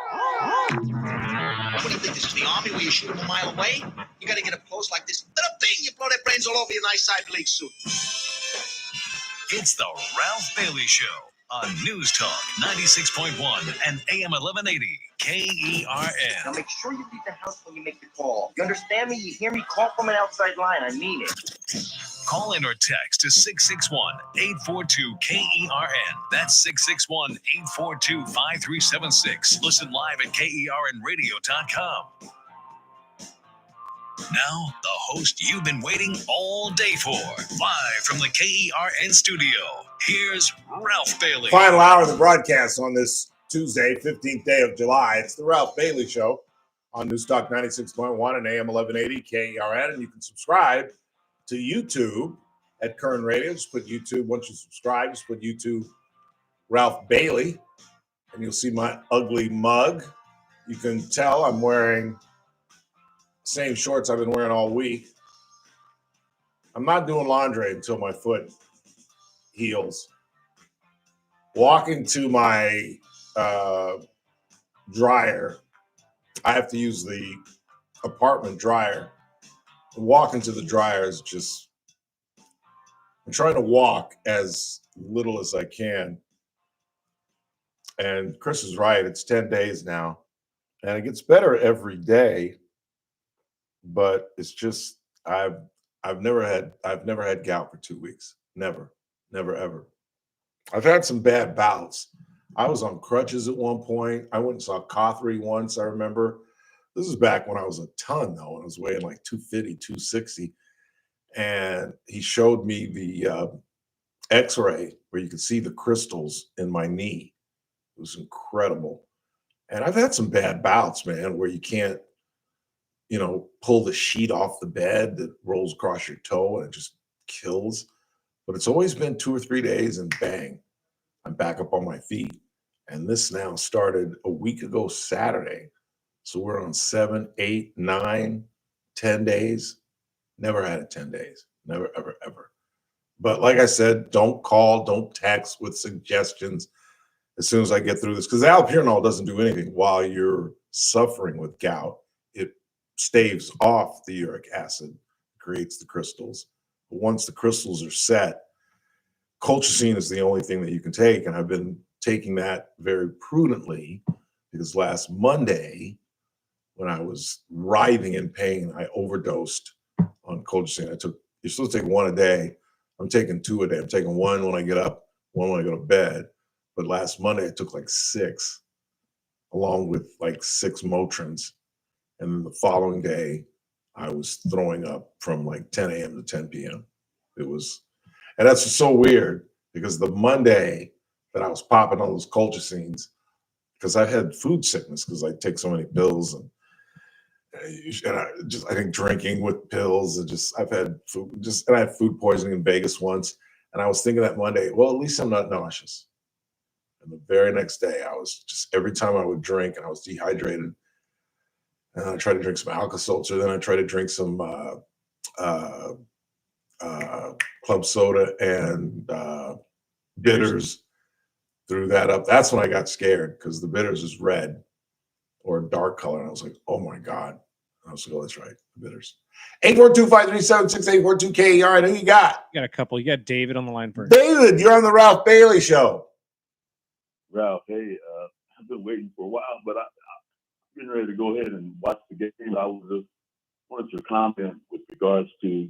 What do you think? This is the army where you shoot them a mile away? You got to get up close like this. Little thing, you blow their brains all over your nice Ivy League suit. It's the Ralph Bailey Show on News Talk 96.1 and AM 1180 KERN. Now make sure you leave the house when you make the call. You understand me? You hear me? Call from an outside line. I mean it. Call in or text to 661-842-KERN. That's 661-842-5376. Listen live at KERNradio.com. Now, the host you've been waiting all day for. Live from the KERN studio, here's Ralph Bailey. Final hour of the broadcast on this Tuesday, 15th day of July. It's the Ralph Bailey Show on News Talk 96.1 and AM 1180 KERN. And you can subscribe to YouTube at Kern Radio. Just put YouTube, once you subscribe, just put YouTube Ralph Bailey, and you'll see my ugly mug. You can tell I'm wearing the same shorts I've been wearing all week. I'm not doing laundry until my foot heals. Walking to my dryer, I have to use the apartment dryer. Walking to the dryer is just, I'm trying to walk as little as I can. And Chris is right, it's 10 days now. And it gets better every day. But it's just, I've never had gout for 2 weeks. Never, ever. I've had some bad bouts. I was on crutches at one point. I went and saw Cothry once, I remember. This is back when I was a ton, though. I was weighing like 250, 260. And he showed me the x-ray where you could see the crystals in my knee. It was incredible. And I've had some bad bouts, man, where you can't, pull the sheet off the bed that rolls across your toe and it just kills. But it's always been 2 or 3 days and bang, I'm back up on my feet. And this now started a week ago Saturday. So we're on 7, 8, 9, 10 days. Never had it 10 days. Never, ever, ever. But like I said, don't call, don't text with suggestions as soon as I get through this. Because allopurinol doesn't do anything while you're suffering with gout. It staves off the uric acid, creates the crystals. But once the crystals are set, colchicine is the only thing that you can take. And I've been taking that very prudently because last Monday, when I was writhing in pain, I overdosed on colchicine. You're supposed to take 1 a day. I'm taking 2 a day. I'm taking 1 when I get up, 1 when I go to bed. But last Monday, I took like 6, along with like 6 Motrins. And then the following day, I was throwing up from like 10 a.m. to 10 p.m. And that's so weird because the Monday that I was popping all those colchicines, because I had food sickness because I take so many pills and I think drinking with pills and I've had food, and I had food poisoning in Vegas once. And I was thinking that Monday, well, at least I'm not nauseous. And the very next day, I was every time I would drink and I was dehydrated. And I tried to drink some Alka-Seltzer. Then I tried to drink some club soda and bitters. Threw that up. That's when I got scared because the bitters is red or a dark color. And I was like, oh my God. I was like, oh, that's right. The bitters. 842-537-6842-KER. I know you got. You got a couple. You got David on the line first. David, you're on the Ralph Bailey Show. Ralph, hey, I've been waiting for a while, but I'm getting ready to go ahead and watch the game. I was just wanted your comment with regards to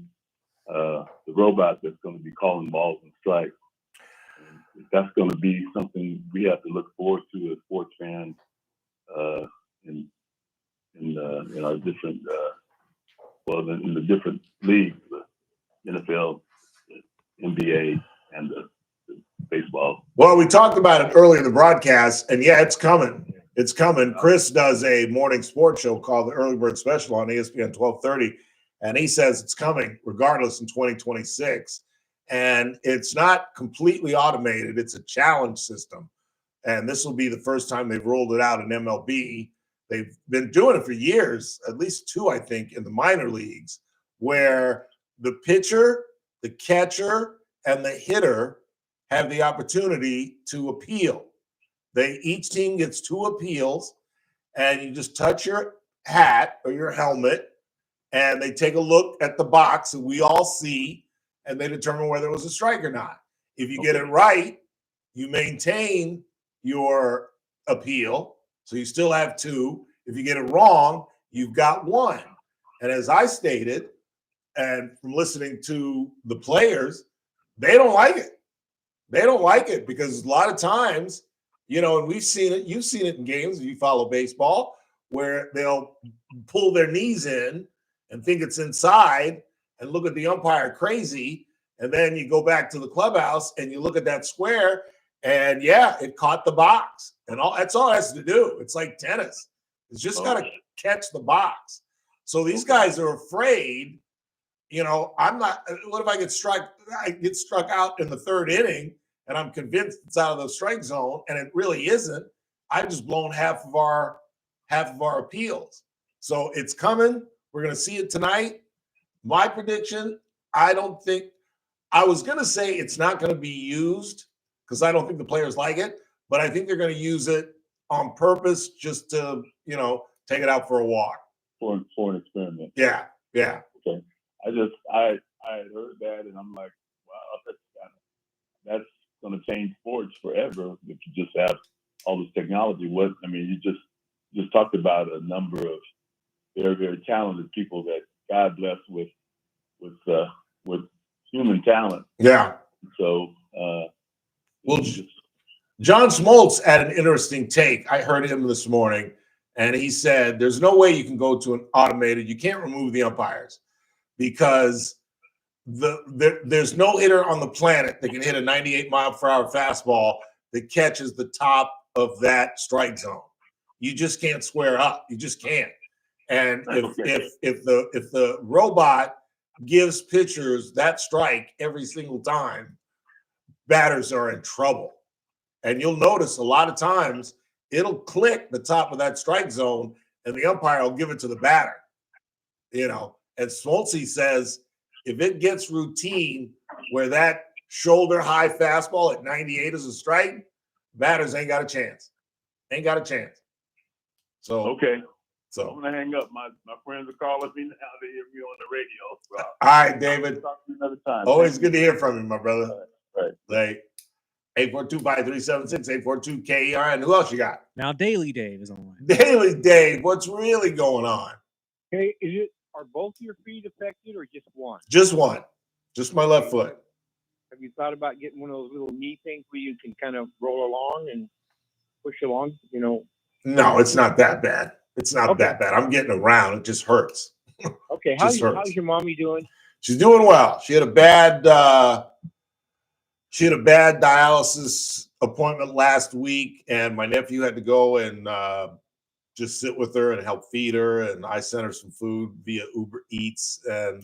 the robot that's going to be calling balls and strikes. And that's going to be something we have to look forward to as sports fans in our different, in the different leagues, the NFL, the NBA, and the baseball. Well, we talked about it earlier in the broadcast, and yeah, it's coming. It's coming. Chris does a morning sports show called the Early Bird Special on ESPN 1230, and he says it's coming regardless in 2026. And it's not completely automated. It's a challenge system. And this will be the first time they've rolled it out in MLB. They've been doing it for years, at least 2, I think, in the minor leagues, where the pitcher, the catcher, and the hitter have the opportunity to appeal. Each team gets 2 appeals, and you just touch your hat or your helmet, and they take a look at the box that we all see, and they determine whether it was a strike or not. If you get it right, you maintain your appeal, so you still have 2. If you get it wrong, you've got 1. And as I stated, and from listening to the players, they don't like it. They don't like it because a lot of times, and we've seen it, you've seen it in games, if you follow baseball, where they'll pull their knees in and think it's inside and look at the umpire crazy. And then you go back to the clubhouse and you look at that square and yeah, it caught the box. And that's all it has to do. It's like tennis. It's just got to catch the box. So these guys are afraid, I'm not, what if I get struck out in the 3rd inning and I'm convinced it's out of the strike zone and it really isn't. I've just blown half of our appeals. So it's coming. We're going to see it tonight. My prediction, I was going to say it's not going to be used because I don't think the players like it, but I think they're going to use it on purpose just to, take it out for a walk. For an experiment. Yeah. Okay. I had heard that and I'm like, wow, that's going to change sports forever if you just have all this technology. You just talked about a number of very, very talented people that God bless with human talent. Yeah. So, John Smoltz had an interesting take. I heard him this morning, and he said, there's no way you can go to an automated, you can't remove the umpires because there's no hitter on the planet that can hit a 98-mile-per-hour fastball that catches the top of that strike zone. You just can't square up. You just can't. And if the robot gives pitchers that strike every single time, batters are in trouble. And you'll notice a lot of times it'll click the top of that strike zone, and the umpire will give it to the batter. You know, and Smoltz says if it gets routine where that shoulder high fastball at 98 is a strike, batters ain't got a chance. Ain't got a chance. So okay. So I'm gonna hang up. My friends are calling me now to hear me on the radio. So all right, David. Talk to you another time. Always good to hear from you, my brother. Right. Like 842-5376, 842-KERN. Who else you got? Now Daily Dave is online. Daily Dave, what's really going on? Hey, are both your feet affected or just one? Just one. Just my left foot. Have you thought about getting one of those little knee things where you can kind of roll along and push along? You know. No, it's not that bad. It's not that bad. I'm getting around. It just hurts. Okay. How's your mommy doing? She's doing well. She had a bad dialysis appointment last week, and my nephew had to go and just sit with her and help feed her, and I sent her some food via Uber Eats, and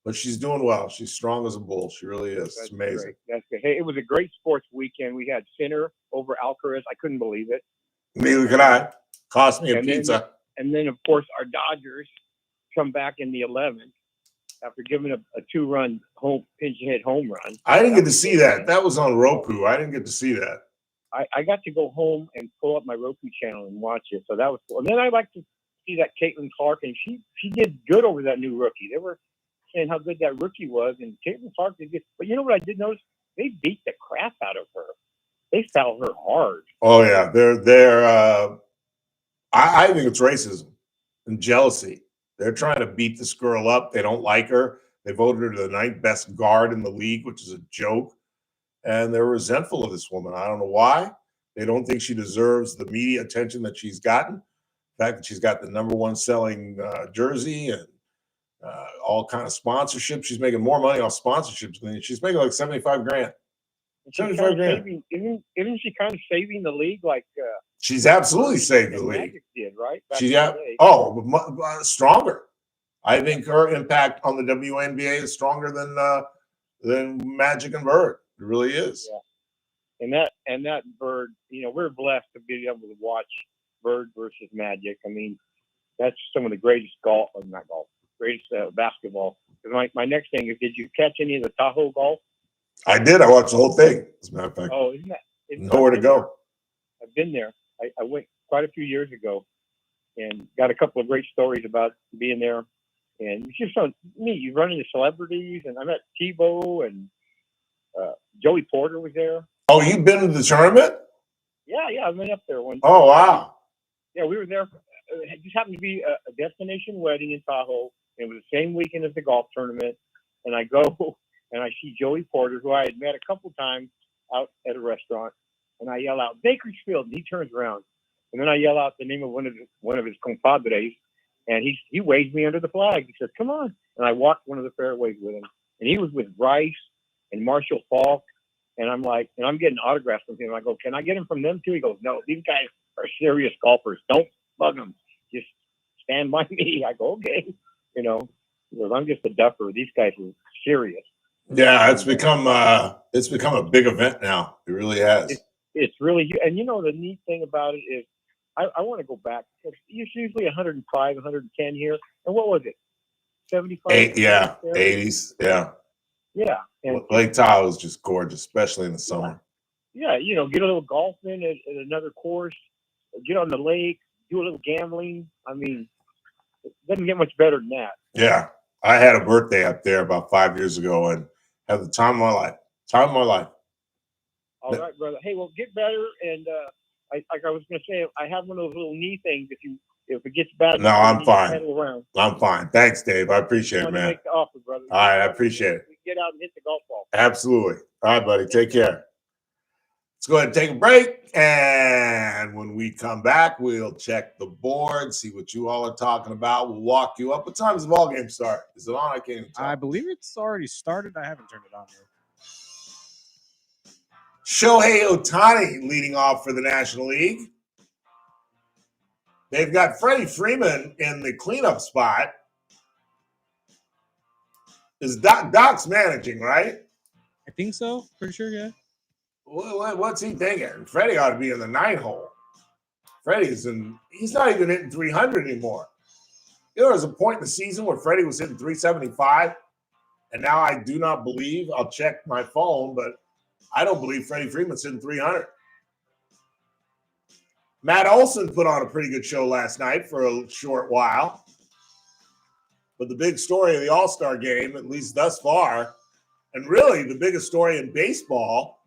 but she's doing well. She's strong as a bull. She really is. It's amazing. Great. That's good. Hey, it was a great sports weekend. We had Sinner over Alcaraz. I couldn't believe it. Neither could I. Cost me a pizza. And then, of course, our Dodgers come back in the 11th after giving a 2-run pinch hit home run. I didn't get to see that. That was on Roku. I didn't get to see that. I got to go home and pull up my Roku channel and watch it. So that was cool. And then I like to see that Caitlin Clark, and she did good over that new rookie. They were saying how good that rookie was, and Caitlin Clark did good. But you know what I did notice? They beat the crap out of her. They fouled her hard. Oh yeah, I think it's racism and jealousy. They're trying to beat this girl up. They don't like her. They voted her to the 9th best guard in the league, which is a joke. And they're resentful of this woman. I don't know why. They don't think she deserves the media attention that she's gotten. The fact that she's got the #1 selling jersey and all kind of sponsorships. She's making more money off sponsorships than she's making like 75 grand. 75 grand. Isn't she kind of saving the league? Like she's absolutely saved the league. Magic did, right? Stronger. I think her impact on the WNBA is stronger than Magic and Bird. It really is. Yeah. And that Bird, we're blessed to be able to watch Bird versus Magic. I mean, that's some of the greatest basketball. My next thing is, did you catch any of the Tahoe golf? I did. I watched the whole thing, as a matter of fact. Oh, isn't that nowhere to go? I've been there. I went quite a few years ago and got a couple of great stories about being there. And it's just so neat. You run into celebrities, and I met Tebow, and Joey Porter was there. Oh, you've been to the tournament? Yeah, I went up there one time. Oh, wow. Yeah, we were there. It just happened to be a destination wedding in Tahoe. It was the same weekend as the golf tournament. And I go and I see Joey Porter, who I had met a couple times out at a restaurant. And I yell out, Bakersfield. And he turns around. And then I yell out the name of one of his compadres. And he waves me under the flag. He says, come on. And I walked one of the fairways with him. And he was with Bryce and Marshall Falk. And I'm like, and I'm getting autographs from him. I go, can I get him from them too? He goes, no, these guys are serious golfers. Don't bug them. Just stand by me. I go, okay. Because I'm just a duffer. These guys are serious. Yeah, it's become a big event now. It really has. It's really, and the neat thing about it is, I want to go back. It's usually 105, 110 here. And what was it? 75? 80s. Yeah. Yeah. And Lake Tahoe is just gorgeous, especially in the summer. Yeah, get a little golfing at another course, get on the lake, do a little gambling. I mean, it doesn't get much better than that. Yeah. I had a birthday up there about 5 years ago and had the time of my life. All right, brother. Hey, well, get better. And like I was going to say, I have one of those little knee things. If it gets bad, no, I'm fine. Pedal around. I'm fine. Thanks, Dave. I appreciate it, man. Make the offer, brother. All right, I appreciate it. Get out and hit the golf ball. Absolutely. All right, buddy. Take care. Let's go ahead and take a break. And when we come back, we'll check the board, see what you all are talking about. We'll walk you up. What time does the ball game start? Is it on? I can't even tell. I believe it's already started. I haven't turned it on yet. Shohei Ohtani leading off for the National League. They've got Freddie Freeman in the cleanup spot. Is Doc's managing, right? I think so. Pretty sure, yeah. What's he thinking? Freddie ought to be in the 9 hole. He's not even hitting 300 anymore. There was a point in the season where Freddie was hitting 375, and now I do not believe, I'll check my phone, but I don't believe Freddie Freeman's hitting 300. Matt Olson put on a pretty good show last night for a short while. But the big story of the All-Star game, at least thus far, and really the biggest story in baseball,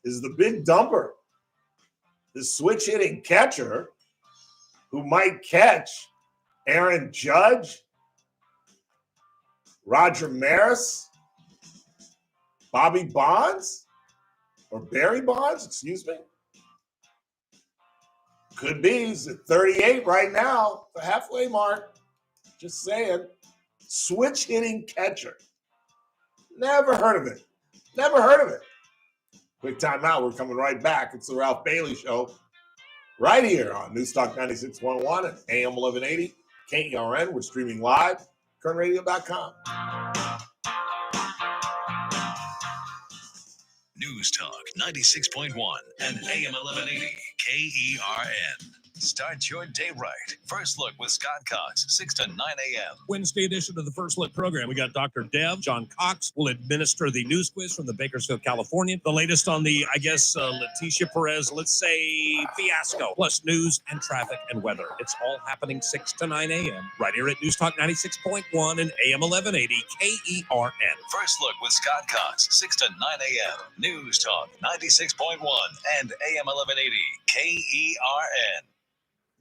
is the big dumper, the switch-hitting catcher who might catch Aaron Judge, Roger Maris, Bobby Bonds, or Barry Bonds, excuse me. Could be. He's at 38 right now, the halfway mark. Just saying. Switch-hitting catcher. Never heard of it. Never heard of it. Quick timeout. We're coming right back. It's the Ralph Bailey Show right here on Newstalk 96.1 and AM 1180. KERN. We're streaming live. KernRadio.com. News Talk 96.1 and AM 1180 KERN. Start your day right. First Look with Scott Cox, 6 to 9 a.m. Wednesday edition of the First Look program. We got Dr. Dev. John Cox will administer the news quiz from the Bakersfield, California. The latest on the, Leticia Perez, let's say, fiasco, plus news and traffic and weather. It's all happening 6 to 9 a.m. right here at News Talk 96.1 and AM 1180 KERN. First Look with Scott Cox, 6 to 9 a.m. News Talk 96.1 and AM 1180 KERN.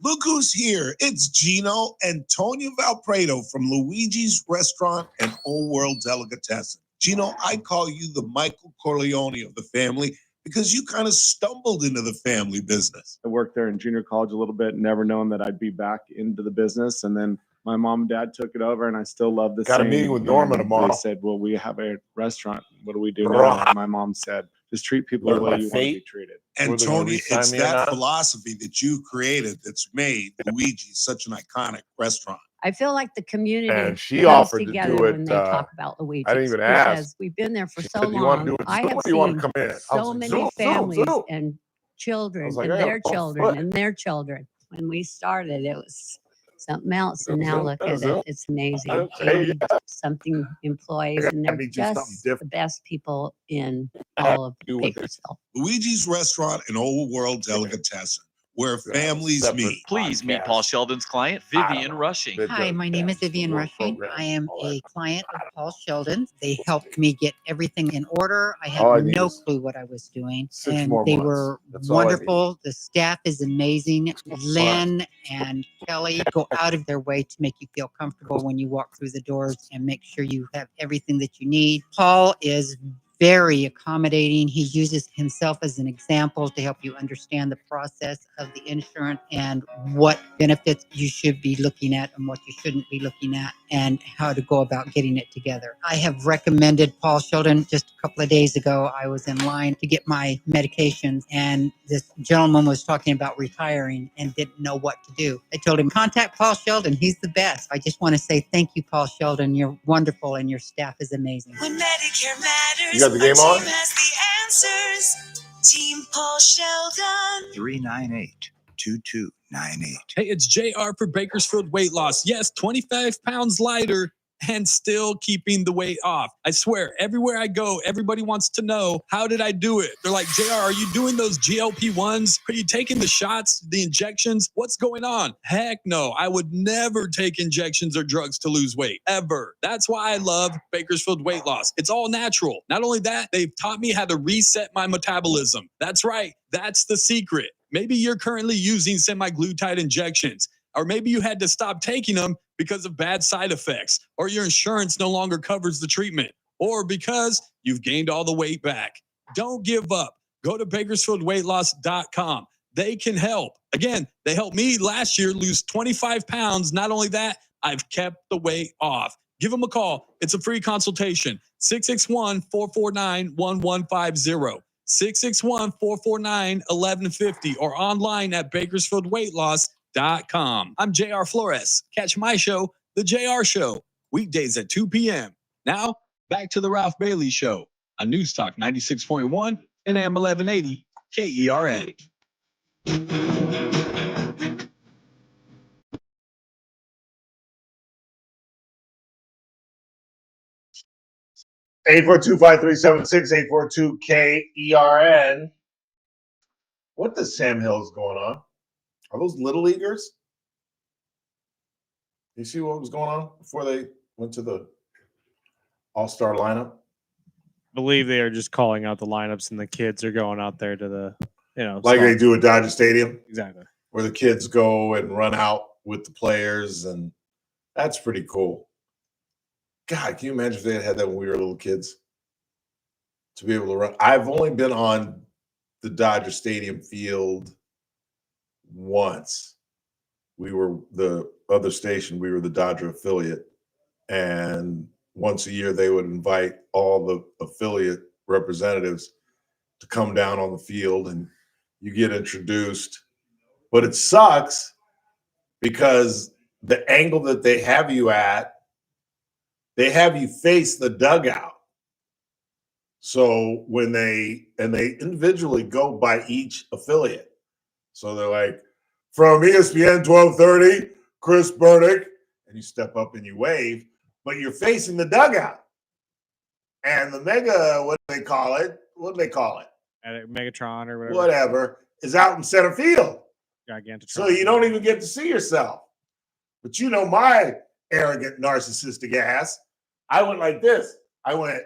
Look who's here. It's Gino Antonio Valpredo from Luigi's Restaurant and Old World Delicatessen. Gino, I call you the Michael Corleone of the family because you kind of stumbled into the family business. I worked there in junior college a little bit, never knowing that I'd be back into the business. And then my mom and dad took it over, and I still love the Got a meeting with Norma tomorrow. They said, well, we have a restaurant. What do we do now? And my mom said, just treat people the way you want to be treated. And Tony, it's that philosophy that you created that's made Luigi such an iconic restaurant. I feel like the community And she comes offered to together do it, when they talk about Luigi. I didn't even ask. We've been there for She so said, "Do you wanna long. do it? I Zoom have or do you wanna seen come in?" I was so like, many "Zoom, Zoom, families Zoom." and children was like, and "I got their a children foot." and their children. When we started, it was something else, and now Zoom, look at Zoom. it. It's amazing. Okay, 80-something employees, and they're me do something just different. the best people in all of do with it. Bakersfield. Luigi's Restaurant and Old World Delicatessen, where families meet. Please meet Paul Sheldon's client, Vivian Rushing. Hi, my name is Vivian Rushing. I am a client of Paul Sheldon. They helped me get everything in order. I All I had need no is clue what I was doing. 6 And more they months. were That's all I need. wonderful. The staff is amazing. Lynn and Kelly go out of their way to make you feel comfortable when you walk through the doors and make sure you have everything that you need. Paul is very accommodating. He uses himself as an example to help you understand the process of the insurance and what benefits you should be looking at and what you shouldn't be looking at and how to go about getting it together. I have recommended Paul Sheldon. Just a couple of days ago, I was in line to get my medications, and this gentleman was talking about retiring and didn't know what to do. I told him, contact Paul Sheldon. He's the best. I just want to say thank you, Paul Sheldon. You're wonderful and your staff is amazing. When Medicare matters, You got the game on? team has the answers. Team Paul Sheldon. 398-2298. Hey, it's JR for Bakersfield Weight Loss. Yes, 25 pounds lighter and still keeping the weight off. I swear, everywhere I go, everybody wants to know, how did I do it? They're like, JR, are you doing those GLP-1s? Are you taking the shots, the injections? What's going on? Heck no, I would never take injections or drugs to lose weight, ever. That's why I love Bakersfield Weight Loss. It's all natural. Not only that, they've taught me how to reset my metabolism. That's right, that's the secret. Maybe you're currently using semaglutide injections, or maybe you had to stop taking them because of bad side effects, or your insurance no longer covers the treatment, or because you've gained all the weight back. Don't give up. Go to BakersfieldWeightLoss.com. They can help. Again, they helped me last year lose 25 pounds. Not only that, I've kept the weight off. Give them a call. It's a free consultation. 661-449-1150. 661-449-1150 or online at BakersfieldWeightLoss.com. newstalk96.com. I'm JR Flores. Catch my show, The JR Show, weekdays at 2 p.m. Now, back to the Ralph Bailey Show on News Talk 96.1 and AM 1180 KERN. 842-537-6842-KERN. What the Sam Hill's going on? Are those little leaguers? You see what was going on before they went to the all-star lineup? Believe they are just calling out the lineups, and the kids are going out there to the, Like they do at Dodger Stadium. Exactly. Where the kids go and run out with the players, and that's pretty cool. God, can you imagine if they had that when we were little kids? To be able to run. I've only been on the Dodger Stadium field once. We were the other station, we were the Dodger affiliate. And once a year, they would invite all the affiliate representatives to come down on the field and you get introduced. But it sucks because the angle that they have you at, they have you face the dugout. So when they individually go by each affiliate. So they're like, from ESPN 1230, Chris Burdick, and you step up and you wave, but you're facing the dugout. And the mega, what do they call it? Megatron or whatever. Whatever, is out in center field. Gigantic. So you don't even get to see yourself. But you know my arrogant, narcissistic ass. I went like this. I went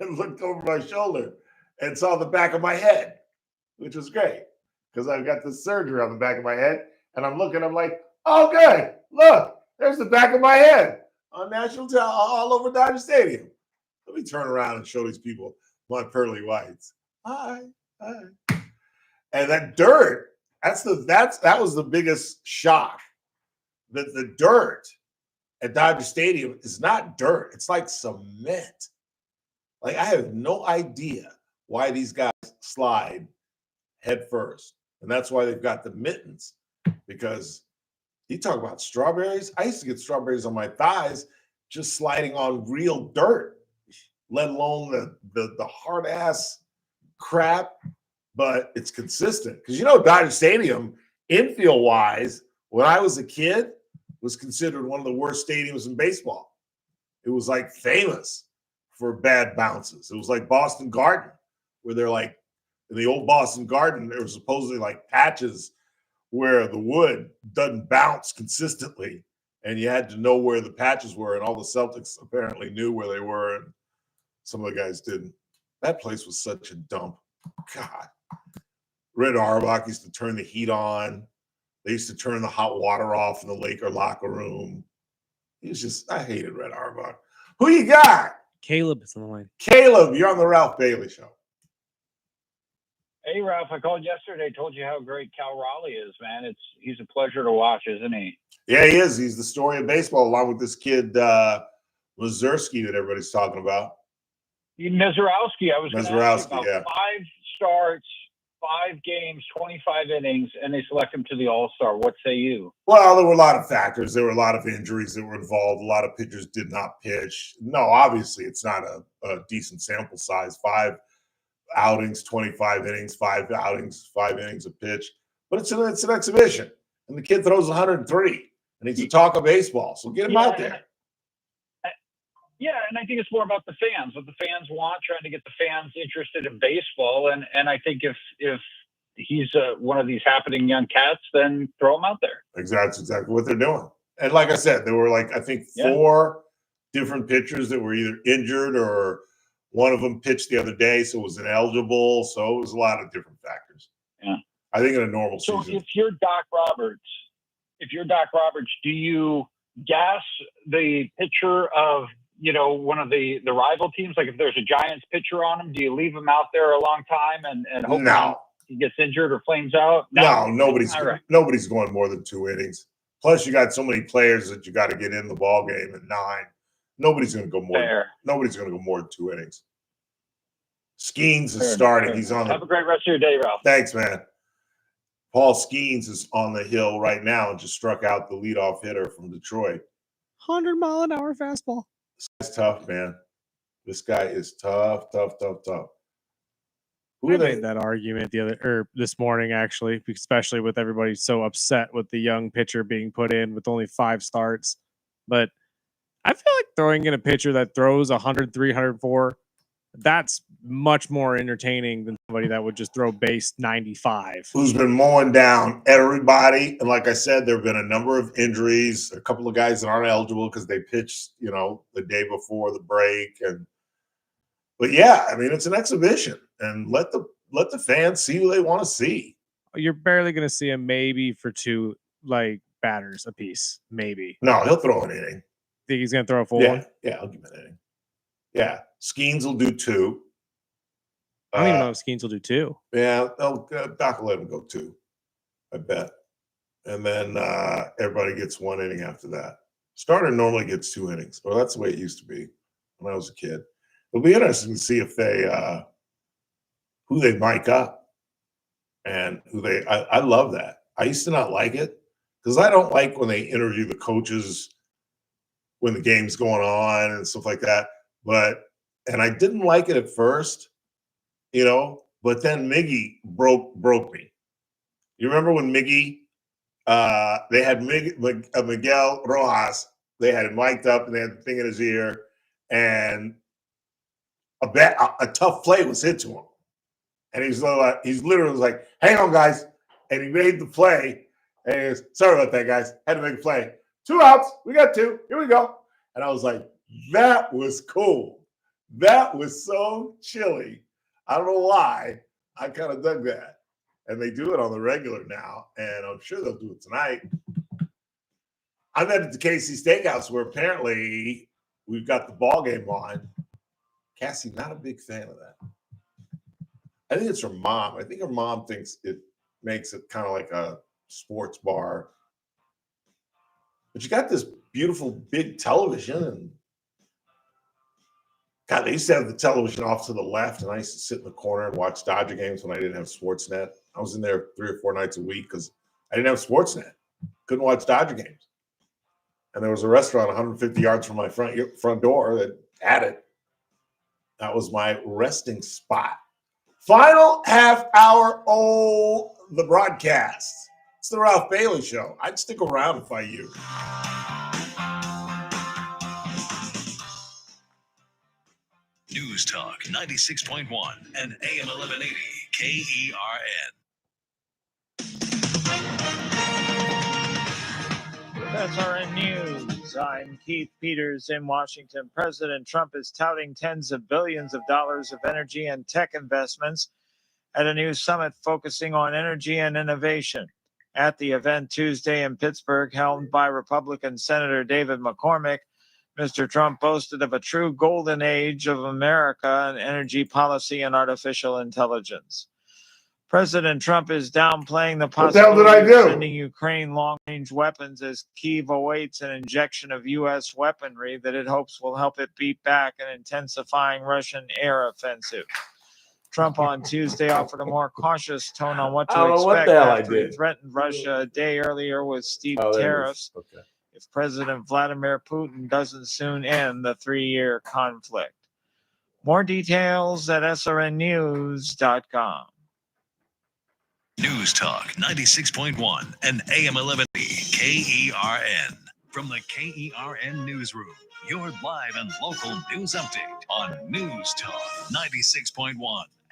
and looked over my shoulder and saw the back of my head, which was great because I've got this surgery on the back of my head. And I'm looking, I'm like, oh, good. Look, there's the back of my head on national television all over Dodger Stadium. Let me turn around and show these people my pearly whites. Hi. And that dirt, that was the biggest shock. That the dirt at Dodger Stadium is not dirt. It's like cement. Like I have no idea why these guys slide head first. And that's why they've got the mittens. Because you talk about strawberries. I used to get strawberries on my thighs just sliding on real dirt, let alone the hard ass crap. But it's consistent. Because Dodger Stadium, infield wise, when I was a kid, was considered one of the worst stadiums in baseball. It was like famous for bad bounces. It was like Boston Garden, where they're like, in the old Boston Garden, there was supposedly like patches where the wood doesn't bounce consistently. And you had to know where the patches were. And all the Celtics apparently knew where they were. And some of the guys didn't. That place was such a dump. God. Red Auerbach used to turn the heat on. They used to turn the hot water off in the Laker locker room. I hated Red Auerbach. Who you got? Caleb is on the line. Caleb, you're on the Ralph Bailey Show. Hey, Ralph, I called yesterday, told you how great Cal Raleigh is, man. He's a pleasure to watch, isn't he? Yeah, he is. He's the story of baseball, along with this kid, Mazursky, that everybody's talking about. Mizorowski, I was going to ask you about. Yeah. 5 starts, 5 games, 25 innings, and they select him to the All-Star. What say you? Well, there were a lot of factors. There were a lot of injuries that were involved. A lot of pitchers did not pitch. No, obviously, it's not a decent sample size. 5 outings, 25 innings, 5 outings, 5 innings of pitch. But it's an exhibition. And the kid throws 103. And he's a talk of baseball. So get him out there. Yeah, and I think it's more about the fans, what the fans want, trying to get the fans interested in baseball. And I think if he's one of these happening young cats, then throw him out there. That's exactly what they're doing. And like I said, there were I think 4 different pitchers that were either injured or one of them pitched the other day, so it was ineligible. So it was a lot of different factors. Yeah. I think in a normal season. So if you're Doc Roberts, do you gas the pitcher of one of the rival teams? Like if there's a Giants pitcher on him, do you leave him out there a long time and hope he gets injured or flames out? No, nobody's going more than 2 innings. Plus, you got so many players that you got to get in the ball game at 9. Nobody's going to go more. Nobody's going to go more than 2 innings. Skeens is starting. He's on. Have a great rest of your day, Ralph. Thanks, man. Paul Skeens is on the hill right now and just struck out the leadoff hitter from Detroit. 100-mile-an-hour fastball. This guy's tough, man. This guy is tough. I made that argument this morning, actually, especially with everybody so upset with the young pitcher being put in with only 5 starts. But I feel like throwing in a pitcher that throws 103, 104, that's much more entertaining than somebody that would just throw base 95. Who's been mowing down everybody. And like I said, there have been a number of injuries, a couple of guys that aren't eligible because they pitched, the day before the break. But yeah, I mean, it's an exhibition, and let the fans see who they want to see. You're barely going to see him maybe for 2 batters a piece, maybe. No, he'll throw an inning. Think he's going to throw a full one? Yeah, I'll give him an inning. Yeah, Skeens will do 2. I don't even know if Skeens will do 2. Yeah, Doc will let him go 2, I bet. And then everybody gets 1 inning after that. Starter normally gets 2 innings. Well, that's the way it used to be when I was a kid. It'll be interesting to see if they who they mic up and who they. I love that. I used to not like it because I don't like when they interview the coaches when the game's going on and stuff like that. And I didn't like it at first, But then Miggy broke me. You remember when Miggy? They had Miguel Rojas. They had him mic'd up and they had the thing in his ear, and a tough play was hit to him, and he's literally like, "Hang on, guys," and he made the play. And he goes, "Sorry about that, guys. Had to make a play. 2 outs. We got 2. Here we go." And I was like, "That was cool. That was so chilly." I don't know why. I kind of dug that, and they do it on the regular now, and I'm sure they'll do it tonight. I met at the KC Steakhouse where apparently we've got the ball game on. Cassie, not a big fan of that. I think it's her mom. I think her mom thinks it makes it kind of like a sports bar. But you got this beautiful big television, and God, they used to have the television off to the left, and I used to sit in the corner and watch Dodger games when I didn't have Sportsnet. I was in there 3 or 4 nights a week because I didn't have Sportsnet. Couldn't watch Dodger games. And there was a restaurant 150 yards from my front door that had it. That was my resting spot. Final half hour the broadcast. It's the Ralph Bailey Show. I'd stick around if I you. News Talk 96.1 and AM 1180 KERN. SRN News. I'm Keith Peters in Washington. President Trump is touting tens of billions of dollars of energy and tech investments at a new summit focusing on energy and innovation. At the event Tuesday in Pittsburgh, held by Republican Senator David McCormick, Mr. Trump boasted of a true golden age of America in energy policy and artificial intelligence. President Trump is downplaying the possibility of sending Ukraine long-range weapons as Kyiv awaits an injection of U.S. weaponry that it hopes will help it beat back an intensifying Russian air offensive. Trump on Tuesday offered a more cautious tone on what to expect after he threatened Russia a day earlier with steep tariffs if President Vladimir Putin doesn't soon end the 3-year conflict. More details at srnnews.com. News Talk 96.1 and AM 1180 KERN. From the KERN Newsroom, your live and local news update on News Talk 96.1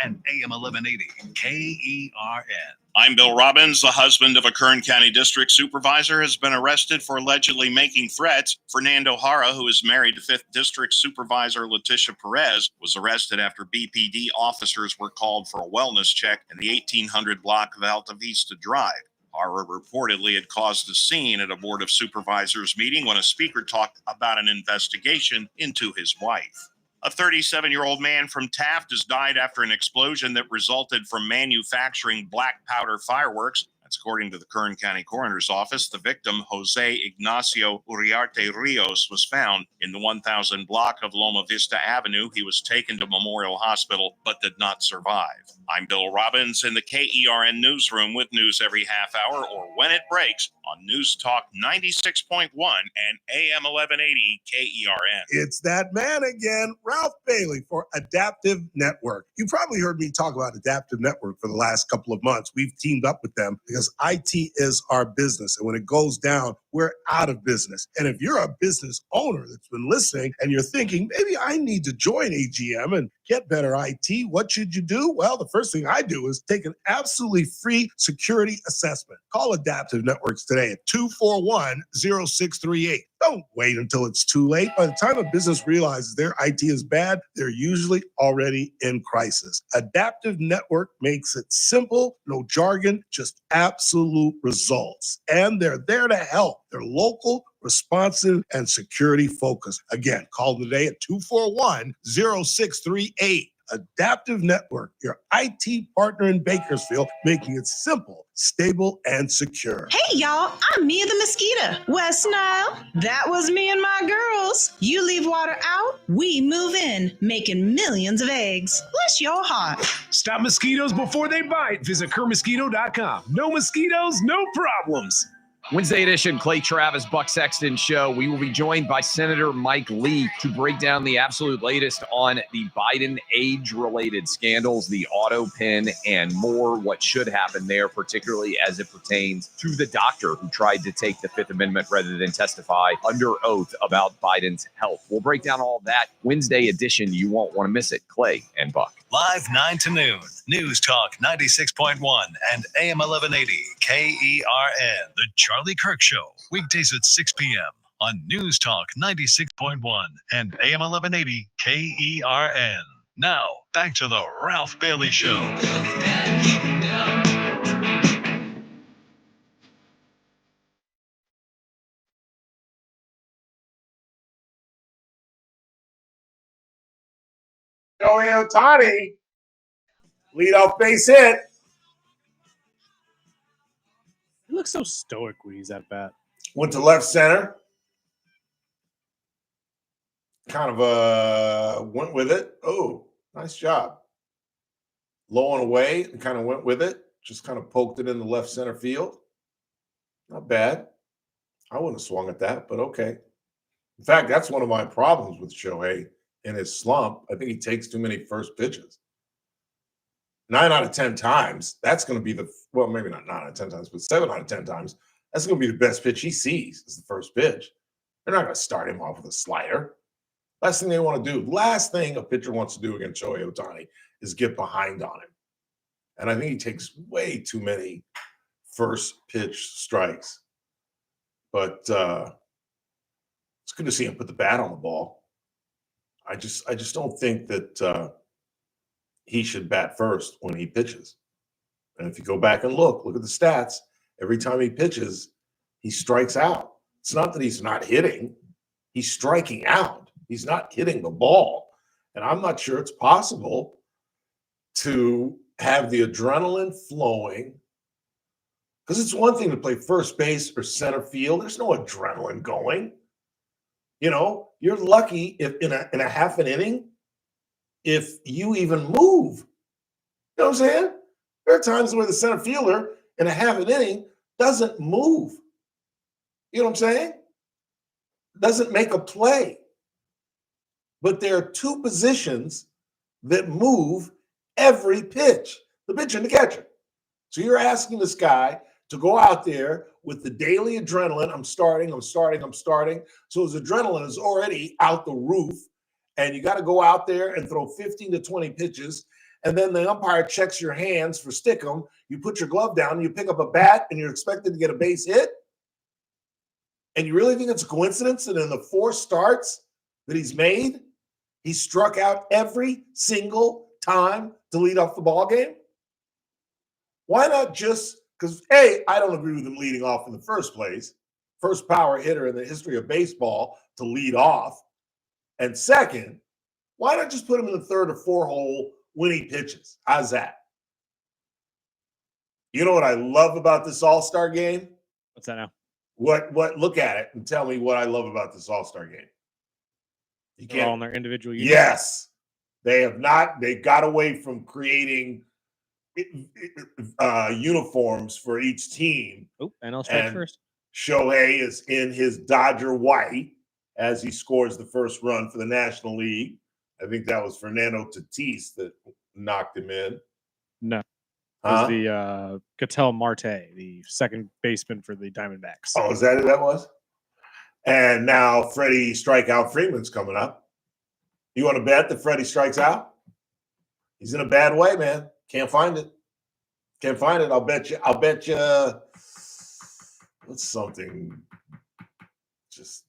and AM 1180 KERN. I'm Bill Robbins. The husband of a Kern County District Supervisor has been arrested for allegedly making threats. Fernando Jara, who is married to 5th District Supervisor Leticia Perez, was arrested after BPD officers were called for a wellness check in the 1800 block of Alta Vista Drive. Jara reportedly had caused a scene at a Board of Supervisors meeting when a speaker talked about an investigation into his wife. A 37-year-old man from Taft has died after an explosion that resulted from manufacturing black powder fireworks. That's according to the Kern County Coroner's Office. The victim, Jose Ignacio Uriarte Rios, was found in the 1000 block of Loma Vista Avenue. He was taken to Memorial Hospital but did not survive. I'm Bill Robbins in the KERN newsroom with news every half hour or when it breaks on News Talk 96.1 and AM 1180 KERN. It's that man again, Ralph Bailey for Adaptive Network. You probably heard me talk about Adaptive Network for the last couple of months. We've teamed up with them because IT is our business. And when it goes down, we're out of business. And if you're a business owner that's been listening and you're thinking, maybe I need to join AGM and get better IT, what should you do? Well, the first thing I do is take an absolutely free security assessment. Call Adaptive Networks today at 241-0638. Don't wait until it's too late. By the time a business realizes their IT is bad, they're usually already in crisis. Adaptive Network makes it simple, no jargon, just absolute results. And they're there to help. They're local, responsive, and security focused. Again, call today at 241-0638. Adaptive Network, your IT partner in Bakersfield, making it simple, stable, and secure. Hey, y'all, I'm Mia the Mosquito. West Nile, that was me and my girls. You leave water out, we move in, making millions of eggs. Bless your heart. Stop mosquitoes before they bite. Visit kermosquito.com. No mosquitoes, no problems. Wednesday edition Clay Travis Buck Sexton show. We will be joined by Senator Mike Lee to break down the absolute latest on the Biden age-related scandals, the auto pen, and more. What should happen there, particularly as it pertains to the doctor who tried to take the Fifth Amendment rather than testify under oath about Biden's health. We'll break down all of that. Wednesday edition. You won't want to miss it. Clay and Buck. Live 9 to noon. News Talk 96.1 and AM 1180 KERN. The Charlie Kirk Show. Weekdays at 6 p.m. on News Talk 96.1 and AM 1180 KERN. Now, back to the Ralph Bailey Show. Shohei Ohtani, leadoff base hit. He looks so stoic when he's at bat. Went to left center. Kind of went with it. Oh, nice job. Low and away and kind of went with it. Just kind of poked it in the left center field. Not bad. I wouldn't have swung at that, but okay. In fact, that's one of my problems with Shohei in his slump. I think he takes too many first pitches. 9 out of 10 times, that's going to be well, maybe not 9 out of 10 times, but 7 out of 10 times, that's going to be the best pitch he sees is the first pitch. They're not going to start him off with a slider. Last thing they want to do, last thing a pitcher wants to do against Shohei Ohtani is get behind on him. And I think he takes way too many first pitch strikes. But it's good to see him put the bat on the ball. I just don't think that he should bat first when he pitches. And if you go back and look at the stats, every time he pitches, he strikes out. It's not that he's not hitting. He's striking out. He's not hitting the ball. And I'm not sure it's possible to have the adrenaline flowing. Because it's one thing to play first base or center field. There's no adrenaline going. You know, you're lucky if in a half an inning, if you even move. You know what I'm saying? There are times where the center fielder in a half an inning doesn't move. You know what I'm saying? Doesn't make a play. But there are two positions that move every pitch, the pitcher and the catcher. So you're asking this guy to go out there with the daily adrenaline. I'm starting. So his adrenaline is already out the roof. And you got to go out there and throw 15 to 20 pitches. And then the umpire checks your hands for stick 'em. You put your glove down, you pick up a bat, and you're expected to get a base hit. And you really think it's a coincidence that in the 4 starts that he's made, he struck out every single time to lead off the ball game? Why not just because, A, I don't agree with him leading off in the first place. First power hitter in the history of baseball to lead off. And second, why not just put him in the 3rd or 4th hole when he pitches? How's that? You know what I love about this All-Star game? What's that now? What? Look at it and tell me what I love about this All-Star game. You They're all in their individual units. Yes. They have not. They got away from creating uniforms for each team. Oh, and I'll strike And first. Shohei is in his Dodger white as he scores the first run for the National League. I think that was Fernando Tatis that knocked him in. No. It was the Ketel Marte, the second baseman for the Diamondbacks. Oh, is that who that was? And now Freddie Strikeout Freeman's coming up. You want to bet that Freddie strikes out? He's in a bad way, man. Can't find it. Can't find it. I'll bet you. What's something? Just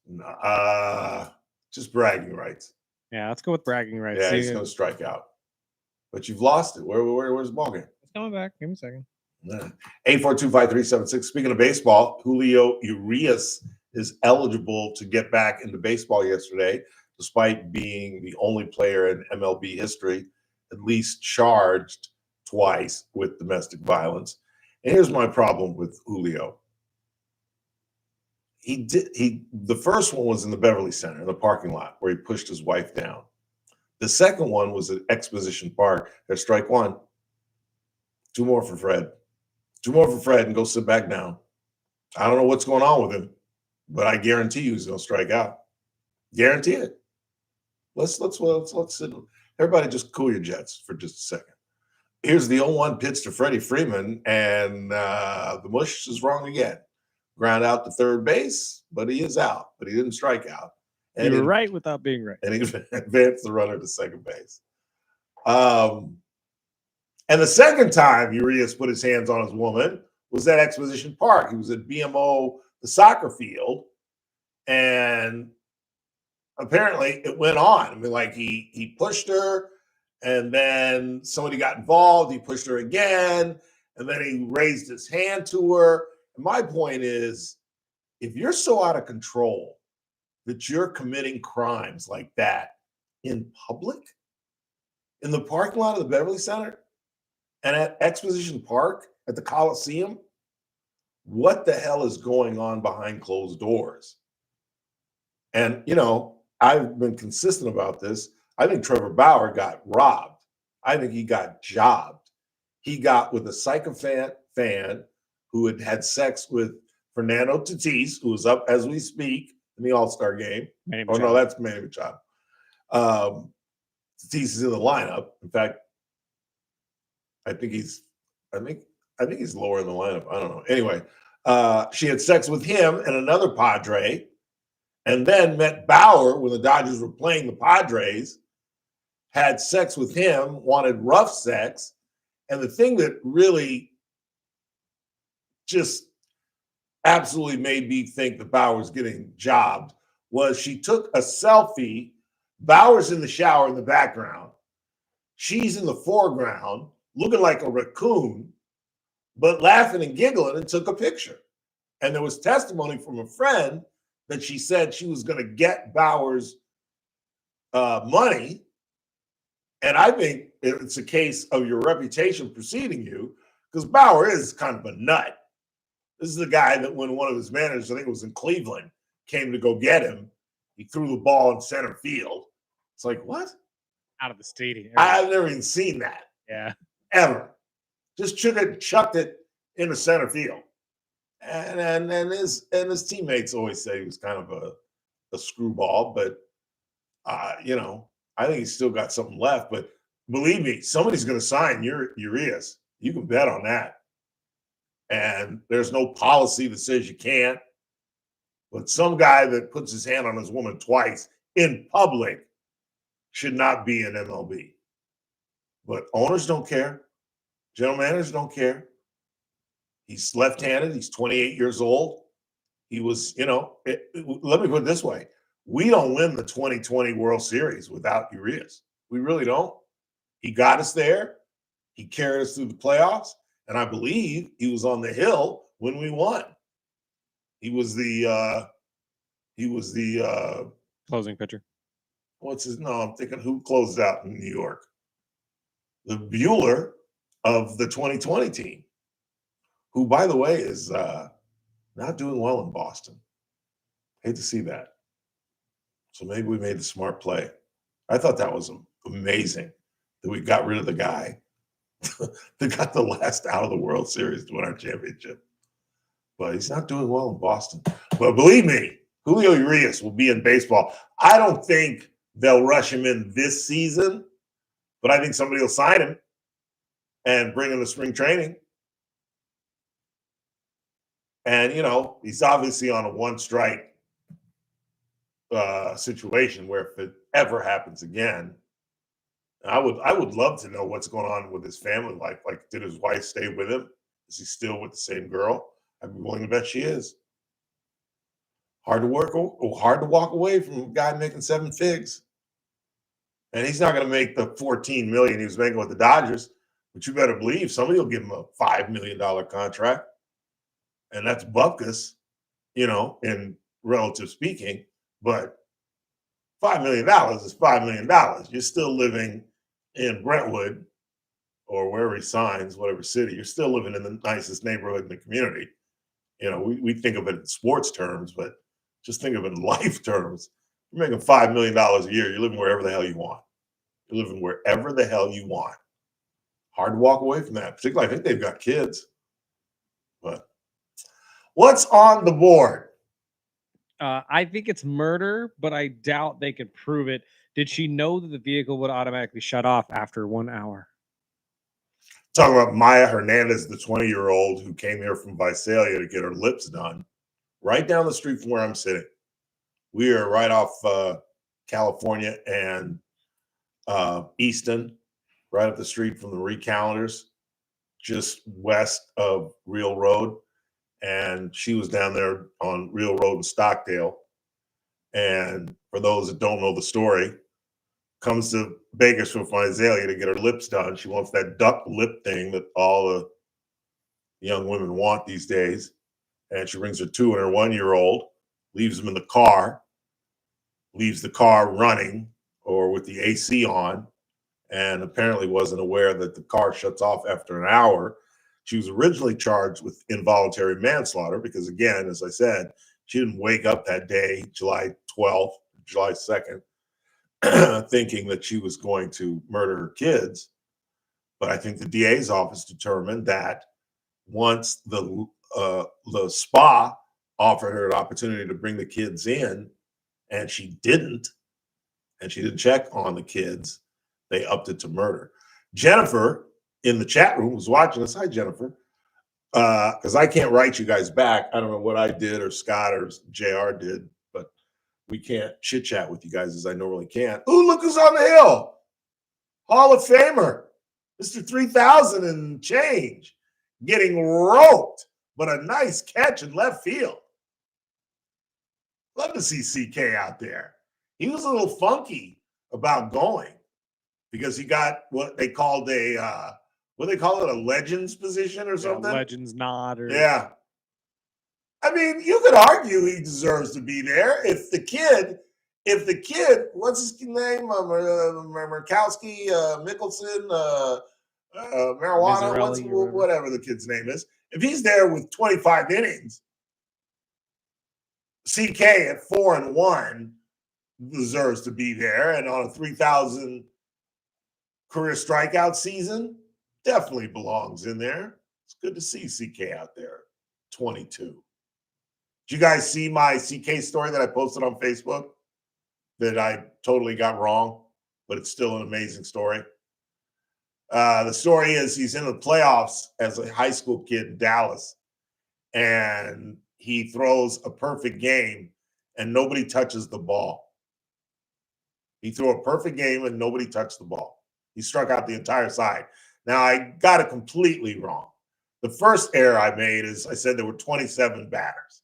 bragging rights. Yeah, let's go with bragging rights. Yeah, he's going to strike out. But you've lost it. Where's the ball game? It's coming back. Give me a second. 842-5376. Speaking of baseball, Julio Urias is eligible to get back into baseball yesterday, despite being the only player in MLB history at least charged twice with domestic violence. And here's my problem with Julio. The first one was in the Beverly Center, in the parking lot, where he pushed his wife down. The second one was at Exposition Park. There's strike one. 2 more for Fred. 2 more for Fred, and go sit back down. I don't know what's going on with him, but I guarantee you he's going to strike out. Guarantee it. Let's sit. Everybody just cool your jets for just a second. Here's the 0-1 pitch to Freddie Freeman, and the mush is wrong again. Ground out to third base, but he is out. But he didn't strike out. You were right without being right. And he advanced the runner to second base. And the second time Urias put his hands on his woman was at Exposition Park. He was at BMO, the soccer field, and apparently it went on. I mean, like he pushed her, and then somebody got involved. He pushed her again, and then he raised his hand to her. And my point is, if you're so out of control that you're committing crimes like that in public, in the parking lot of the Beverly Center, and at Exposition Park, at the Coliseum, what the hell is going on behind closed doors? And, I've been consistent about this. I think Trevor Bauer got robbed. I think he got jobbed. He got with a sycophant fan who had had sex with Fernando Tatis, who is up as we speak in the All-Star game. No, that's Manny Machado. Tatis is in the lineup. In fact, I think he's lower in the lineup. I don't know. Anyway, she had sex with him and another Padre, and then met Bauer when the Dodgers were playing the Padres, had sex with him, wanted rough sex. And the thing that really just absolutely made me think that Bauer's getting jobbed was she took a selfie. Bauer's in the shower in the background. She's in the foreground, looking like a raccoon, but laughing and giggling, and took a picture. And there was testimony from a friend that she said she was going to get Bauer's money. And I think it's a case of your reputation preceding you, because Bauer is kind of a nut. This is the guy that when one of his managers, I think it was in Cleveland, came to go get him, he threw the ball in center field. It's like, what? Out of the stadium. I've never even seen that. Yeah. Ever. Just chucked it into center field. And his teammates always say he was kind of a screwball, but I think he's still got something left. But believe me, somebody's going to sign Urias. You can bet on that. And there's no policy that says you can't. But some guy that puts his hand on his woman twice in public should not be in MLB. But owners don't care. General managers don't care. He's left-handed. He's 28 years old. He was, let me put it this way. We don't win the 2020 World Series without Urias. We really don't. He got us there. He carried us through the playoffs. And I believe he was on the hill when we won. He was the closing pitcher. I'm thinking who closed out in New York. The Bueller of the 2020 team. who, by the way, is not doing well in Boston. Hate to see that. So maybe we made the smart play. I thought that was amazing that we got rid of the guy that got the last out of the World Series to win our championship. But he's not doing well in Boston. But believe me, Julio Urias will be in baseball. I don't think they'll rush him in this season, but I think somebody will sign him and bring him to spring training. And, you know, he's obviously on a one-strike situation where if it ever happens again, I would love to know what's going on with his family life. Like, did his wife stay with him? Is he still with the same girl? I'd be willing to bet she is. Hard to walk away from a guy making 7 figs. And he's not going to make the $14 million he was making with the Dodgers, but you better believe somebody will give him a $5 million contract. And that's bupkis, you know, in relative speaking. But $5 million is $5 million. You're still living in Brentwood or wherever he signs, whatever city. You're still living in the nicest neighborhood in the community. You know, we think of it in sports terms, but just think of it in life terms. You're making $5 million a year. You're living wherever the hell you want. You're living wherever the hell you want. Hard to walk away from that. Particularly, I think they've got kids. But what's on the board? I think it's murder, but I doubt they could prove it. Did she know that the vehicle would automatically shut off after 1 hour? Talking about Maya Hernandez, the 20-year-old who came here from Visalia to get her lips done, right down the street from where I'm sitting. We are right off California and Easton, right up the street from the Recalendars, just west of Real Road. And she was down there on Real Road in Stockdale. And for those that don't know the story, comes to Bakersfield from Visalia to get her lips done. She wants that duck lip thing that all the young women want these days. And she brings her 2 and her 1-year-old, leaves them in the car, leaves the car running or with the AC on, and apparently wasn't aware that the car shuts off after an hour. She was originally charged with involuntary manslaughter because, again, as I said, she didn't wake up that day, July 12th, July 2nd, thinking that she was going to murder her kids. But I think the DA's office determined that once the spa offered her an opportunity to bring the kids in, and she didn't check on the kids, they upped it to murder. Jennifer in the chat room was watching us. Hi, Jennifer. Because I can't write you guys back. I don't know what I did or Scott or JR did, but we can't chit chat with you guys as I normally can. Ooh, look who's on the hill. Hall of Famer, Mr. 3000 and change, getting roped, but a nice catch in left field. Love to see CK out there. He was a little funky about going because he got what they called a a legends position or something. Legends nod. Or... Yeah. I mean, you could argue he deserves to be there if the kid, what's his name? Murkowski, Mickelson, Marijuana, whatever the kid's name is. If he's there with 25 innings, CK at 4-1 deserves to be there. And on a 3,000 career strikeout season, definitely belongs in there. It's good to see CK out there, 22. Did you guys see my CK story that I posted on Facebook that I totally got wrong, but it's still an amazing story? The story is he's in the playoffs as a high school kid in Dallas, and he throws a perfect game, and nobody touches the ball. He threw a perfect game, and nobody touched the ball. He struck out the entire side. Now, I got it completely wrong. The first error I made is I said there were 27 batters.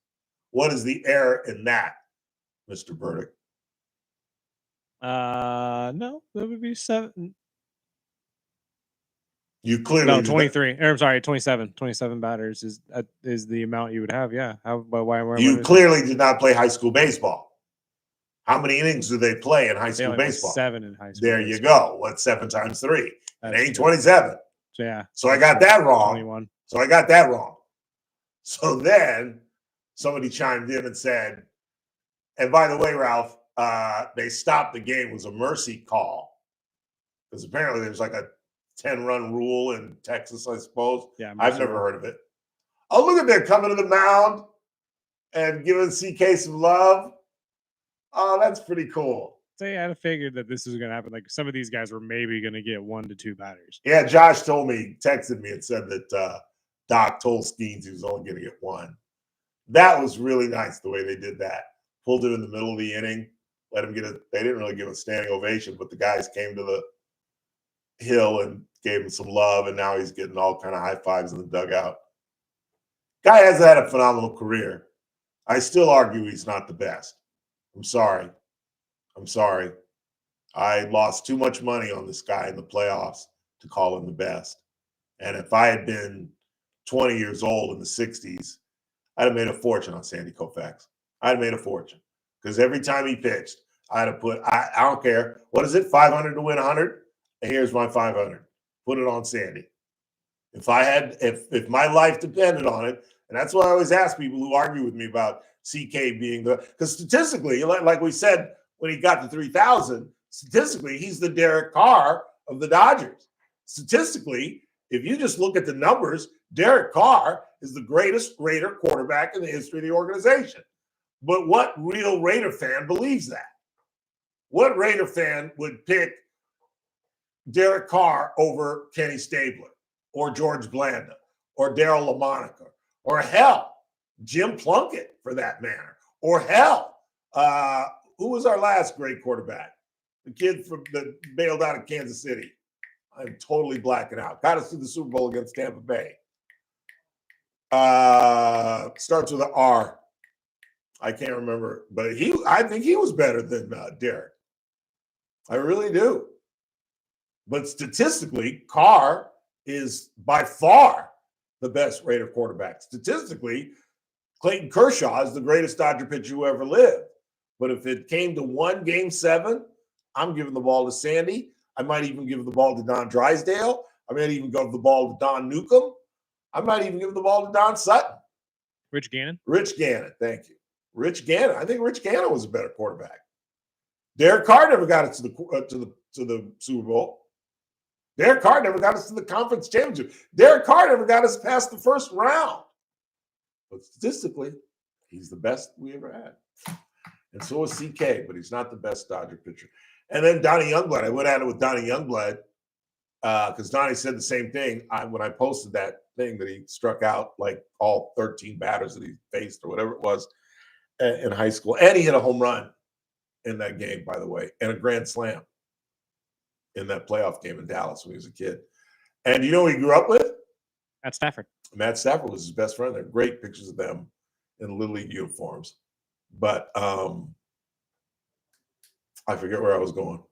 What is the error in that, Mr. Burdick? No, that would be 7. You clearly no 23. Or, I'm sorry, 27. 27 batters is the amount you would have. Yeah. You clearly did not play high school baseball. How many innings do they play in high school baseball? 7 in high school. There you go. What's 7 times 3? It ain't 27. So, yeah. So I got that wrong. 21. So I got that wrong. So then somebody chimed in and said, and by the way, Ralph, they stopped the game. It was a mercy call. Because apparently there's like a 10-run rule in Texas, I suppose. Yeah, I've never heard of it. Oh, look at that, coming to the mound and giving CK some love. Oh, that's pretty cool. So yeah, I figured that this was going to happen. Like some of these guys were maybe going to get 1 to 2 batters. Yeah, Josh told me, texted me and said that Doc told Skeens he was only going to get 1. That was really nice the way they did that. Pulled him in the middle of the inning, let him they didn't really give a standing ovation, but the guys came to the hill and gave him some love, and now he's getting all kind of high fives in the dugout. Guy has had a phenomenal career. I still argue he's not the best. I'm sorry. I lost too much money on this guy in the playoffs to call him the best. And if I had been 20 years old in the 60s, I'd have made a fortune on Sandy Koufax. I'd have made a fortune. Because every time he pitched, I'd have put, I don't care. What is it, 500 to win 100? And here's my 500. Put it on Sandy. If my life depended on it, and that's why I always ask people who argue with me about CK being because statistically, like we said, when he got to 3,000, statistically, he's the Derek Carr of the Dodgers. Statistically, if you just look at the numbers, Derek Carr is the greatest Raider quarterback in the history of the organization. But what real Raider fan believes that? What Raider fan would pick Derek Carr over Kenny Stabler or George Blanda or Darryl LaMonica or hell, Jim Plunkett for that matter, or hell, who was our last great quarterback? The kid that bailed out of Kansas City. I'm totally blacking out. Got us to the Super Bowl against Tampa Bay. Starts with an R. I can't remember, but I think he was better than Derek. I really do. But statistically, Carr is by far the best Raider quarterback. Statistically, Clayton Kershaw is the greatest Dodger pitcher who ever lived. But if it came to one Game 7, I'm giving the ball to Sandy. I might even give the ball to Don Drysdale. I might even give the ball to Don Newcomb. I might even give the ball to Don Sutton. Rich Gannon? Rich Gannon, thank you. Rich Gannon. I think Rich Gannon was a better quarterback. Derek Carr never got us to the Super Bowl. Derek Carr never got us to the conference championship. Derek Carr never got us past the first round. But statistically, he's the best we ever had. And so is CK, but he's not the best Dodger pitcher. And then Donnie Youngblood. I went at it with Donnie Youngblood because Donnie said the same thing when I posted that thing that he struck out like all 13 batters that he faced or whatever it was in high school. And he hit a home run in that game, by the way, and a grand slam in that playoff game in Dallas when he was a kid. And you know who he grew up with? Matt Stafford. Matt Stafford was his best friend. There are great pictures of them in Little League uniforms. But I forget where I was going.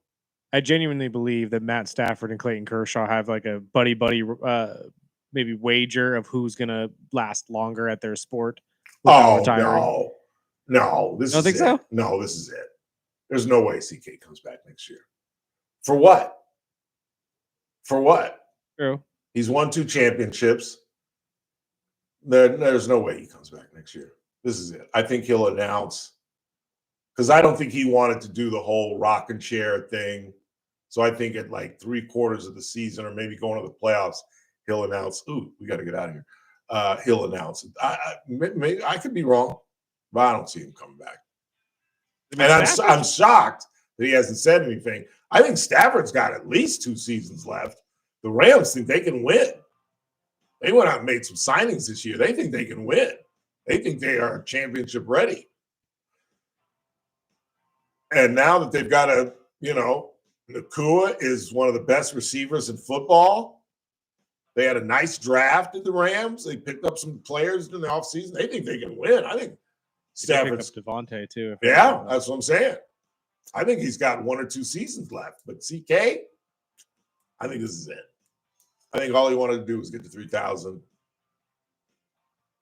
I genuinely believe that Matt Stafford and Clayton Kershaw have like a buddy maybe wager of who's going to last longer at their sport. Oh, retiring. no. This Don't is think it. so? No, this is it. There's no way CK comes back next year. For what? For what? True. He's won 2 championships. There's no way he comes back next year. This is it. I think he'll announce, because I don't think he wanted to do the whole rocking chair thing. So I think at like 3/4 of the season or maybe going to the playoffs, he'll announce, ooh, we got to get out of here. He'll announce it. I could be wrong, but I don't see him coming back. And I'm shocked that he hasn't said anything. I think Stafford's got at least 2 seasons left. The Rams think they can win. They went out and made some signings this year. They think they can win. They think they are championship ready. And now that they've got Nakua is one of the best receivers in football. They had a nice draft at the Rams. They picked up some players in the offseason. They think they can win. I think Stafford's Devontae too. Yeah, that's what I'm saying. I think he's got 1 or 2 seasons left. But CK, I think this is it. I think all he wanted to do was get to 3,000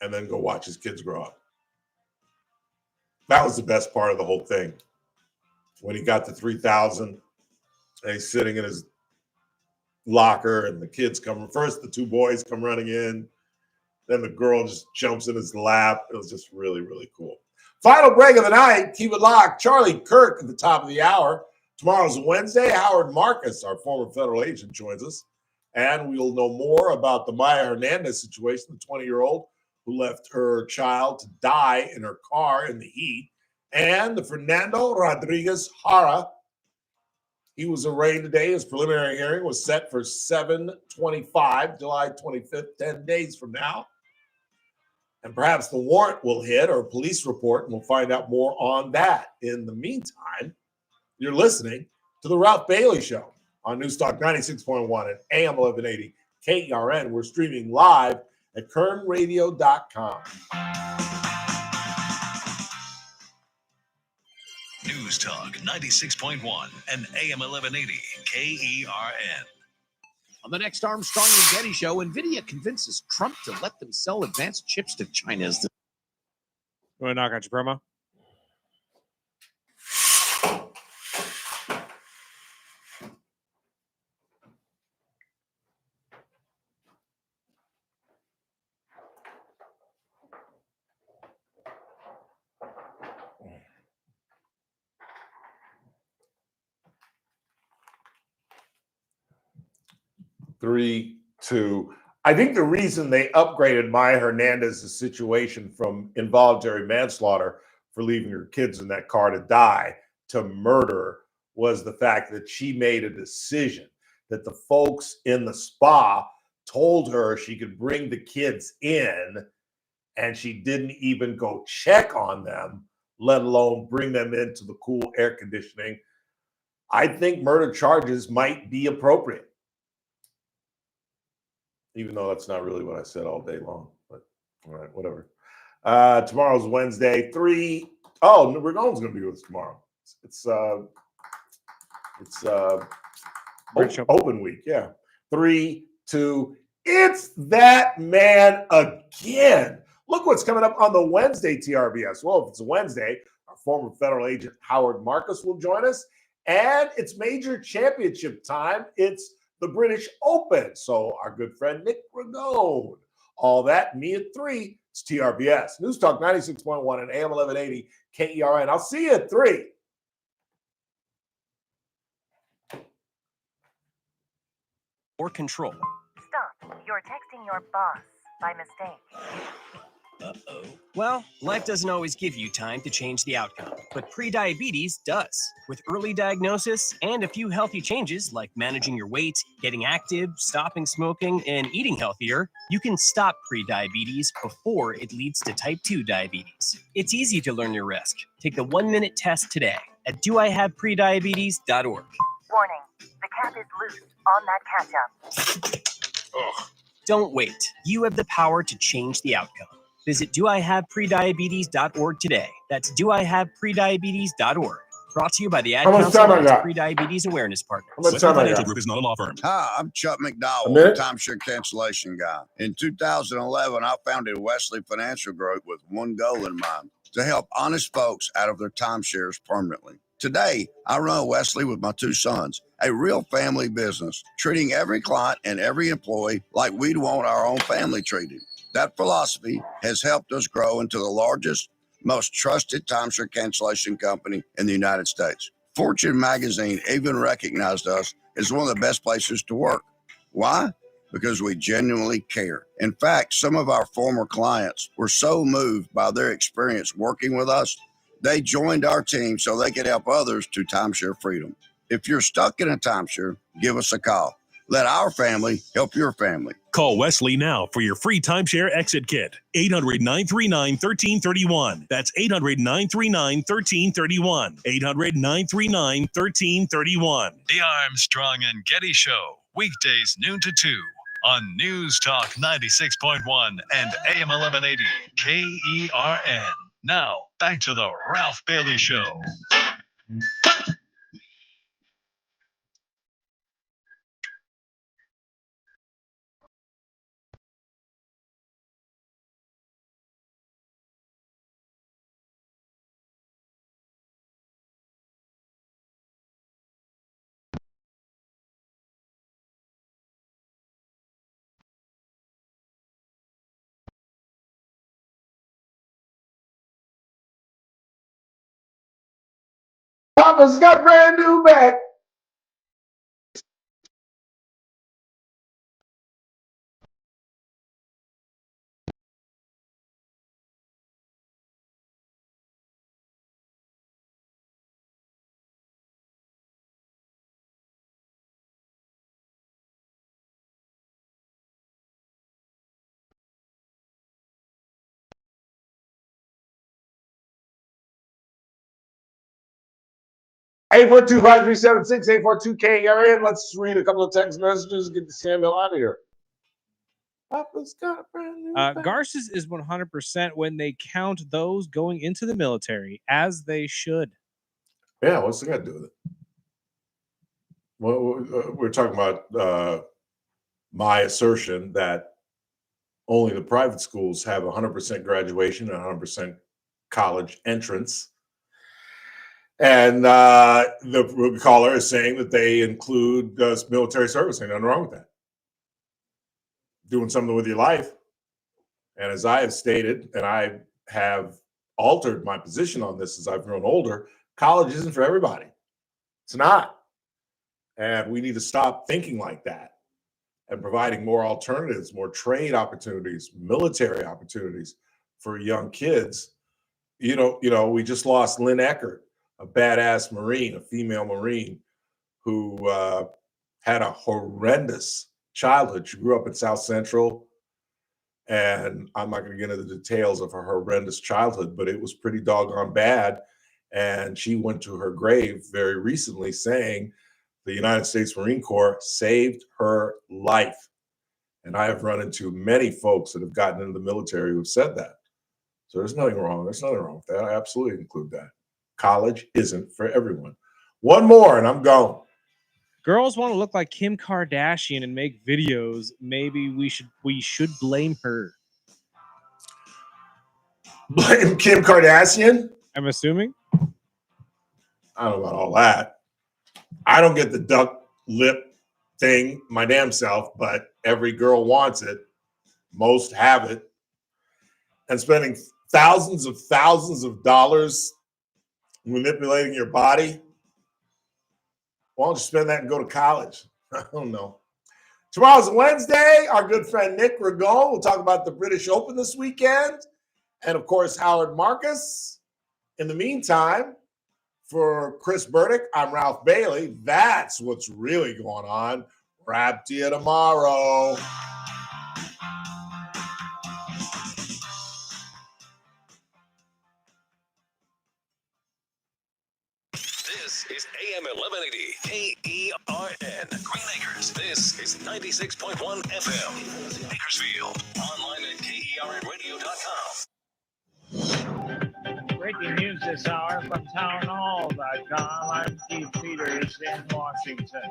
and then go watch his kids grow up. That was the best part of the whole thing. When he got to 3,000 and he's sitting in his locker and the kids come first, the 2 boys come running in Then the girl just jumps in his lap. It was just really, really cool. Final break of the night. Keep it locked. Charlie Kirk at the top of the hour. Tomorrow's Wednesday. Howard Marcus, our former federal agent, joins us. And we'll know more about the Maya Hernandez situation, the 20-year-old who left her child to die in her car in the heat, and the Fernando Rodriguez Jara. He was arraigned today. His preliminary hearing was set for 7/25, July 25th, 10 days from now. And perhaps the warrant will hit or a police report, and we'll find out more on that. In the meantime, you're listening to The Ralph Bailey Show on Newstalk 96.1 and AM 1180 KERN. We're streaming live at kernradio.com. News Talk 96.1 and AM 1180 KERN. On the next Armstrong and Getty Show, NVIDIA convinces Trump to let them sell advanced chips to China. You want to knock out your promo? Three, two. I think the reason they upgraded Maya Hernandez's situation from involuntary manslaughter for leaving her kids in that car to die to murder was the fact that she made a decision that the folks in the spa told her she could bring the kids in, and she didn't even go check on them, let alone bring them into the cool air conditioning. I think murder charges might be appropriate. Even though that's not really what I said all day long, but all right, whatever. Tomorrow's Wednesday. Oh, Ragon's going to be with us tomorrow. It's open week. Yeah. 3, 2. It's that man again. Look what's coming up on the Wednesday TRBS. Well, if it's a Wednesday, our former federal agent Howard Marcus will join us, and it's major championship time. It's the British Open. So our good friend Nick Ragon. All that, me at 3. It's TRBS. News Talk 96.1 and AM 1180 KERN. I'll see you at 3. Or control. Stop. You're texting your boss by mistake. Uh-oh. Well, life doesn't always give you time to change the outcome, but prediabetes does. With early diagnosis and a few healthy changes like managing your weight, getting active, stopping smoking, and eating healthier, you can stop prediabetes before it leads to type 2 diabetes. It's easy to learn your risk. Take the 1-minute test today at doihaveprediabetes.org. Warning. The cap is loose on that catch-up. Don't wait. You have the power to change the outcome. Visit doihaveprediabetes.org today. That's doihaveprediabetes.org. Brought to you by the Ad How much Council time I and its got? Prediabetes Awareness Partners. How much time I got? Group is not a law firm. Hi, I'm Chuck A McDowell, minute? timeshare cancellation guy. In 2011, I founded Wesley Financial Group with one goal in mind: to help honest folks out of their timeshares permanently. Today, I run Wesley with my 2 sons, a real family business, treating every client and every employee like we'd want our own family treated. That philosophy has helped us grow into the largest, most trusted timeshare cancellation company in the United States. Fortune magazine even recognized us as one of the best places to work. Why? Because we genuinely care. In fact, some of our former clients were so moved by their experience working with us, they joined our team so they could help others to timeshare freedom. If you're stuck in a timeshare, give us a call. Let our family help your family. Call Wesley now for your free timeshare exit kit. 800-939-1331. That's 800-939-1331. 800-939-1331. The Armstrong and Getty Show, weekdays noon to 2 on News Talk 96.1 and AM 1180 KERN. Now, back to the Ralph Bailey Show. Papa's got brand new back. Eight 842-5376, 842-KRN. Let's read a couple of text messages and get the Samuel out of here. Papa's got a brand new back. Garces is 100% when they count those going into the military, as they should. Yeah, what's it got to do with it? Well, we're talking about my assertion that only the private schools have 100% graduation and 100% college entrance. And the caller is saying that they include military service. Ain't nothing wrong with that. Doing something with your life. And as I have stated, and I have altered my position on this as I've grown older, college isn't for everybody. It's not. And we need to stop thinking like that and providing more alternatives, more trade opportunities, military opportunities for young kids. You know, we just lost Lynn Eckert, a badass Marine, a female Marine who had a horrendous childhood. She grew up in South Central, and I'm not going to get into the details of her horrendous childhood, but it was pretty doggone bad. And she went to her grave very recently saying the United States Marine Corps saved her life. And I have run into many folks that have gotten into the military who have said that. So there's nothing wrong. There's nothing wrong with that. I absolutely include that. College isn't for everyone. One more and I'm gone. Girls want to look like Kim Kardashian and make videos. Maybe we should blame her. Blame Kim Kardashian? I'm assuming. I don't know about all that. I don't get the duck lip thing my damn self, but every girl wants it. Most have it. And spending thousands of dollars manipulating your body. Why don't you spend that and go to college? I don't know. Tomorrow's Wednesday. Our good friend Nick Ragon will talk about the British Open this weekend. And, of course, Howard Marcus. In the meantime, for Chris Burdick, I'm Ralph Bailey. That's what's really going on. Wrap to you tomorrow. This is AM 1180 KERN, Green Acres. This is 96.1 FM, Bakersfield. Online at KERNradio.com. Breaking news this hour from townhall.com. I'm Keith Peters in Washington.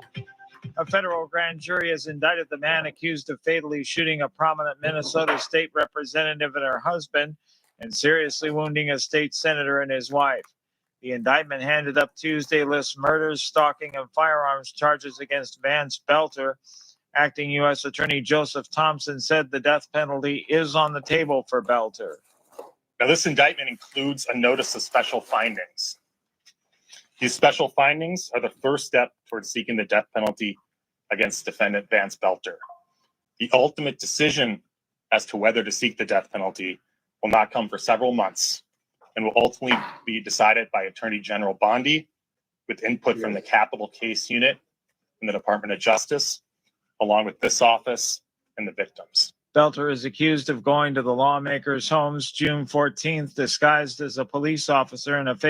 A federal grand jury has indicted the man accused of fatally shooting a prominent Minnesota state representative and her husband and seriously wounding a state senator and his wife. The indictment handed up Tuesday lists murders, stalking, and firearms charges against Vance Belter. Acting U.S. Attorney Joseph Thompson said the death penalty is on the table for Belter. Now, this indictment includes a notice of special findings. These special findings are the first step towards seeking the death penalty against defendant Vance Belter. The ultimate decision as to whether to seek the death penalty will not come for several months and will ultimately be decided by Attorney General Bondi with input from the Capital Case Unit in the Department of Justice, along with this office and the victims. Belter is accused of going to the lawmakers' homes June 14th, disguised as a police officer in a fake